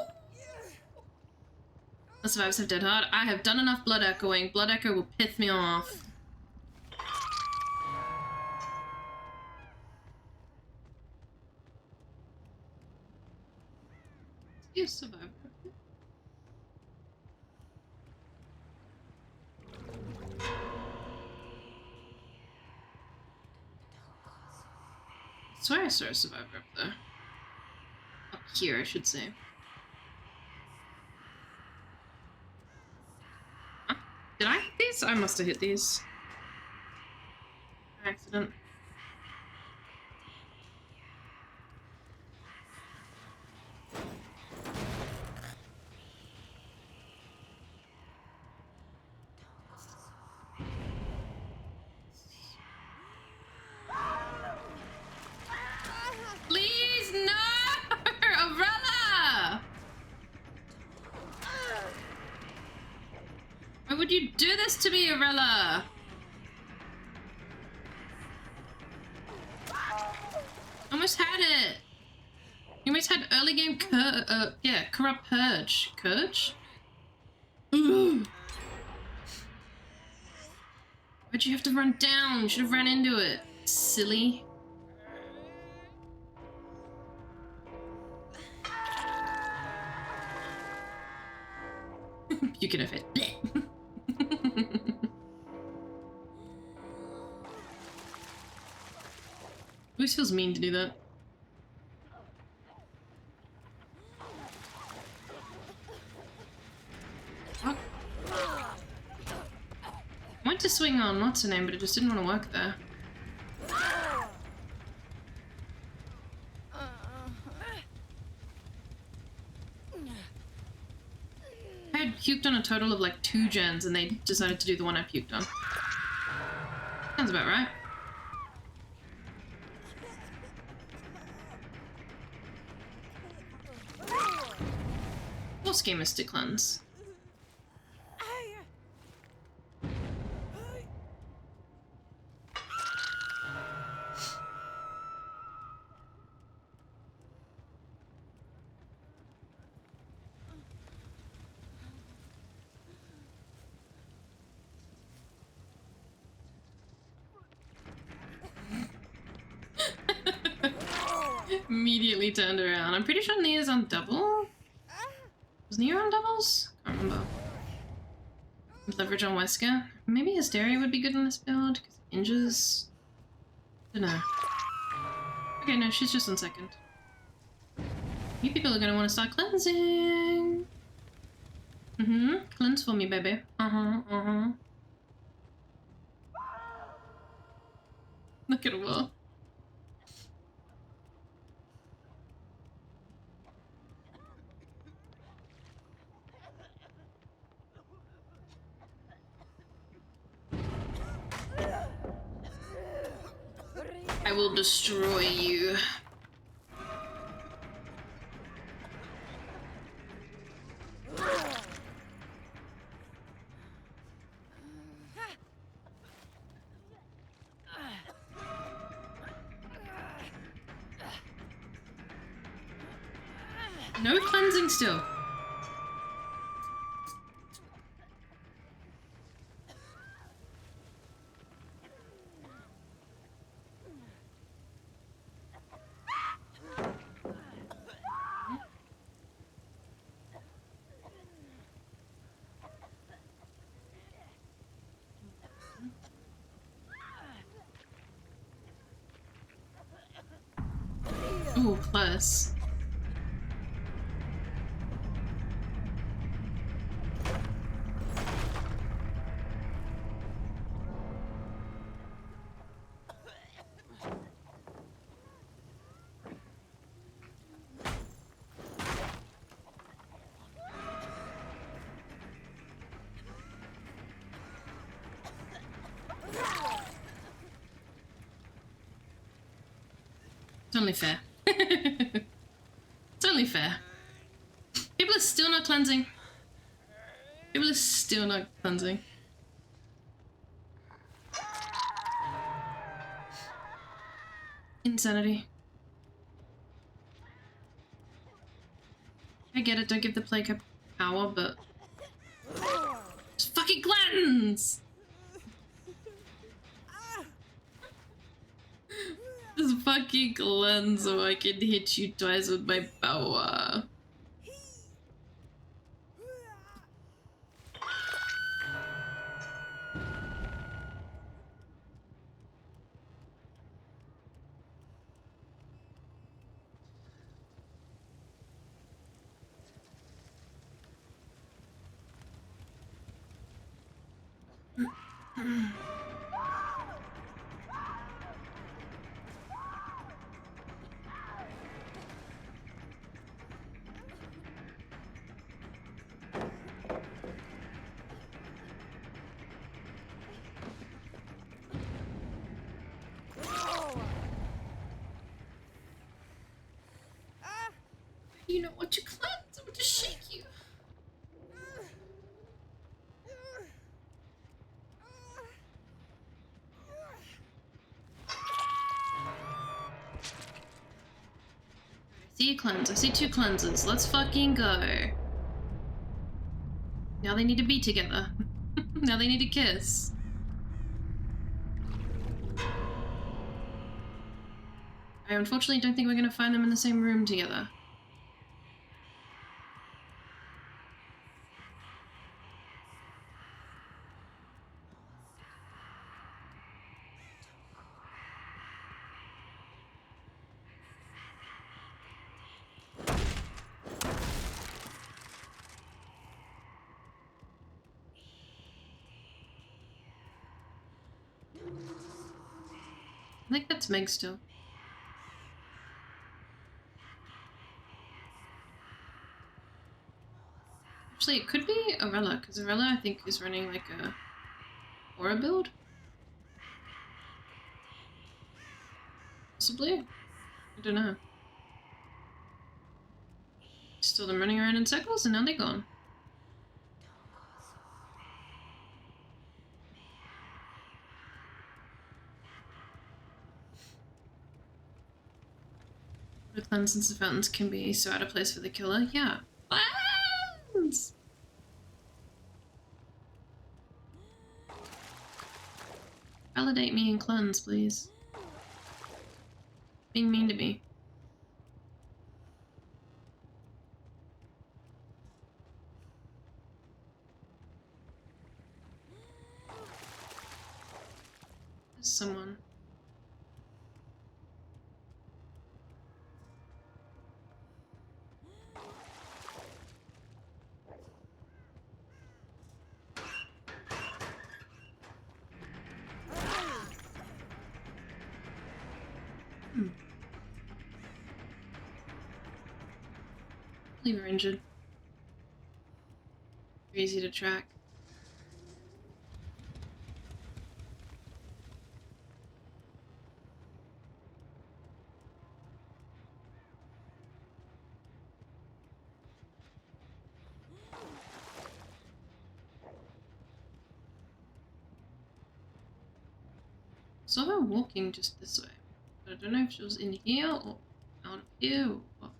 The survivors have dead hard. I have done enough blood echoing. Blood echo will piss me off. You survivor. I swear I saw a survivor up there. Up here, I should say. Huh? Did I hit these? I must have hit these. By accident. Please, no! Umbrella! Why would you do this to me, Arella? Almost had it. You almost had early game corrupt purge. Curge? Ooh. Why'd you have to run down? You should have ran into it. Silly. You can have it. Always feels mean to do that. What? I went to swing on what's her name, but it just didn't want to work there. I had puked on a total of like 2 gens and they decided to do the one I puked on. Sounds about right. Force game is to cleanse. Immediately turned around. I'm pretty sure Nia's on double. Was Nia on doubles? Can't remember. Leverage on Wesker. Maybe Hysteria would be good in this build because it injures. Dunno. Okay, no, she's just on second. You people are gonna want to start cleansing. Cleanse for me, baby. Look at her well. I will destroy you. No cleansing still. Ooh, close. It's only fair. It's only fair. People are still not cleansing. People are still not cleansing. Insanity. I get it, don't give the plague her power, but... Just fucking cleanse! Just fucking cleanse so I can hit you twice with my power. You know what to cleanse, I want to shake you. I see a cleanse, I see 2 cleanses, let's fucking go. Now they need to be together. Now they need to kiss. I unfortunately don't think we're gonna find them in the same room together. I think that's Meg still. Actually, it could be Arella, because Arella, I think, is running like a aura build. Possibly? I don't know. Still them running around in circles, and now they're gone. The cleanse since the fountains can be so out of place for the killer. Yeah. Cleanse! Validate me and cleanse, please. Being mean to me. There's someone. Leave her injured. Easy to track. Saw her walking just this way, but I don't know if she was in here or out of here or what.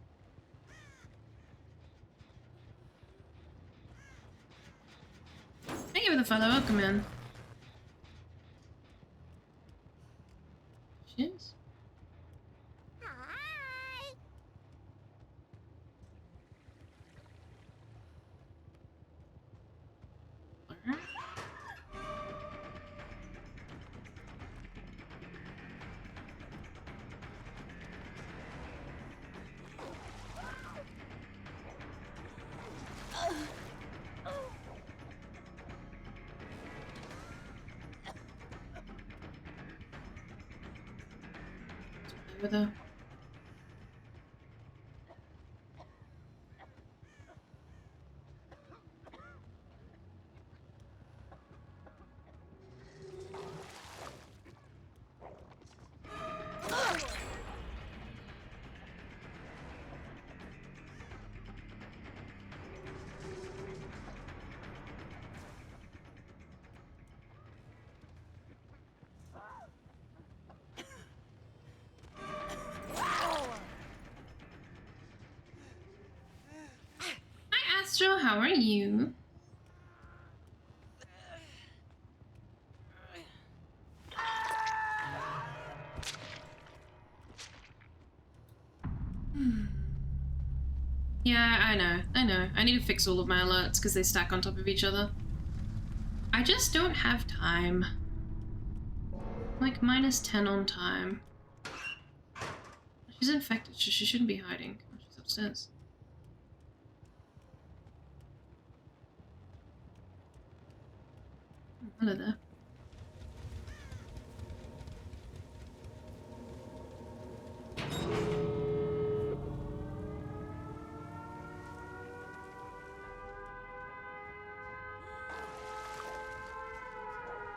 Thank you for the follow. Welcome in. She is. Hi. Alright. with her. Hi Astro, how are you? Yeah, I know. I need to fix all of my alerts because they stack on top of each other. I just don't have time. Like, -10 on time. She's infected, so she shouldn't be hiding. Oh, she's upstairs. Oh, hello there.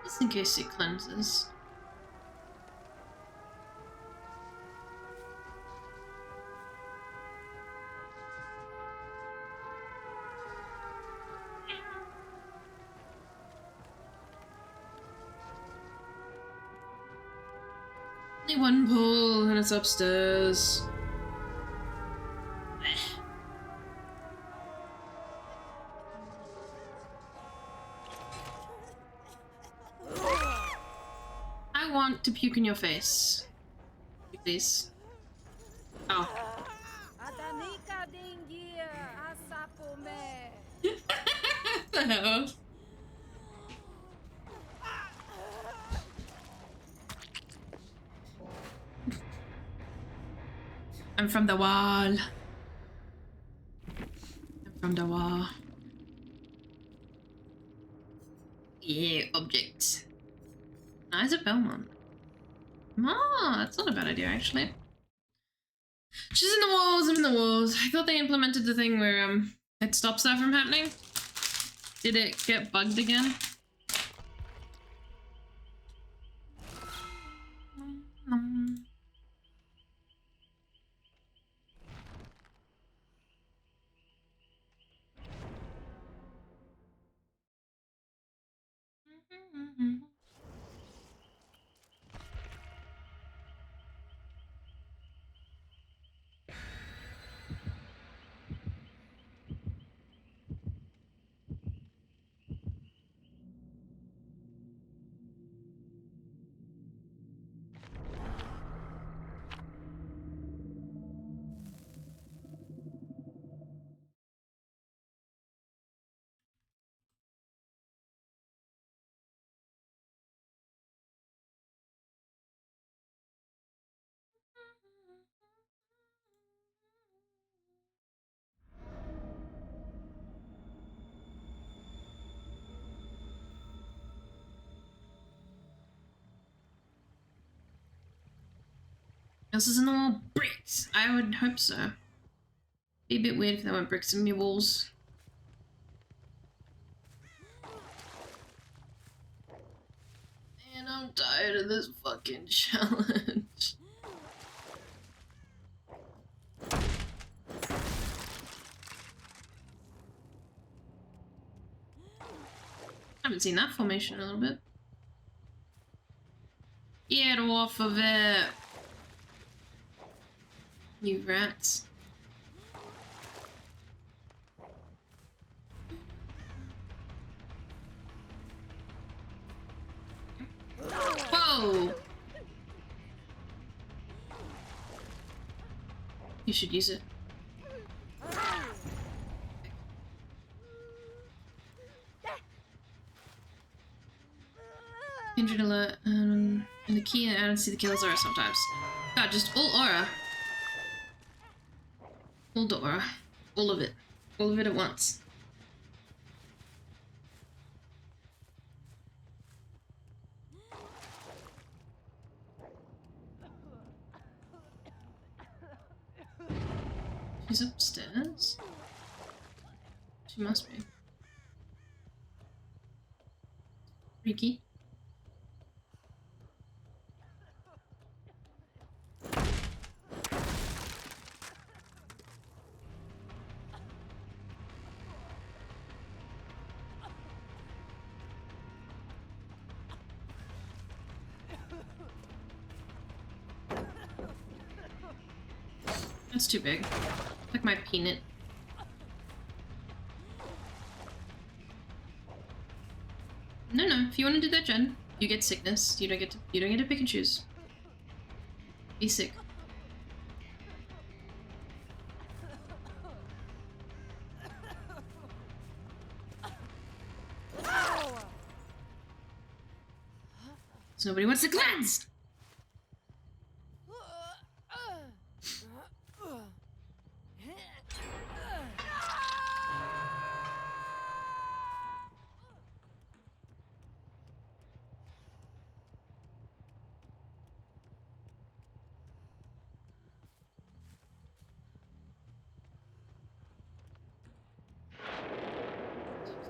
Just in case it cleanses. Only one pull, and it's upstairs. I want to puke in your face. Please. Oh. The hell? I'm from the wall. I'm from the wall. Yeah, object. Eyes of Belmont. Ah, that's not a bad idea, actually. She's in the walls, I'm in the walls. I thought they implemented the thing where, it stops that from happening. Did it get bugged again? This is in the wall. Bricks! I would hope so. Be a bit weird if there weren't bricks in my walls. And I'm tired of this fucking challenge. I haven't seen that formation in a little bit. Get off of it! You rats. Whoa! You should use it. Injured alert, and the key, I don't see the kills aura sometimes. God, just all aura. All the aura. All of it. All of it at once. She's upstairs? She must be. Freaky. That's too big. Like my peanut. No, no. If you want to do that, Jen, you get sickness. You don't get to pick and choose. Be sick. So nobody wants to cleanse.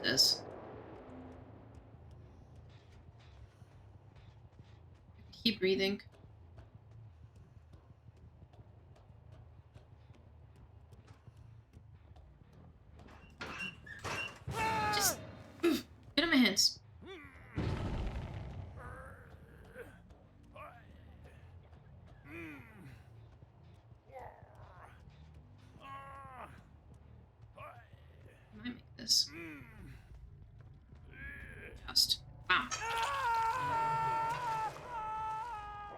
This. Keep breathing. Just get on my hands. I might make this. Just. Wow.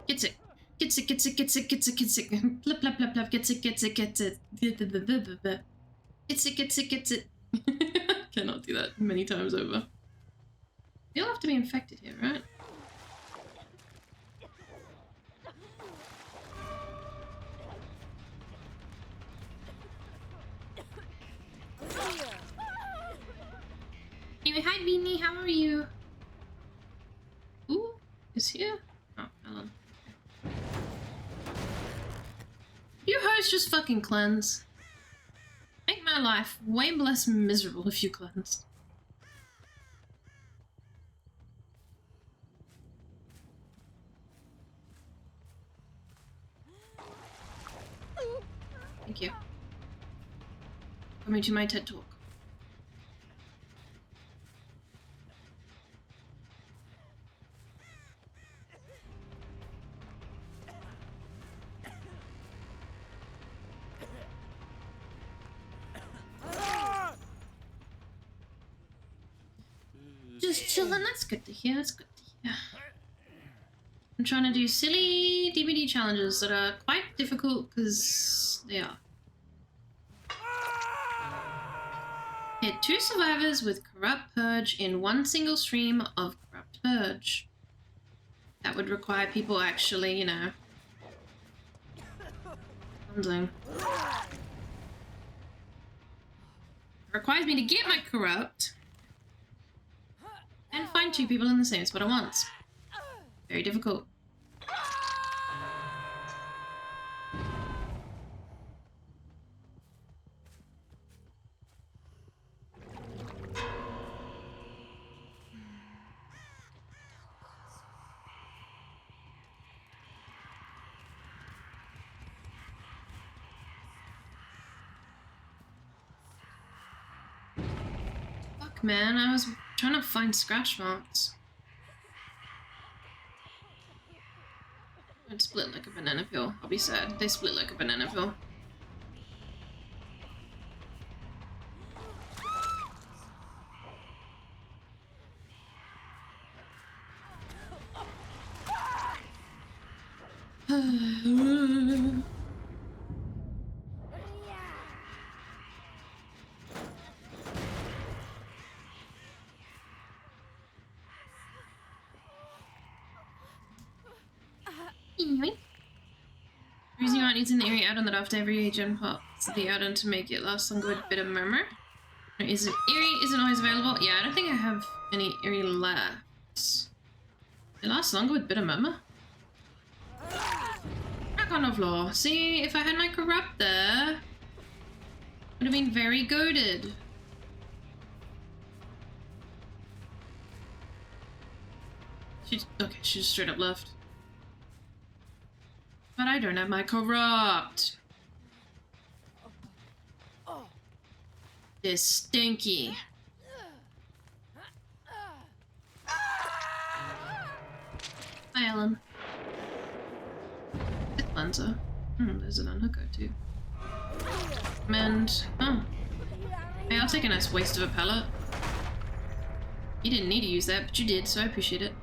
Gets it. Gets it, gets it, gets it, gets it, gets it. Blip, blip, blip, blip. Gets it, gets it, gets it. Gets it, gets it, gets it. Cannot do that many times over. You'll have to be infected here, right? Anyway, hi Beanie, how are you? Ooh, is here? Oh, Ellen. You hoes just fucking cleanse. Make my life way less miserable if you cleanse. Thank you. Coming to my TED Talk. Just chilling, that's good to hear, that's good to hear. I'm trying to do silly DVD challenges that are quite difficult, because they are. Hit 2 survivors with Corrupt Purge in one single stream of Corrupt Purge. That would require people actually, you know... Something. It requires me to get my Corrupt and find 2 people in the same spot at once. Very difficult. Fuck, man, I was trying to find scratch marks. I'd split like a banana peel. I'll be sad. They split like a banana peel. Anyway. The reason you aren't using the Eerie add-on that after every gen pops the add-on to make it last longer with a bit of murmur. Is it Eerie isn't always available? Yeah, I don't think I have any Eerie left. It lasts longer with a bit of murmur. Back on the floor. See, if I had my Corrupt there, Would have been very goated. Okay, she just straight up left. But I don't have my corrupt. This stinky. Hi, Ellen. This cleanser. There's an unhooker too. And hey, I'll take a nice waste of a pallet. You didn't need to use that, but you did, so I appreciate it.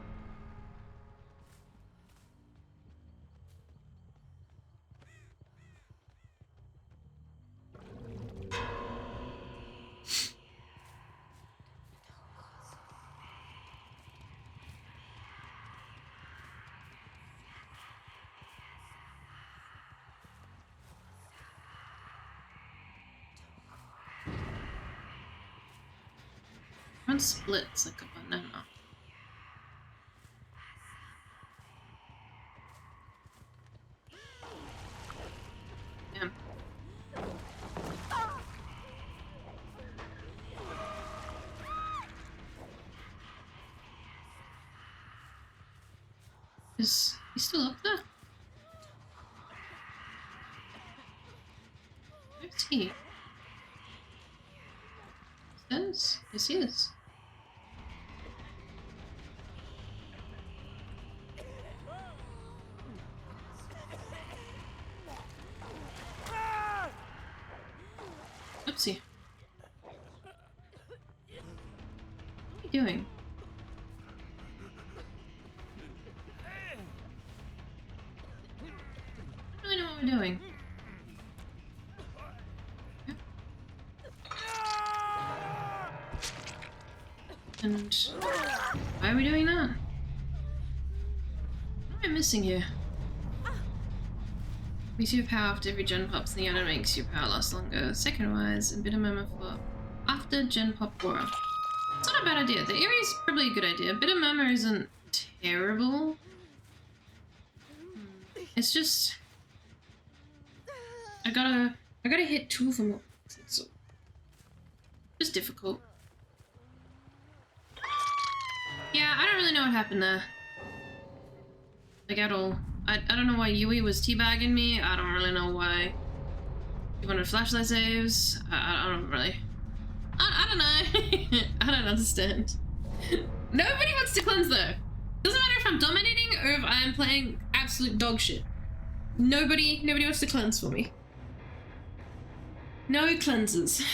One splits like a banana. Damn. Is he still up there? Where's he? Yes, yes he is. Oopsie. What are you doing? I don't really know what we're doing. And why are we doing that? What am I missing here? Increase your power after every gen pops, and the other makes your power last longer. Second wise, and bit of murmur for after gen pop aura. It's not a bad idea. The area is probably a good idea. Bit of murmur isn't terrible. It's just I gotta hit 2 of them. So just difficult. Yeah, I don't really know what happened there. Like at all. I don't know why Yui was teabagging me. I don't really know why he wanted flashlight saves. I don't really. I don't know. I don't understand. Nobody wants to cleanse though. Doesn't matter if I'm dominating or if I'm playing absolute dog shit. Nobody wants to cleanse for me. No cleansers.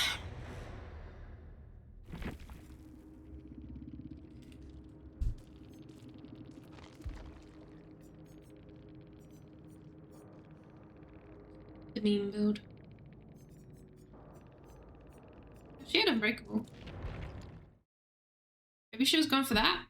The meme build. She had Unbreakable. Maybe she was going for that.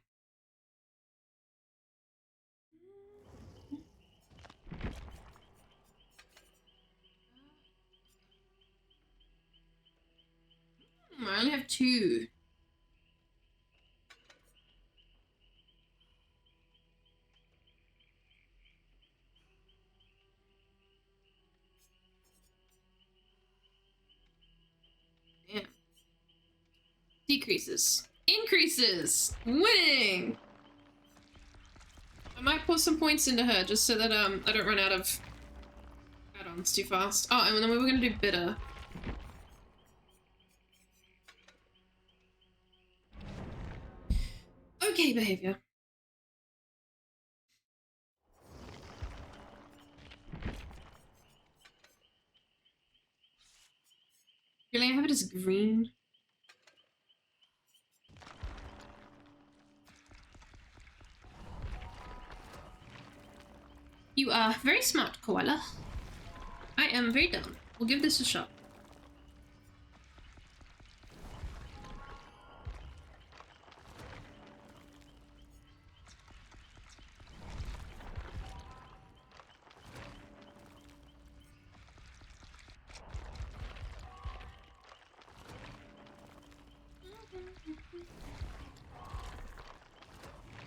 I only have 2. Damn. Decreases. Increases! Winning! I might pour some points into her just so that I don't run out of add-ons too fast. Oh, and then we were gonna do bitter. Okay, behavior. Really, I have it as green. You are very smart, Koala. I am very dumb. We'll give this a shot.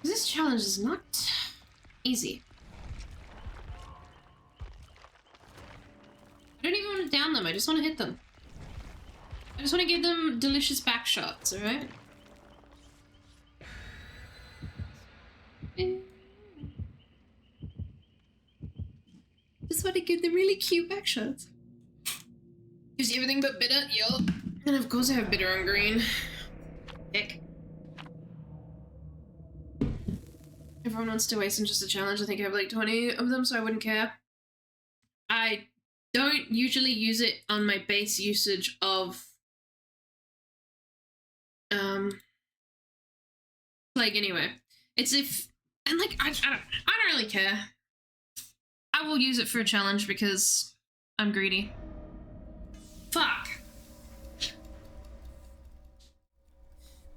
This challenge is not easy. I don't even want to down them, I just want to hit them. I just want to give them delicious back shots, alright? Just want to give them really cute back shots. Gives you everything but bitter, yup. And of course I have bitter on green. Heck. Everyone wants to waste in just a challenge. I think I have like 20 of them, so I wouldn't care. I don't usually use it on my base usage of Plague anyway. It's if, and like, I don't really care. I will use it for a challenge because I'm greedy. Fuck.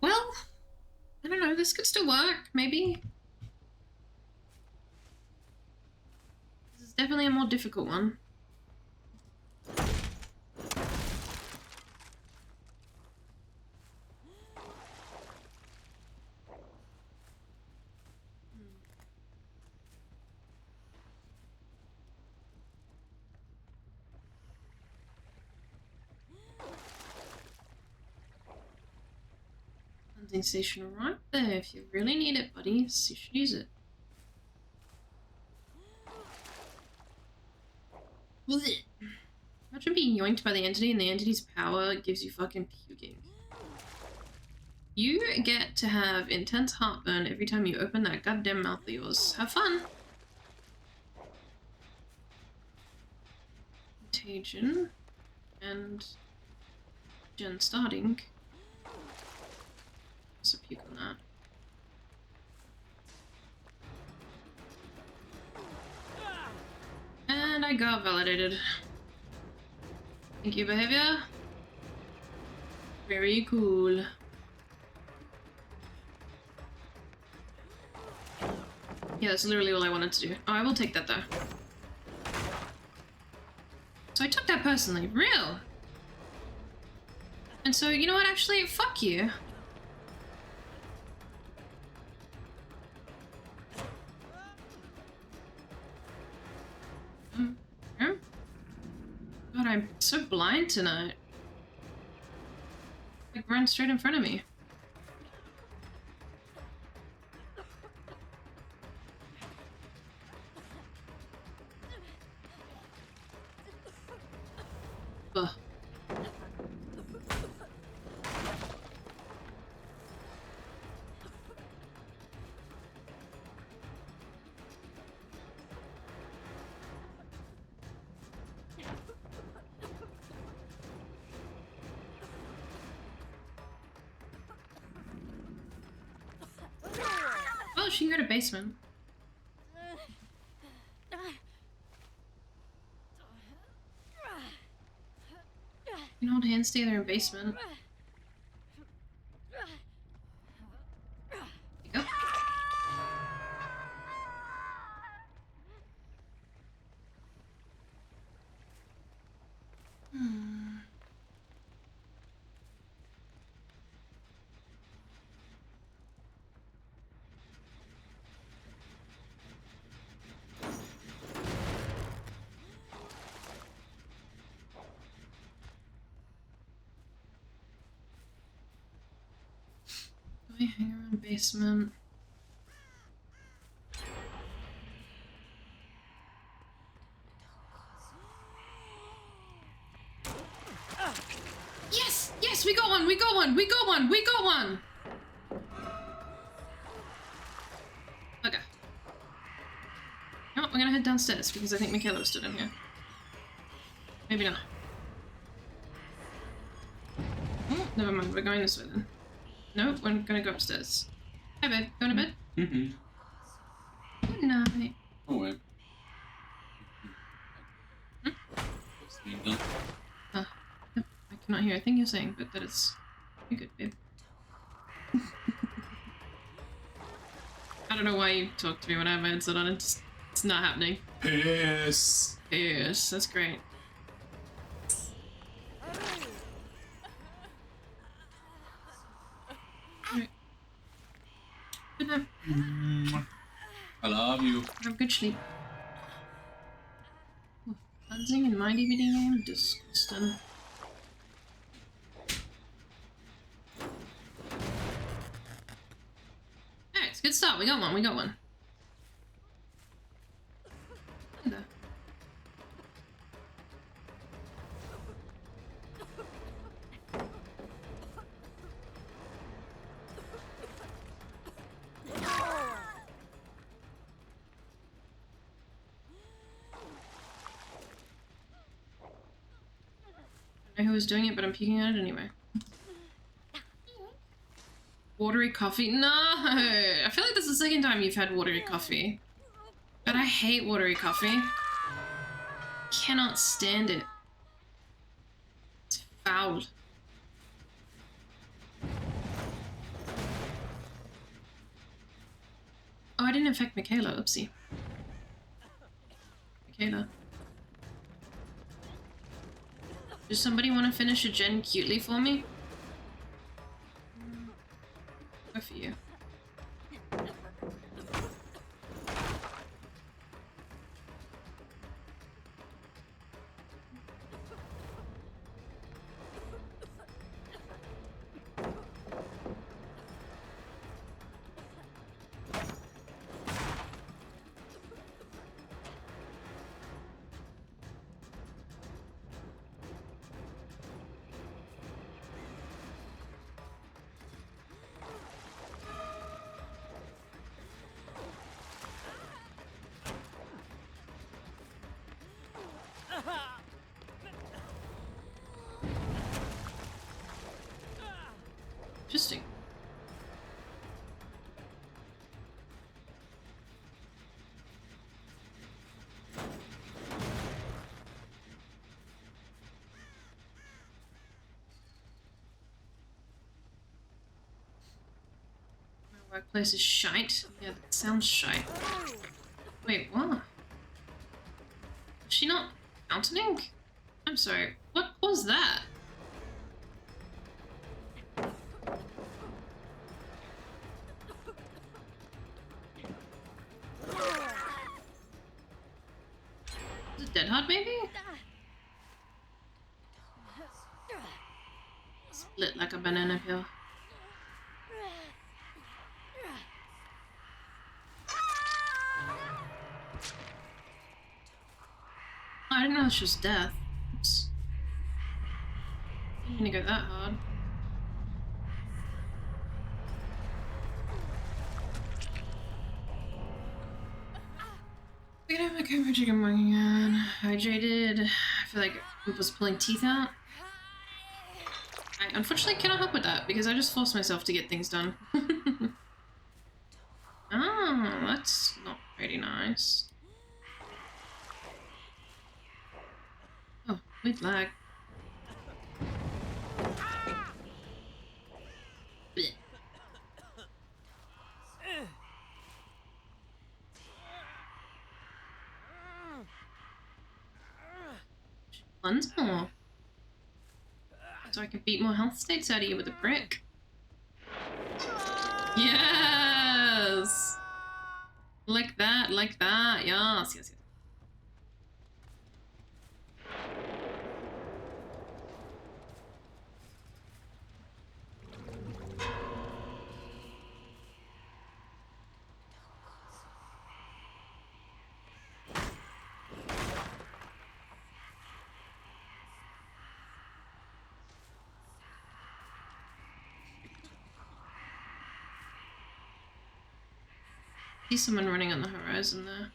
Well, I don't know, this could still work, maybe. This is definitely a more difficult one. Station right there. If you really need it, buddies, you should use it. Imagine being yoinked by the entity and the entity's power gives you fucking puking. You get to have intense heartburn every time you open that goddamn mouth of yours. Have fun! Contagion. And Gen starting. So puke on that. And I got validated. Thank you, behavior. Very cool. Yeah, that's literally all I wanted to do. Oh, I will take that though. So I took that personally. Real! And so, you know what, actually, fuck you. God, I'm so blind tonight. Like, run straight in front of me. Ugh. Oh, she can go to basement. You can hold hands together in basement. There you go. Let me hang around basement. Yes! Yes, we got one! We got one! We got one! We got one! Okay. No, we're gonna head downstairs because I think Michaela stood in here. Maybe not. Oh, never mind. We're going this way then. No, we're gonna go upstairs. Hi, babe. Going to bed? Mm-hmm. Good night. Oh, wait. I cannot hear a thing you're saying, but that is... You're good, babe. I don't know why you talk to me when I have my headset on. It's not happening. Yes. Yes, that's great. Alright. Good night. I love you. Have a good sleep. Cleansing in my DVD game? Disgusting. Good start. We got one. We got one. There. I don't know who was doing it, but I'm peeking at it anyway. Watery coffee? No! I feel like this is the second time you've had watery coffee. But I hate watery coffee. Cannot stand it. It's foul. Oh, I didn't infect Michaela. Oopsie. Michaela. Does somebody want to finish a gen cutely for me? Go for you. Interesting. My workplace is shite. Yeah, that sounds shite. Wait, what? Was she not fountain? I'm sorry. What was that? Is it Dead Hard, maybe? Split like a banana peel. Oh, I didn't know it was just death. Oops. I'm gonna go that hard. Look at my camera chicken working again. Hydrated. I feel like it was pulling teeth out. I unfortunately cannot help with that because I just force myself to get things done. Oh, that's not very nice. Oh, weird lag. Blech. Cleanse more. So I can beat more health states out of you with a brick. Yes! Like that, like that. Yes, yes, yes. See someone running on the horizon there.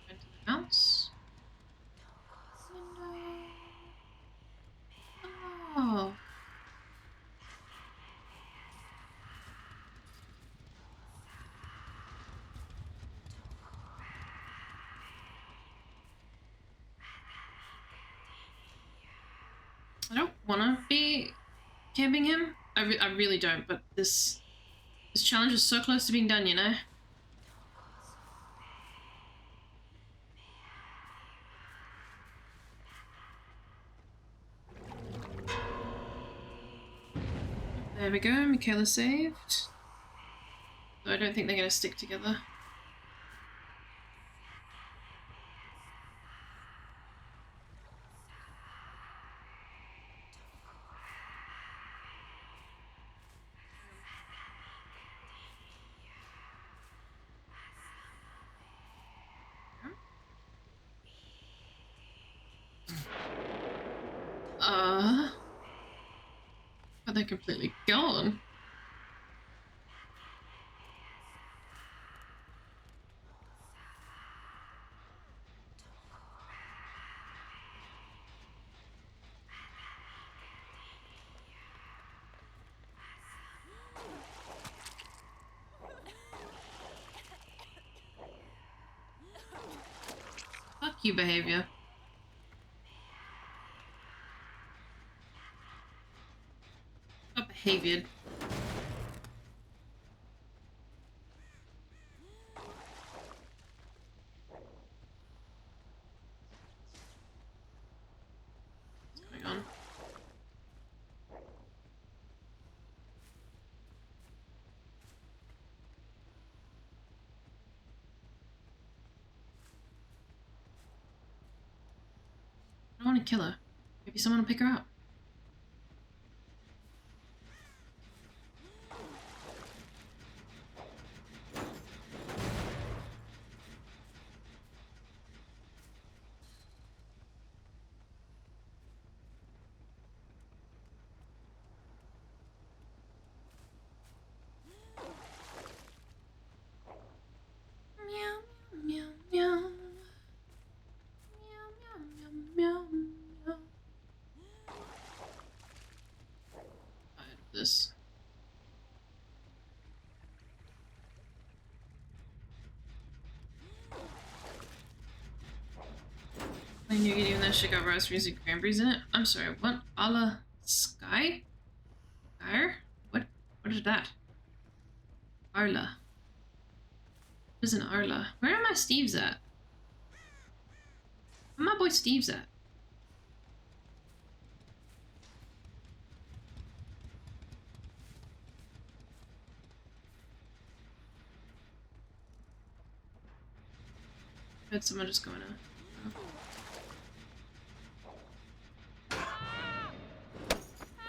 Into the house. Window. Oh. I don't wanna be camping him. I really don't, but this challenge is so close to being done, you know? There we go, Michaela saved. I don't think they're gonna stick together. God, they're completely gone. Fuck you, behavior. Not behaviored. What's going on? I don't want to kill her. Maybe someone will pick her up. Meow, meow, meow. Meow, meow, meow, meow. Tired of this. I knew you'd even that shit got raspberries and cranberries in it. I'm sorry, what? A la Sky? Fire? What is that? Arla. What is an Arla? Where are my Steves at? Where my boy Steve's at? I heard someone just going to.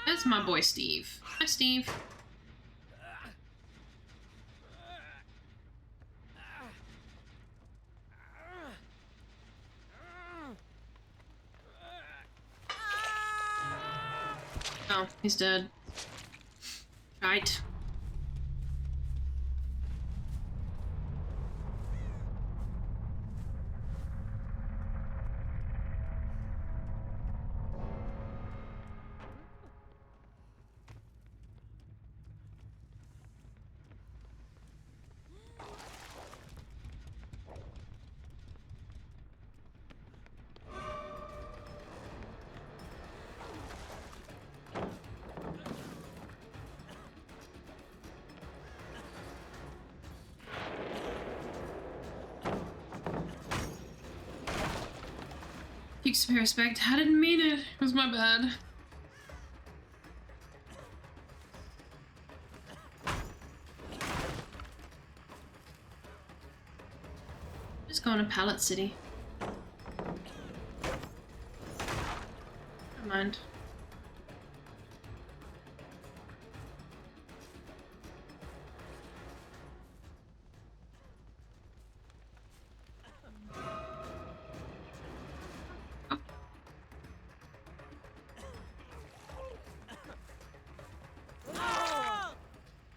That's my boy Steve. Hi, Steve. Oh, he's dead. Right. Peaks of respect. I didn't mean it. It was my bad. Just going to Pallet City. Never mind.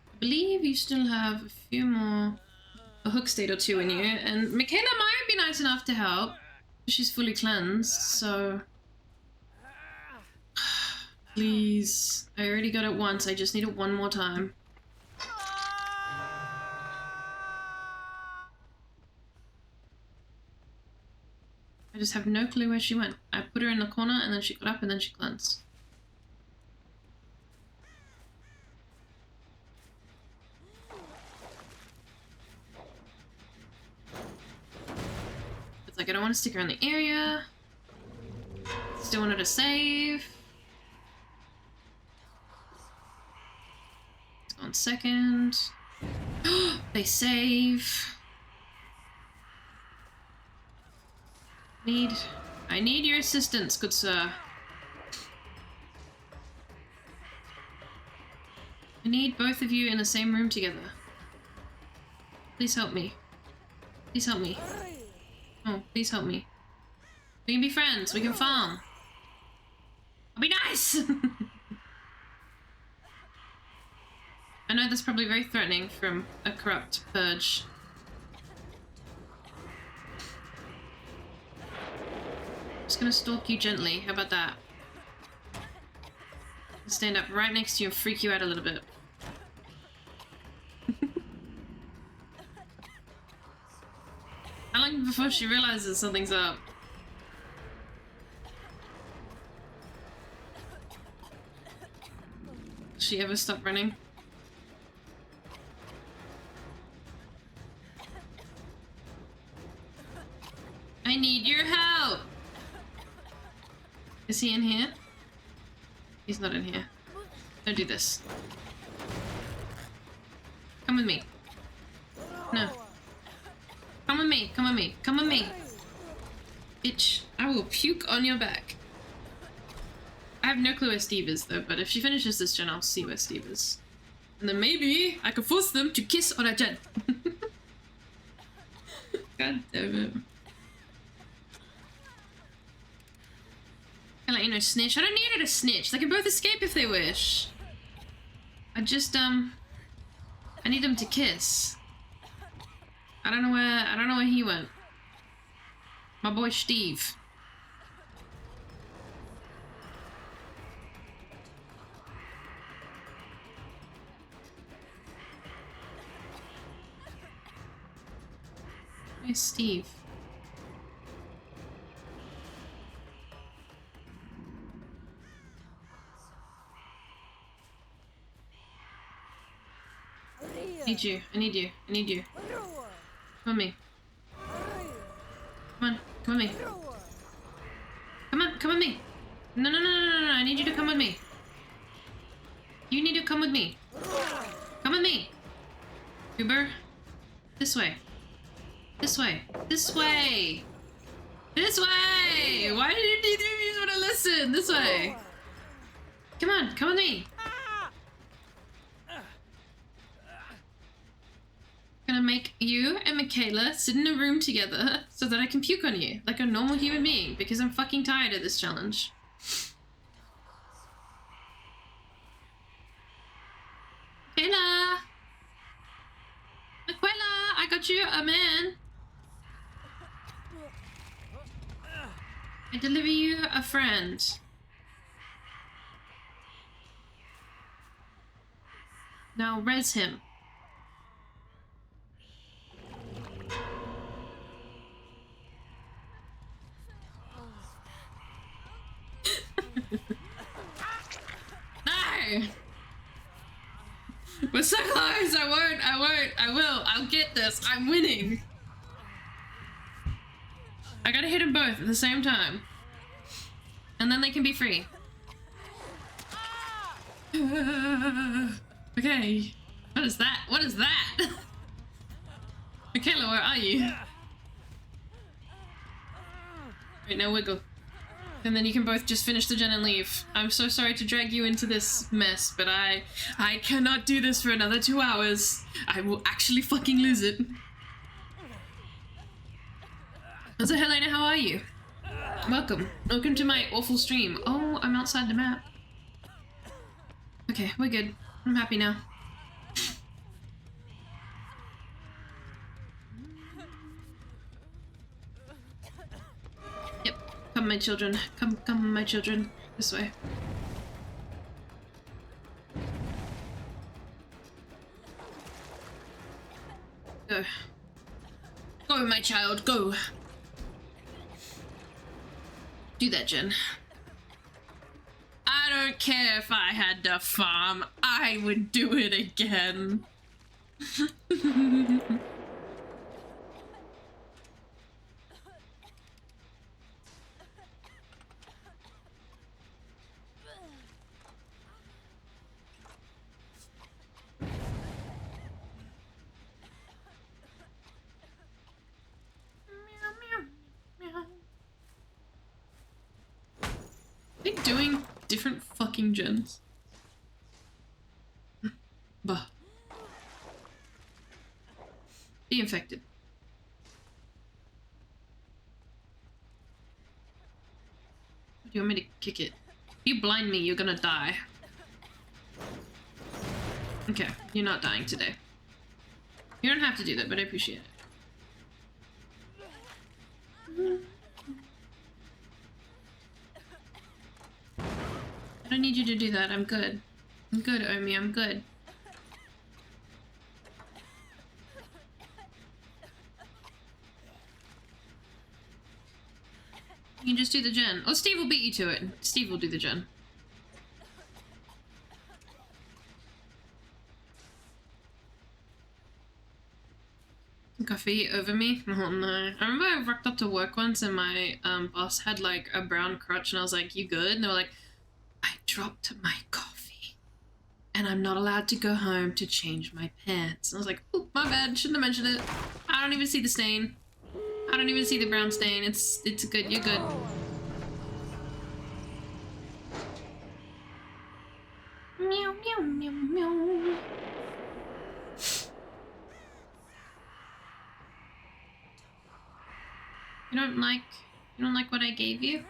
I believe you still have a few more, a hook state or two in you, and Michaela might be nice enough to help. She's fully cleansed, so... Please. I already got it once, I just need it one more time. I just have no clue where she went. I put her in the corner, and then she got up, and then she cleansed. It's like I don't want to stick her in the area. Still want her to save. It's gone second. They save. I need your assistance, good sir. I need both of you in the same room together. Please help me. Please help me. Oh, please help me. We can be friends. We can farm. I'll be nice! I know that's probably very threatening from a corrupt purge. Just gonna stalk you gently. How about that? Stand up right next to you and freak you out a little bit. How long before she realizes something's up? Does she ever stop running? I need your help! Is he in here? He's not in here. Don't do this. Come with me. No. Come with me, come with me, come with me. Bitch, I will puke on your back. I have no clue where Steve is though, but if she finishes this gen, I'll see where Steve is. And then maybe I can force them to kiss on a gen. God damn it. I let you know, snitch. I don't need her to snitch. They can both escape if they wish. I just, I need them to kiss. I don't know where he went. My boy Steve. Where's Steve? I need you. I need you. I need you. Come with me. Come on. Come with me. Come on. Come with me. No, no, no, no, no, no. I need you to come with me. You need to come with me. Come with me. Uber. This way. This way. This way. This way. Why did you want to listen? This way. Come on. Come with me. Gonna make you and Michaela sit in a room together so that I can puke on you like a normal human being because I'm fucking tired of this challenge. Michaela! Michaela! I got you a man! I deliver you a friend. Now res him. No! We're so close! I will! I'll get this! I'm winning! I gotta hit them both at the same time. And then they can be free. Okay. What is that? What is that? Michaela, where are you? Wait, now wiggle. And then you can both just finish the gen and leave. I'm so sorry to drag you into this mess, but I cannot do this for another 2 hours. I will actually fucking lose it. So Helena, how are you? Welcome. Welcome to my awful stream. Oh, I'm outside the map. Okay, we're good. I'm happy now. Yep. Come, my children. Come, my children. This way. Go. Go, my child, go. Do that, Jen. I don't care if I had to farm. I would do it again. Are they doing different fucking gens? Bah. Be infected. Do you want me to kick it? If you blind me, you're gonna die. Okay, you're not dying today. You don't have to do that, but I appreciate it. I don't need you to do that. I'm good. I'm good, Omi. I'm good. You can just do the gen. Oh, Steve will beat you to it. Steve will do the gen. Coffee over me? Oh no. I remember I rocked up to work once and my boss had like a brown crotch and I was like, you good? And they were like, I dropped my coffee and I'm not allowed to go home to change my pants. And I was like, oh, my bad. Shouldn't have mentioned it. I don't even see the stain. I don't even see the brown stain. It's good. You're good. Meow, meow, meow, meow. You don't like what I gave you?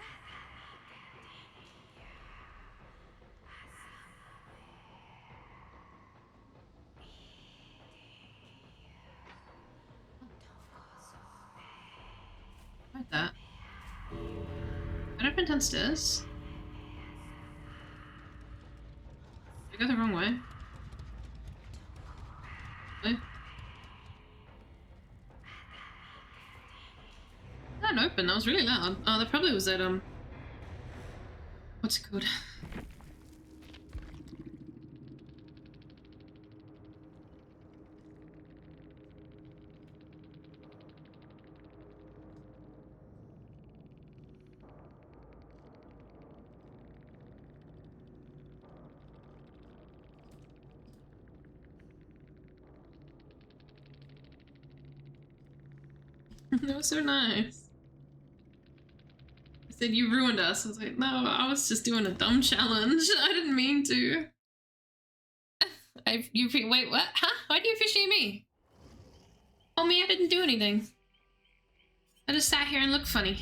Like that. I opened downstairs. I go the wrong way. Really? That opened. That was really loud. Oh, that probably was that what's it called? That was so nice. I said you ruined us. I was like, no, I was just doing a dumb challenge. I didn't mean to. Wait, what? Huh? Why do you appreciate me? Homie, I didn't do anything. I just sat here and looked funny.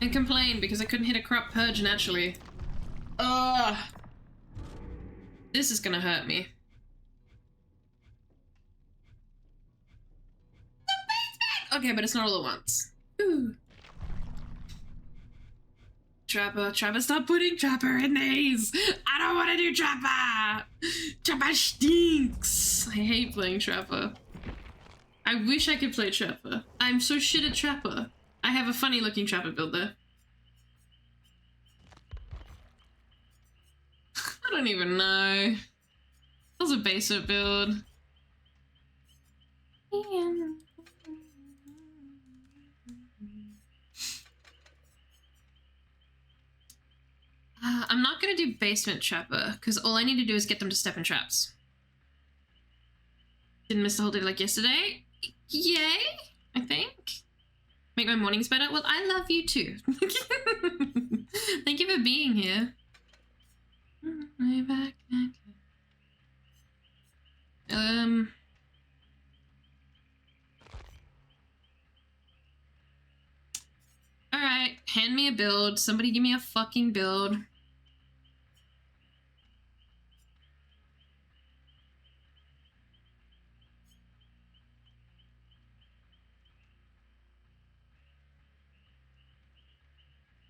And complained because I couldn't hit a crop purge naturally. Ugh. This is gonna hurt me. Okay, but it's not all at once. Ooh. Trapper, stop putting Trapper in these! I don't want to do Trapper! Trapper stinks! I hate playing Trapper. I wish I could play Trapper. I'm so shit at Trapper. I have a funny looking Trapper build there. I don't even know. That was a basic build. Yeah. I'm not gonna do basement Trapper, because all I need to do is get them to step in traps. Didn't miss the whole day like yesterday. Yay, I think. Make my mornings better. Well, I love you too. Thank you for being here. Way back. Alright, hand me a build. Somebody give me a fucking build.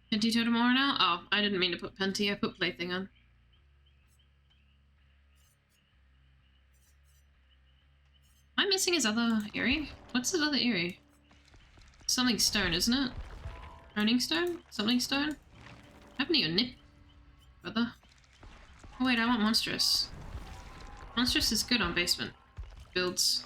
Penty to tomorrow now? Oh, I didn't mean to put Penty. I put Plaything on. Am I missing his other Eerie? What's his other Eerie? Something stone, isn't it? Turning stone? Something stone? What happened to your nip, brother? Oh wait, I want monstrous. Monstrous is good on basement builds.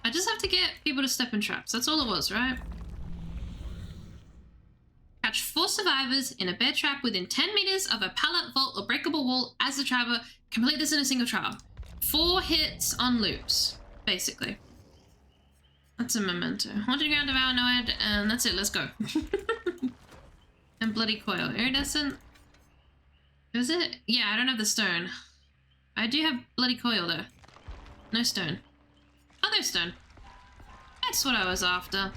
I just have to get people to step in traps. That's all it was, right? Catch 4 survivors in a bear trap within 10 meters of a pallet, vault, or breakable wall as the trapper. Complete this in a single trial. 4 hits on loops, basically. That's a memento. Haunted ground, devour, noad, and that's it. Let's go. And bloody coil. Iridescent. Is it? Yeah, I don't have the stone. I do have bloody coil though. No stone. Oh, there's stone. That's what I was after.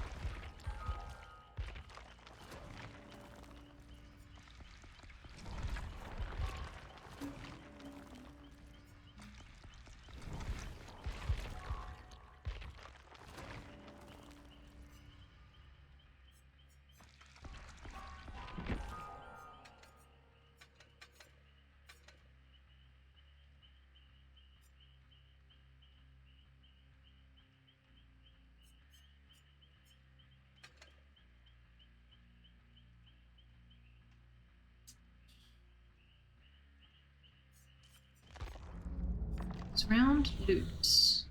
Round loops.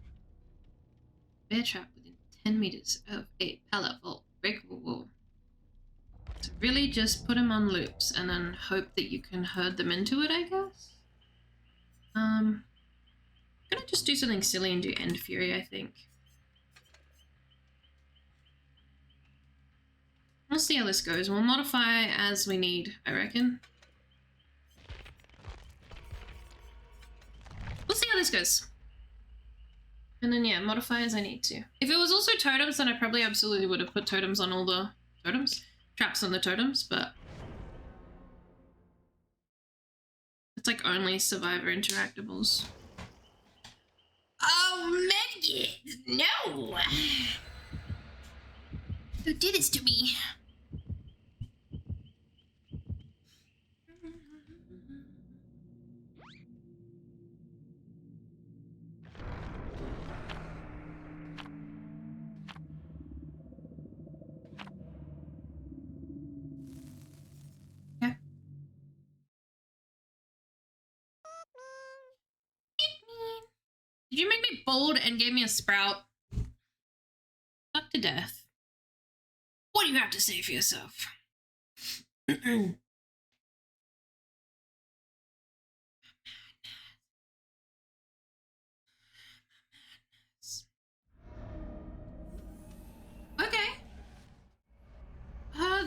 Bear trap within 10 meters of a pallet vault. Breakable wall. So really just put them on loops and then hope that you can herd them into it, I guess? I'm gonna just do something silly and do End Fury, I think. We'll see how this goes. We'll modify as we need, I reckon. We'll see how this goes. And then, yeah, modify as I need to. If it was also totems, then I probably absolutely would have put totems on all the totems. Traps on the totems, but... it's like only survivor interactables. Oh, Medkit! No! Who did this to me? Did you make me bold and gave me a sprout? Fuck to death. What do you have to say for yourself? Okay.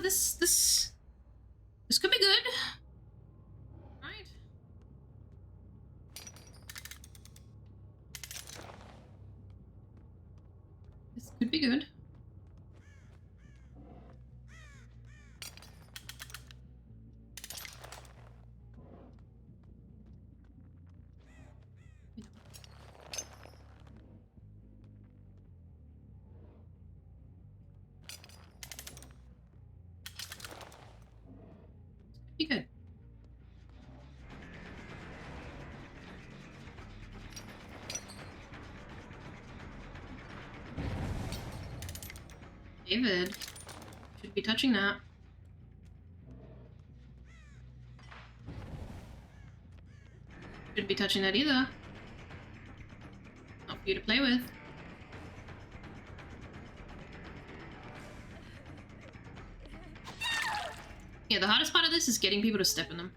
This could be good. Right. This could be good. Be good. David should be touching that. Shouldn't be touching that either. Not for you to play with. Yeah, the hardest part of this is getting people to step in them.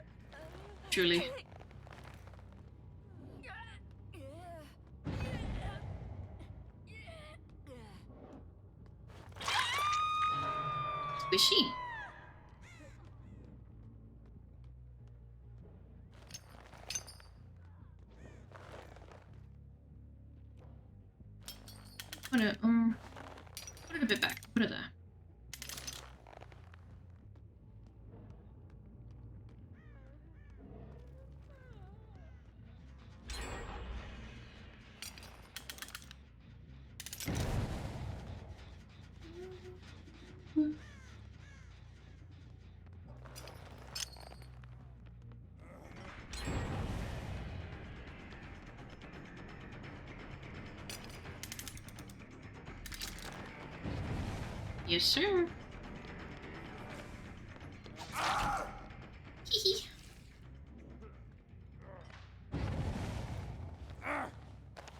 Truly. Squishy. Put it a bit back. Put it there. Yes, sir. Hee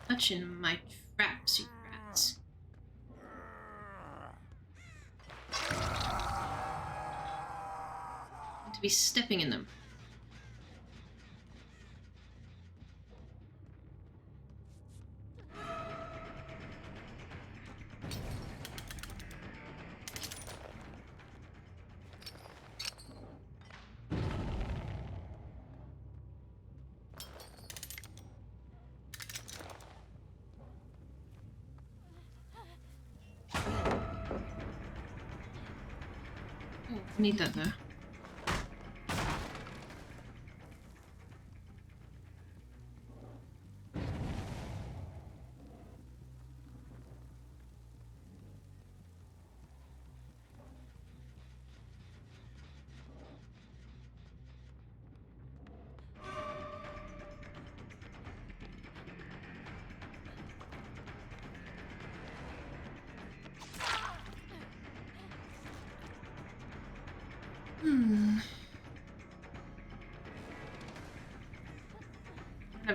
Touching my traps, you rats. Need to be stepping in them. Need that though.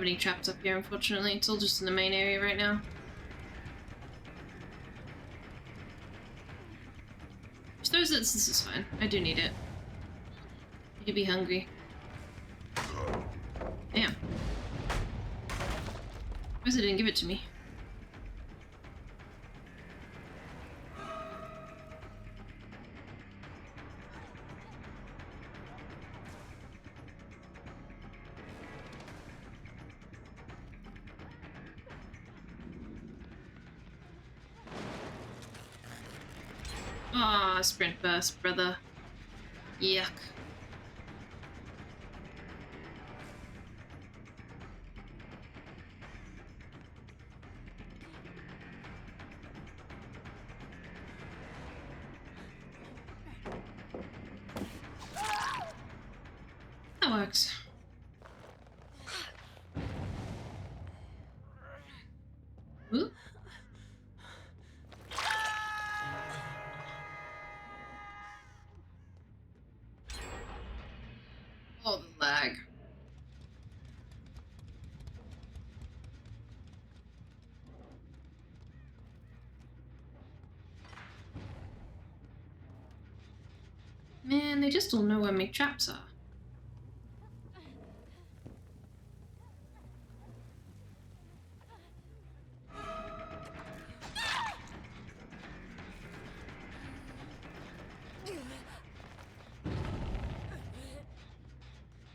any traps up here, unfortunately. It's all just in the main area right now. Which those this is fine. I do need it. I could be hungry. Damn. Why is it didn't give it to me? Ah, sprint burst, brother. Yuck. That works. Ooh. Oh, the lag. Man, they just don't know where my traps are.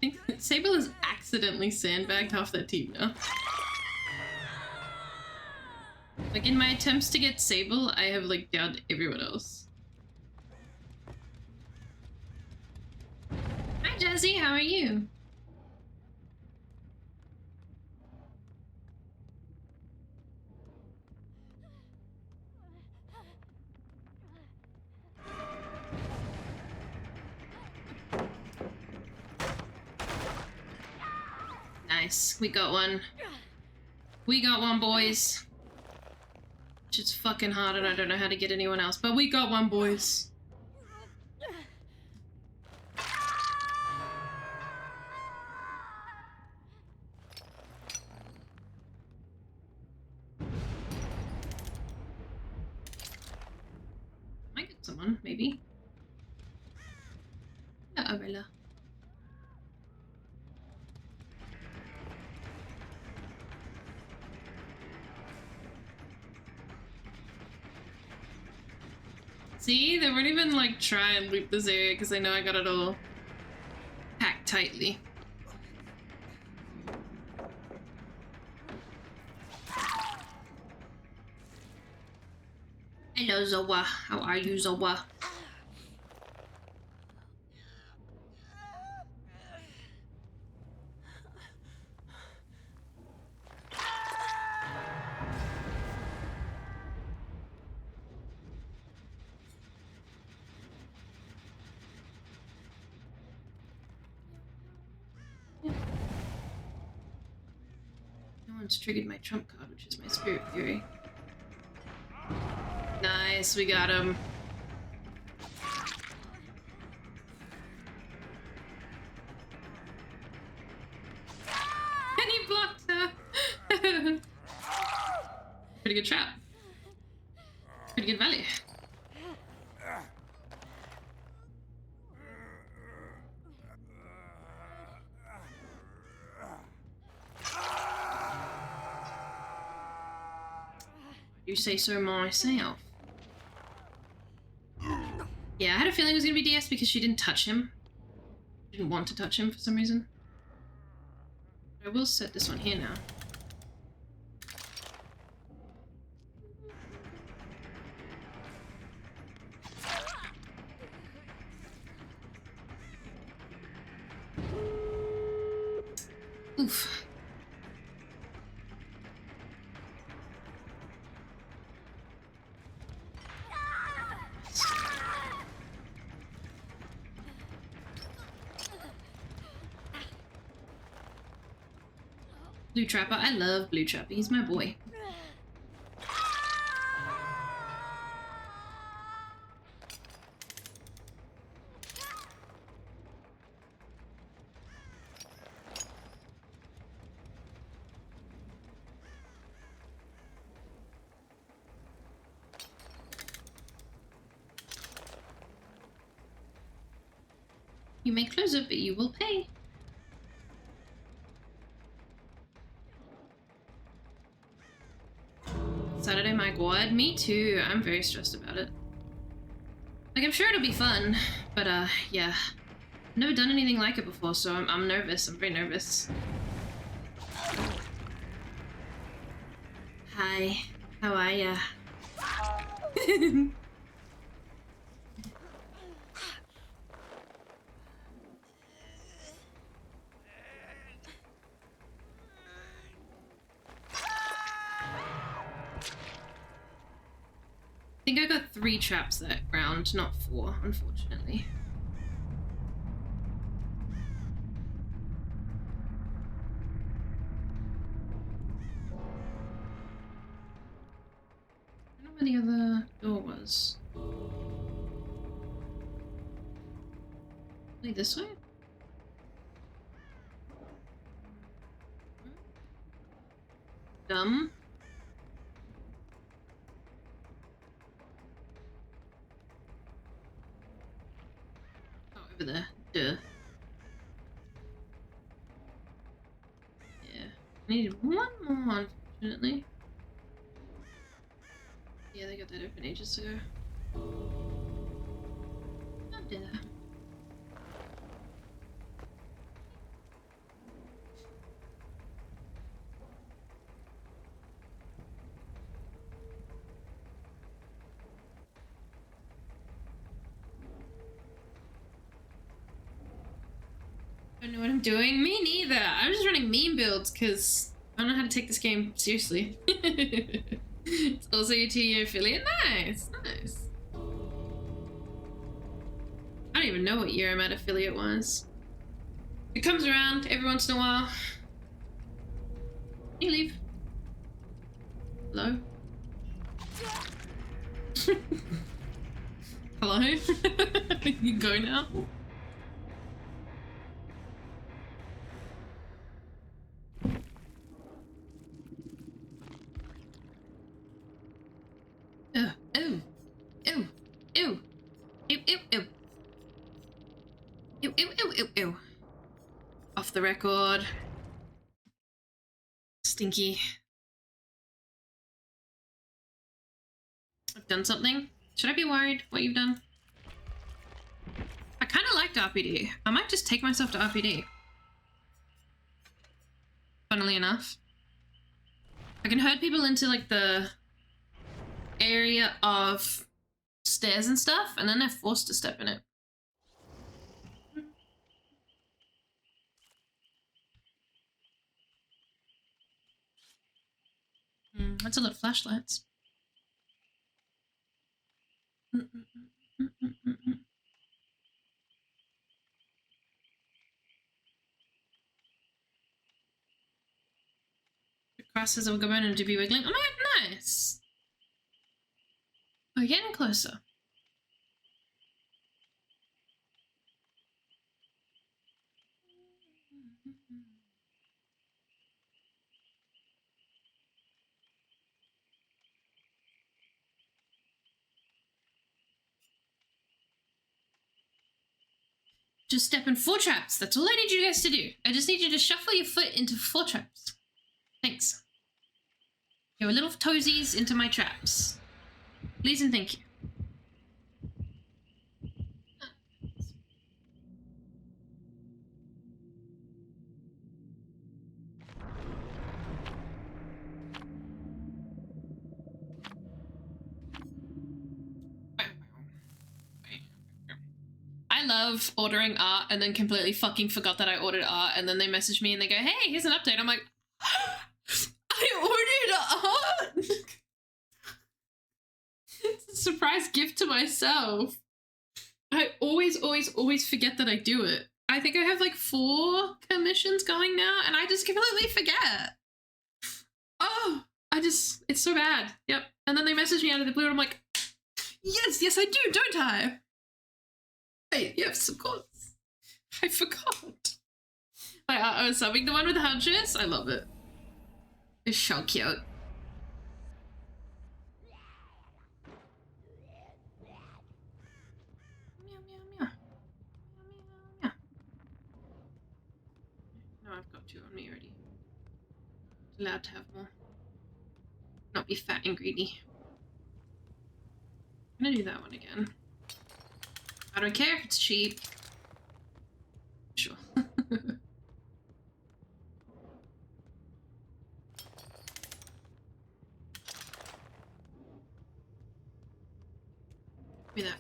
I think Sable has accidentally sandbagged half their team now. Like, in my attempts to get Sable, I have, like, downed everyone else. Hi, Jazzy, how are you? Nice, we got one. We got one, boys. Which is fucking hard and I don't know how to get anyone else, but we got one, boys. I get someone, maybe. Yeah, Arella. See, they won't even like try and loop this area because they know I got it all packed tightly. Hello, Zoa. How are you, Zoa? No one's triggered my trump card, which is my Spirit Fury. Nice, we got him. And he blocked her. Pretty good trap. Pretty good value. You say so myself. Yeah, I had a feeling it was gonna be DS because she didn't touch him. She didn't want to touch him for some reason. I will set this one here now. Oof. Blue Trapper. I love Blue Trapper. He's my boy. You may close it, but you will pay. Saturday, my god. Me too. I'm very stressed about it. Like, I'm sure it'll be fun, but yeah. I've never done anything like it before, so I'm nervous. I'm very nervous. Hi. How are ya? I think I got 3 traps that round, not 4, unfortunately. I don't know where the other door was. Like this way? Dumb. Oh, over there. Duh. Yeah. I needed 1 more, unfortunately. Yeah, they got that open ages ago. Oh dear. I don't know what I'm doing. Me neither. I'm just running meme builds because I don't know how to take this game seriously. It's also your 2-year affiliate. Nice, nice. I don't even know what year I'm at affiliate wise. It comes around every once in a while. You leave. Hello? Hello? You go now? Ew, ew, ew, ew, ew, ew, ew. Ew, ew, ew, ew, ew. Off the record. Stinky. I've done something. Should I be worried what you've done? I kind of liked RPD. I might just take myself to RPD. Funnily enough. I can herd people into like the area of stairs and stuff, and then they're forced to step in it. That's a lot of flashlights. The crosses of going to be wiggling. Oh my god, nice! We're getting closer. Just step in 4 traps. That's all I need you guys to do. I just need you to shuffle your foot into 4 traps. Thanks. Your little toesies into my traps. Please and thank you. I love ordering art and then completely fucking forgot that I ordered art, and then they message me and they go, hey, here's an update. I'm like, I ordered art! It's a surprise gift to myself. I always forget that I do it. I think I have like 4 commissions going now, and I just completely forget. Oh, it's so bad. Yep. And then they message me out of the blue, and I'm like, yes, I do, don't I? Wait, yes, of course. I forgot. I was subbing the one with the huntress. I love it. It's so cute. Meow, meow, meow. Meow, meow, meow. allowed to have more. Not be fat and greedy. I'm gonna do that one again. I don't care if it's cheap. Sure. Give me that.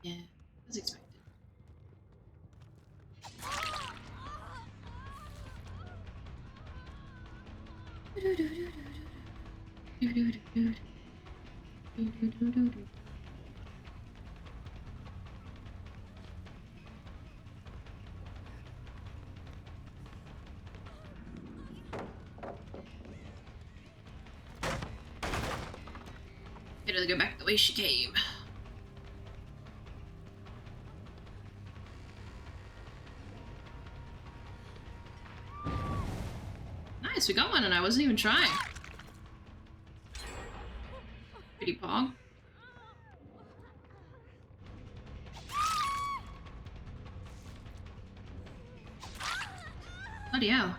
Yeah, as expected. Better go back the way she came. Nice, we got one and I wasn't even trying. Pretty pog. Bloody hell.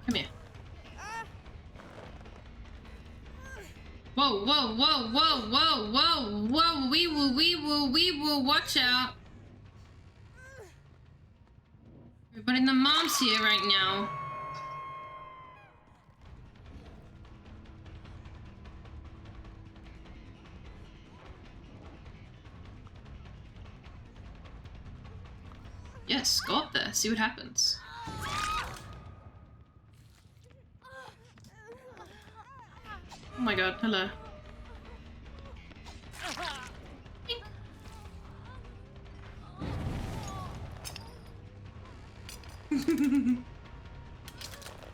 Come here. Whoa, whoa, whoa, whoa, whoa, whoa, whoa, we will, watch out. Everybody and the mom's here right now. Yes, go up there, see what happens. Oh my god, hello.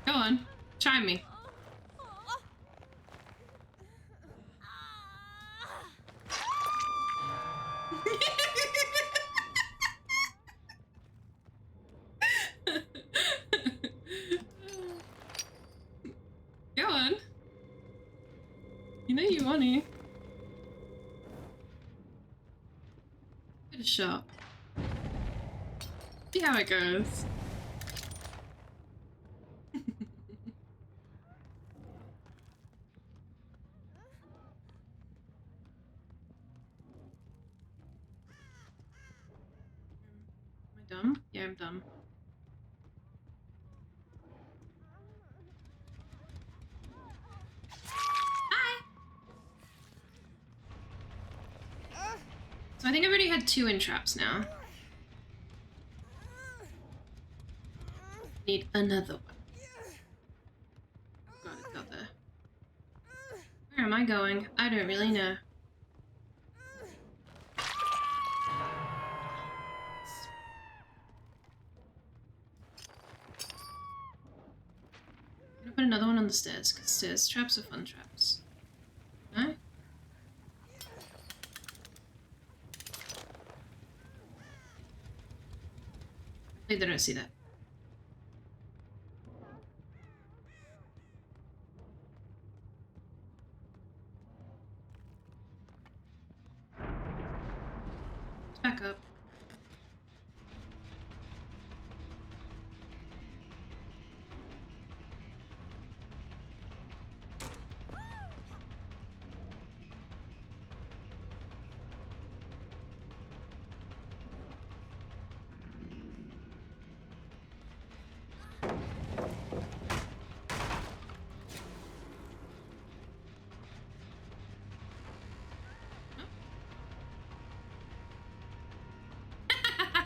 Go on, try me. Go on. You know you want to. Get a shot. See how it goes. Am I dumb? Yeah, I'm dumb. So I think I've already had 2 entraps now. Need another one. God, it's out there. Where am I going? I don't really know. I'm gonna put another one on the stairs, because stairs traps are fun traps. No? They don't see that. Back up.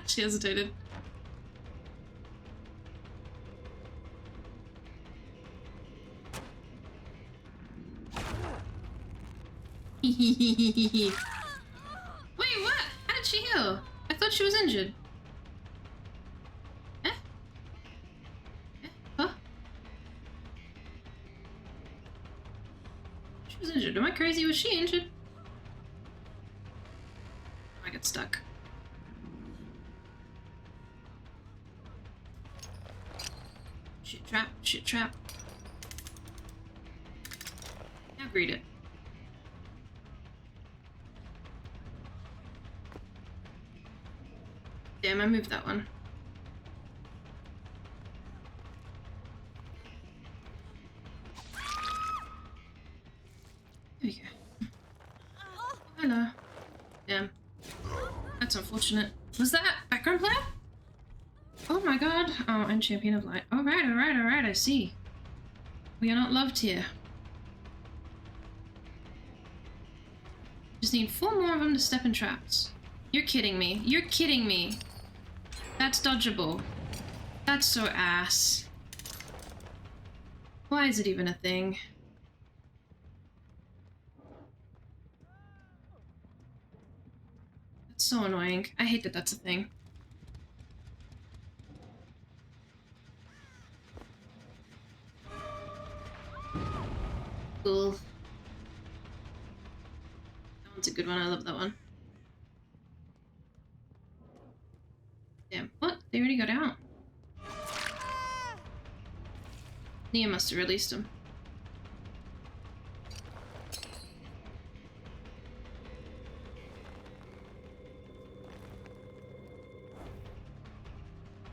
She hesitated. Wait, what? How did she heal? I thought she was injured. Eh? Eh? Huh? She was injured. Am I crazy? Was she injured? get stuck. Shit trap, shit trap. Now greet it. Damn, I moved that one. There we go. Oh, hello. Damn. That's unfortunate. Was that background player? Oh my god. Oh, and Champion of Light. Alright, alright, alright, I see. We are not loved here. Just need 4 more of them to step in traps. You're kidding me. You're kidding me. That's dodgeable. That's so ass. Why is it even a thing? That's so annoying. I hate that that's a thing. Cool. That one's a good one. I love that one. Damn. What? They already got out. Nia must have released him.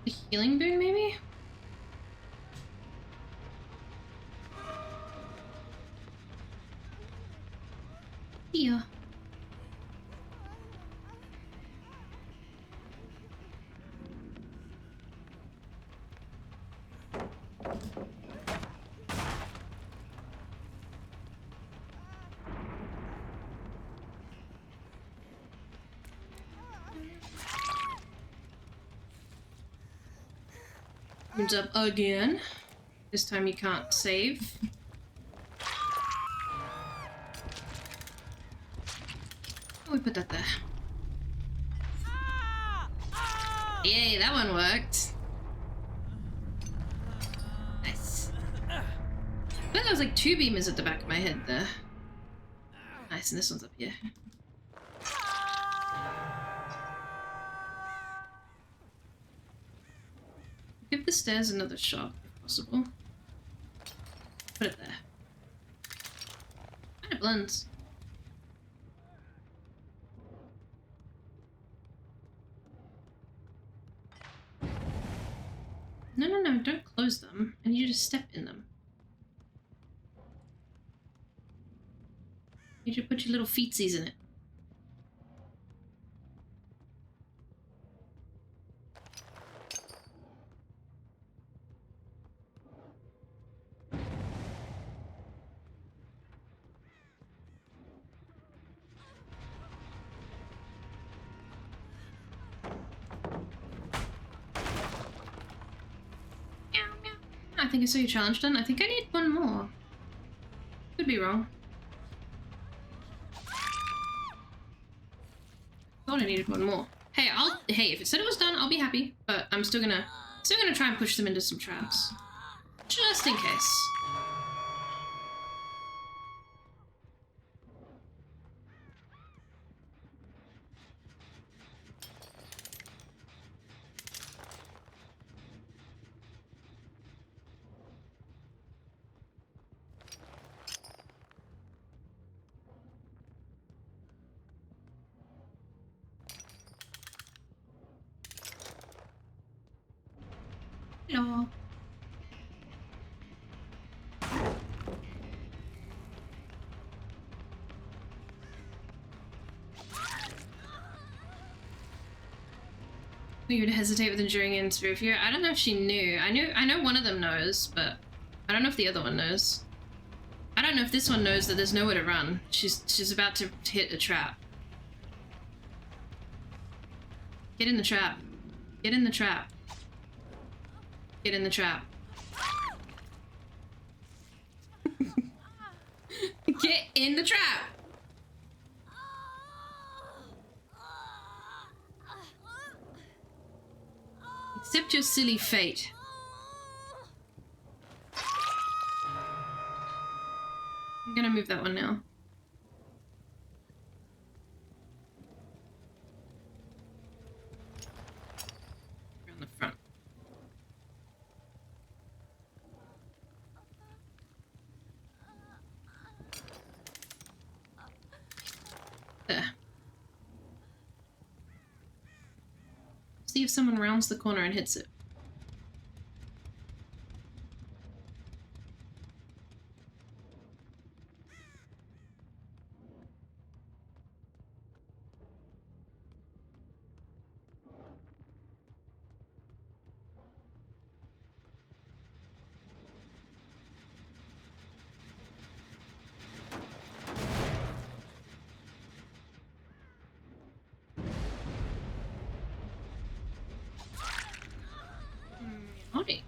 The healing boon, maybe? Yeah. Moves up again. This time you can't save. Oh, we put that there. Yay, that one worked. Nice. I bet there was like 2 beamers at the back of my head there. Nice, and this one's up here. Give the stairs another shot, if possible. Put it there. Kind of blends. No, no, no, don't close them. I need you to step in them. I need you to put your little feetsies in it. I think I saw your challenge done. I think I need 1 more. Could be wrong. Thought I needed 1 more. Hey, hey, if it said it was done, I'll be happy. But I'm still gonna try and push them into some traps. Just in case. Hello. You would hesitate with enduring and severe fear. I don't know if she knew. I know one of them knows, but I don't know if the other one knows. I don't know if this one knows that there's nowhere to run. She's about to hit a trap. Get in the trap. Get in the trap. Get in the trap. Get in the trap! Accept your silly fate. I'm gonna move that one now. see if someone rounds the corner and hits it. Howdy.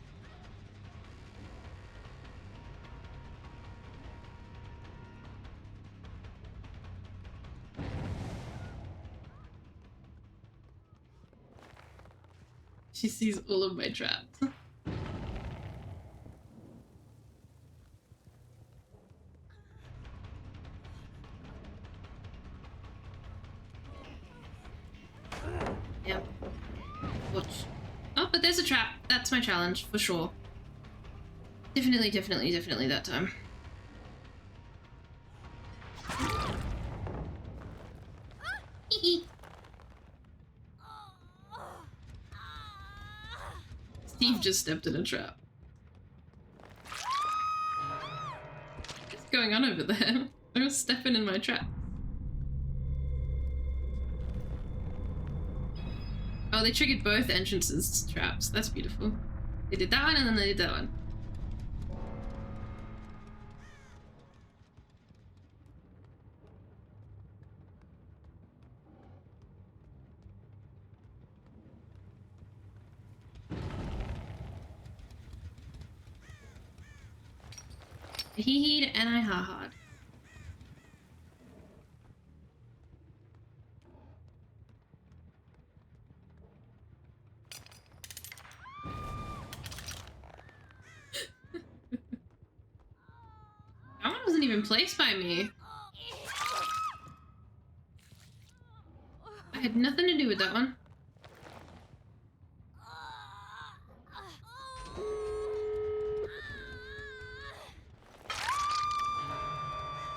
She sees all of my traps. Yep. Watch. Oh, but there's a trap. That's my challenge, for sure. Definitely that time. Steve just stepped in a trap. What's going on over there? I was stepping in my trap. Oh, they triggered both entrances traps. That's beautiful. They did that one and then they did that one. I hee-heed and I ha-ha'd. That one wasn't even placed by me. I had nothing to do with that one.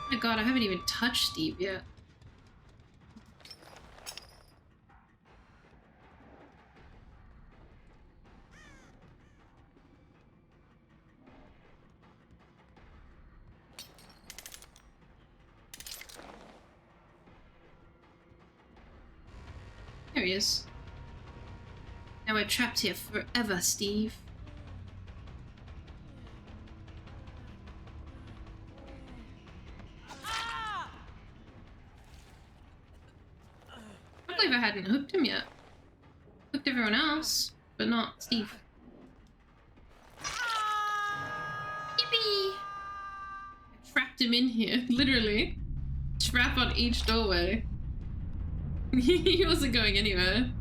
Oh my god, I haven't even touched Steve yet. There he is. Now we're trapped here forever, Steve. I can't believe I hadn't hooked him yet. Hooked everyone else, but not Steve. Yippee! I trapped him in here, literally. Trap on each doorway. He wasn't going anywhere.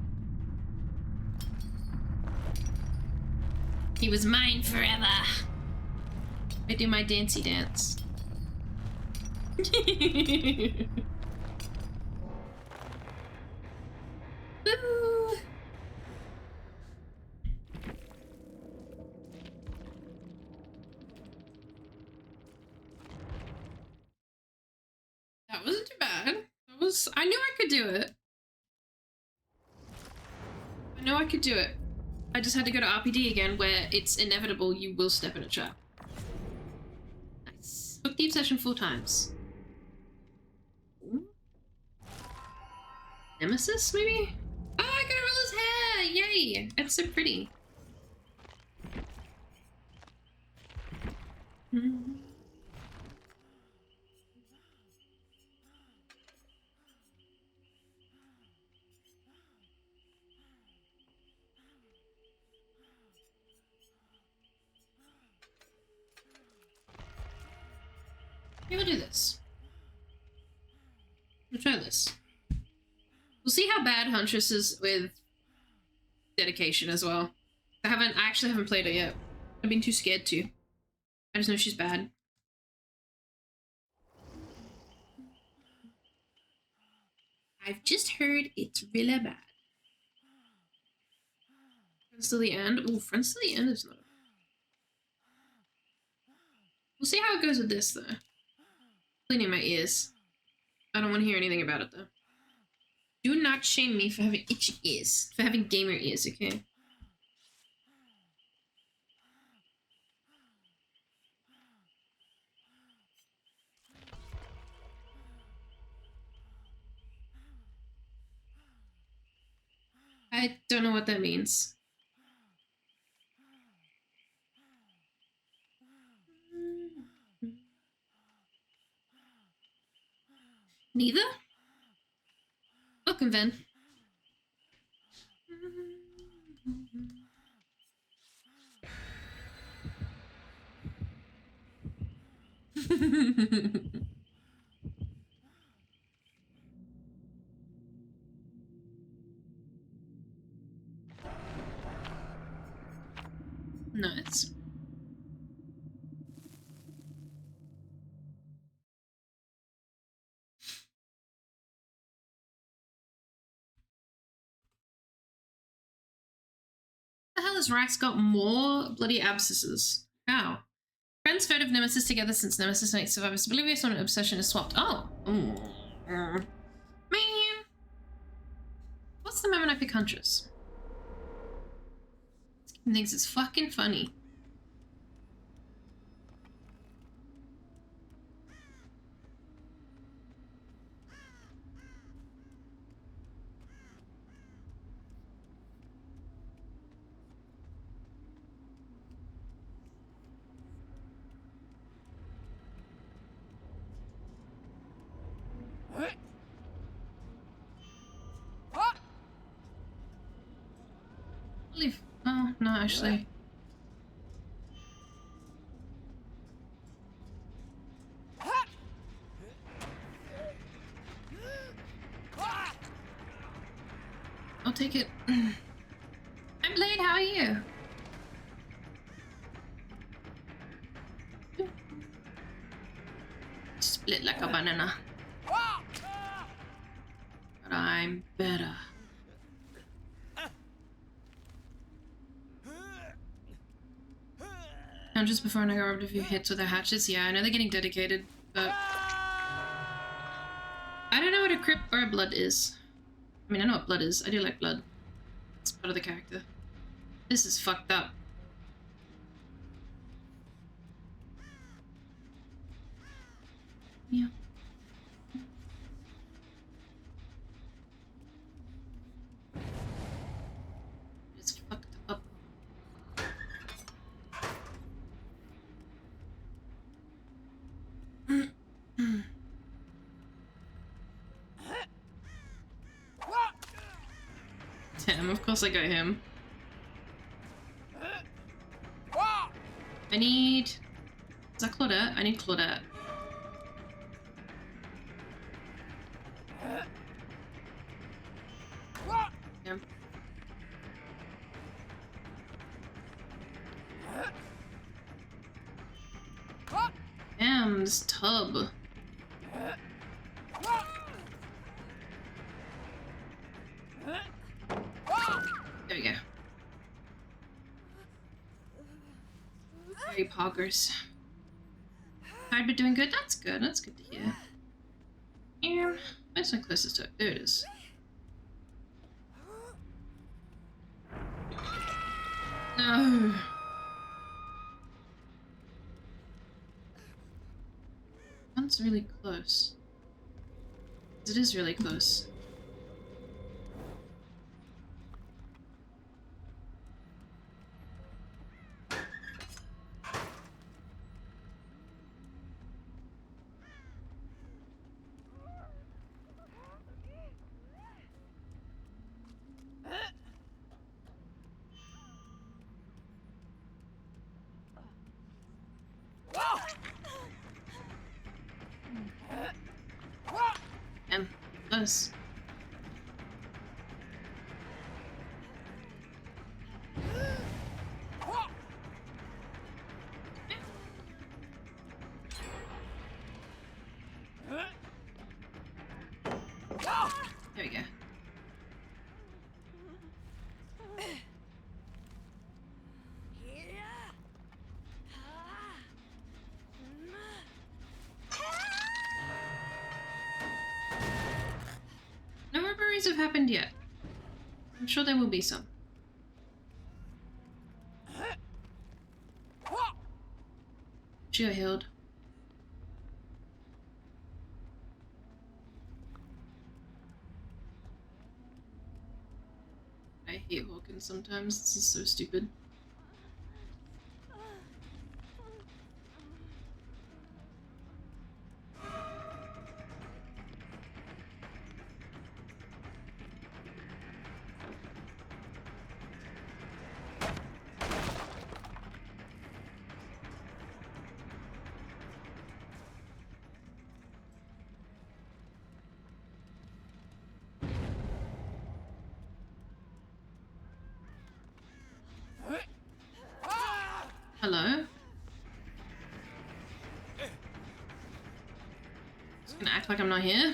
He was mine forever. I do my dancey dance. Woo! That wasn't too bad. I knew I could do it. I know I could do it. I just had to go to RPD again, where it's inevitable you will step in a trap. Nice. Book the obsession 4 times. Ooh. Nemesis, maybe? Oh, I got Arilla's hair! Yay! It's so pretty. Maybe we'll do this. We'll try this. We'll see how bad Huntress is with dedication as well. I actually haven't played it yet. I've been too scared to. I just know she's bad. I've just heard it's really bad. Friends to the end? Ooh, Friends to the end is not. We'll see how it goes with this though. Cleaning my ears. I don't want to hear anything about it though. Do not shame me for having itchy ears. For having gamer ears, okay? I don't know what that means. Neither? Welcome, Ven. Nice. The hell has Rax got more bloody abscesses? How? Friends heard of Nemesis together since Nemesis makes survivors oblivious when an obsession is swapped. Oh! Man! What's the moment I pick Huntress? This game thinks it's fucking funny. Oh, no, actually. I'll take it. I'm Blade, how are you? Split like a banana. But I'm better. And just before I got robbed a few hits with their hatchets. Yeah, I know they're getting dedicated, but I don't know what a crypt or a blood is. I mean, I know what blood is. I do like blood. It's part of the character. This is fucked up. Yeah. It's fucked up. Damn, of course I got him. I need... Is that Claudette? I need Claudette. Yeah. Damn, this tub. There we go. Very poggers. I've been doing good? That's good. That's good to hear. And where's my closest to it? There it is. No. That's really close. It is really close. And close. There we go. upgrades have happened yet. I'm sure there will be some. She got healed. I hate Hawkins sometimes. This is so stupid. Hello? Just gonna act like I'm not here.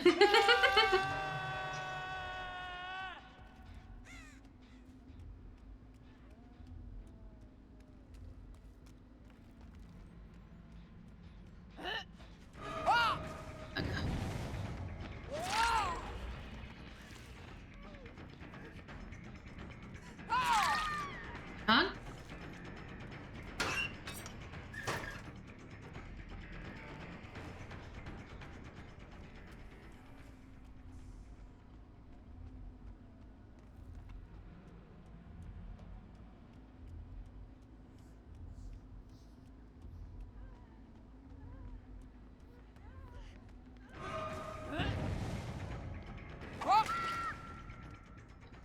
Huh?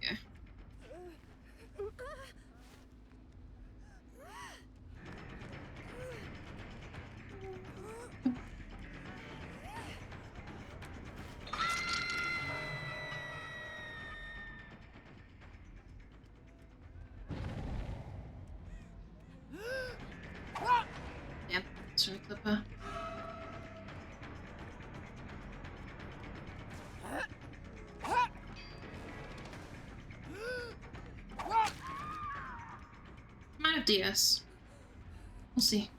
Yeah. Yep, it's from Clipper. Might have DS. We'll see.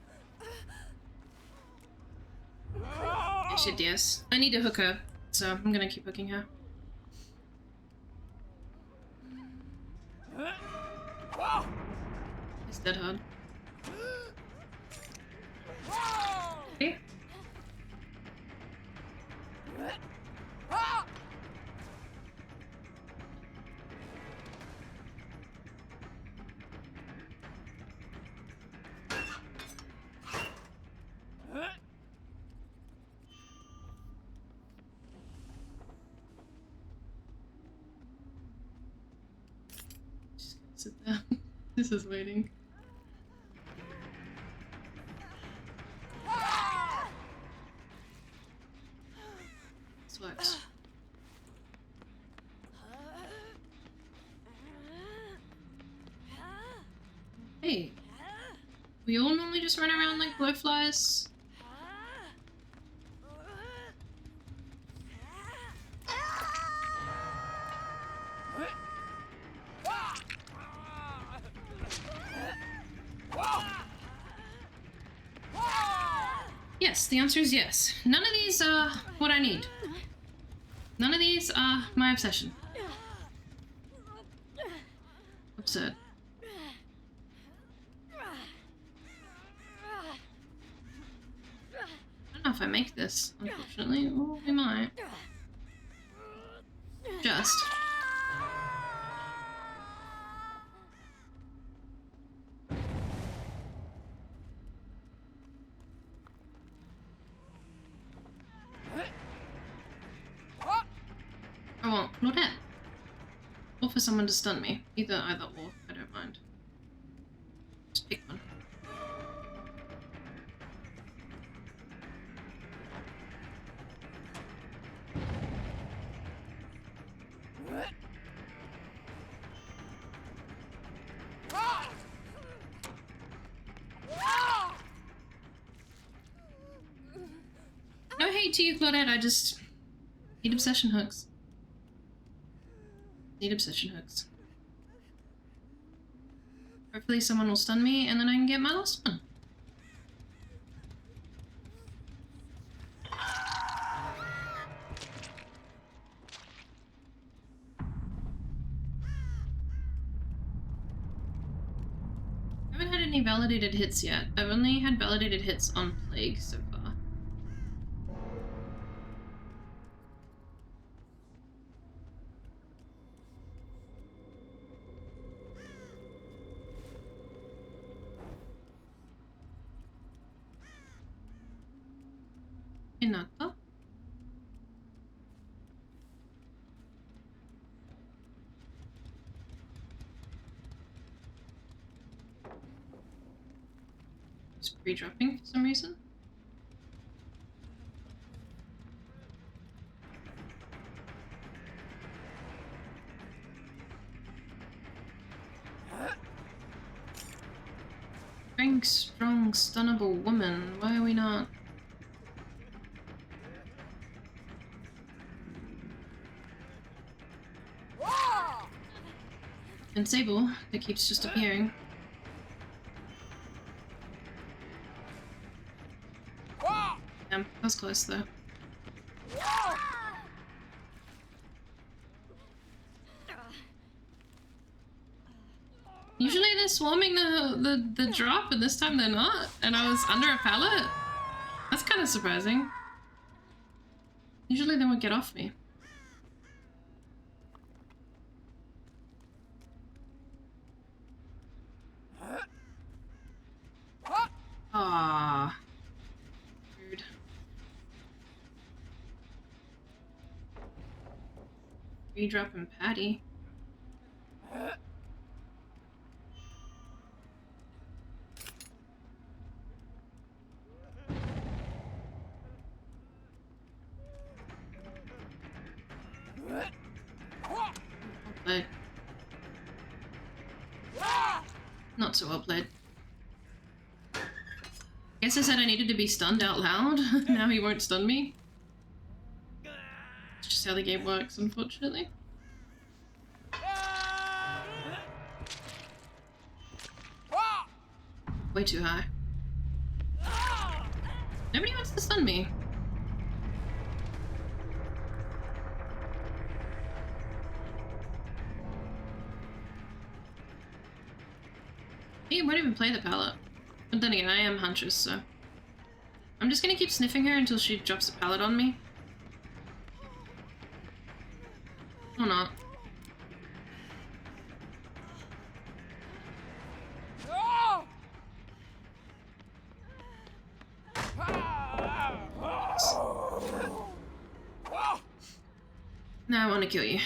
Yeah, she had DS. I need to hook her, so I'm gonna keep hooking her. It's dead hard. Okay. Just gonna sit there. This is waiting. This works. Hey. We all normally just run around like blowflies. Yes, the answer is yes. None of these are what I need. None of these are my obsession. Absurd. I don't know if I make this, unfortunately. Well, we might. Just. I want Claudette. Or for someone to stun me. Either or. I don't mind. Just pick one. No hate to you, Claudette. I just need obsession hooks. Need obsession hooks. Hopefully someone will stun me and then I can get my last one. any validated hits yet. I've only had validated hits on Plague so far. Hinata? Just pre-dropping for some reason. Strong, stunnable woman. Why are we not? And Sable, that keeps just appearing. Damn, that was close though. Usually they're swarming the drop, and this time they're not. And I was under a pallet. That's kind of surprising. Usually they won't get off me. Ah, rude. Redropping Patty. Played. Not so well played. Guess I said I needed to be stunned out loud. Now he won't stun me. It's just how the game works, unfortunately. Way too high. Nobody wants to stun me. He won't even play the pallet. But then again, I am Huntress, so... I'm just gonna keep sniffing her until she drops a pallet on me. Or not. Now I want to kill you.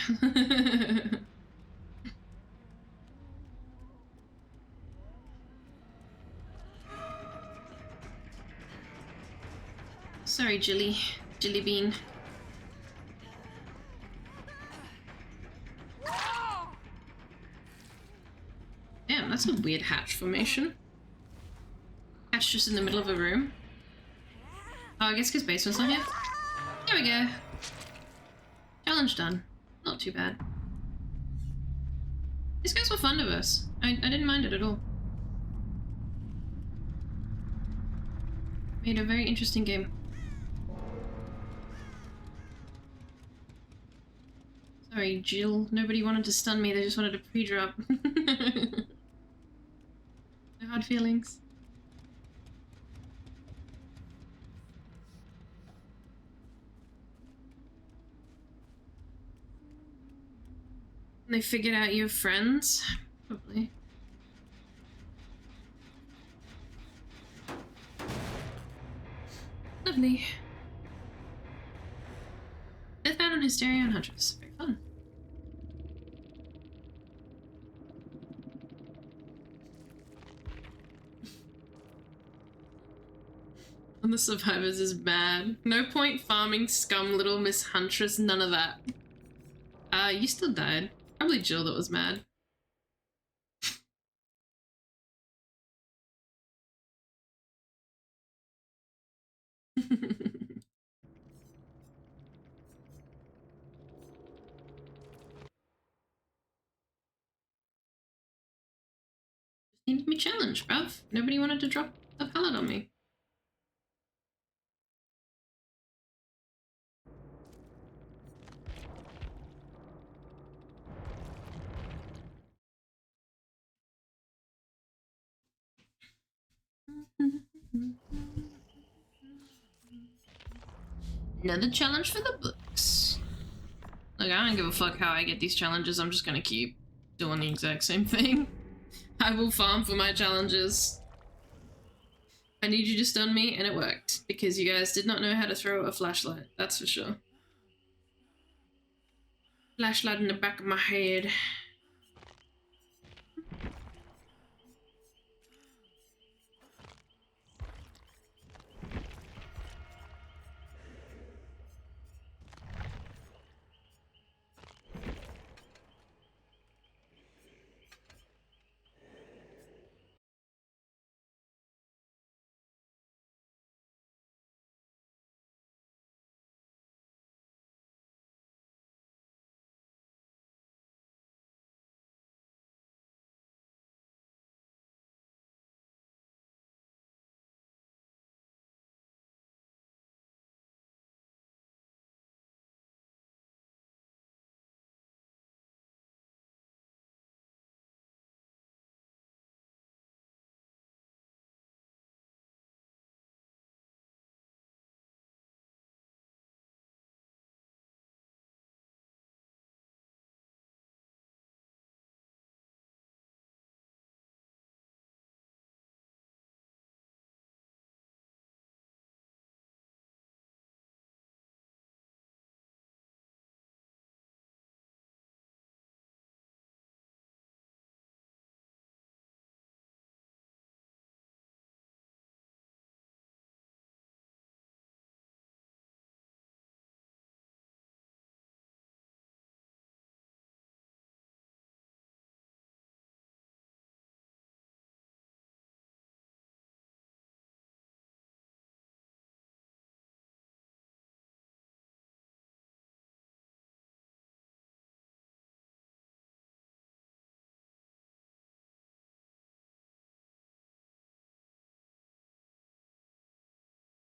Sorry, Jilly Bean. Damn, that's a weird hatch formation. Hatch just in the middle of a room. Oh, I guess because basement's not here. There we go. Challenge done. Not too bad. These guys were fun to verse. I didn't mind it at all. Made a very interesting game. Sorry, Jill. Nobody wanted to stun me, they just wanted to pre-drop. No hard feelings. And they figured out you have friends? Probably. Lovely. Deathbound on Hysteria and Huntress. Very fun. And the survivors is bad. No point farming, scum, little Miss Huntress, none of that. You still died. Probably Jill that was mad. Needed me challenged, bruv. Nobody wanted to drop the pallet on me. Another challenge for the books. Like, I don't give a fuck how I get these challenges. I'm just gonna keep doing the exact same thing. I will farm for my challenges. I need you to stun me, and it worked. Because you guys did not know how to throw a flashlight. That's for sure. Flashlight in the back of my head.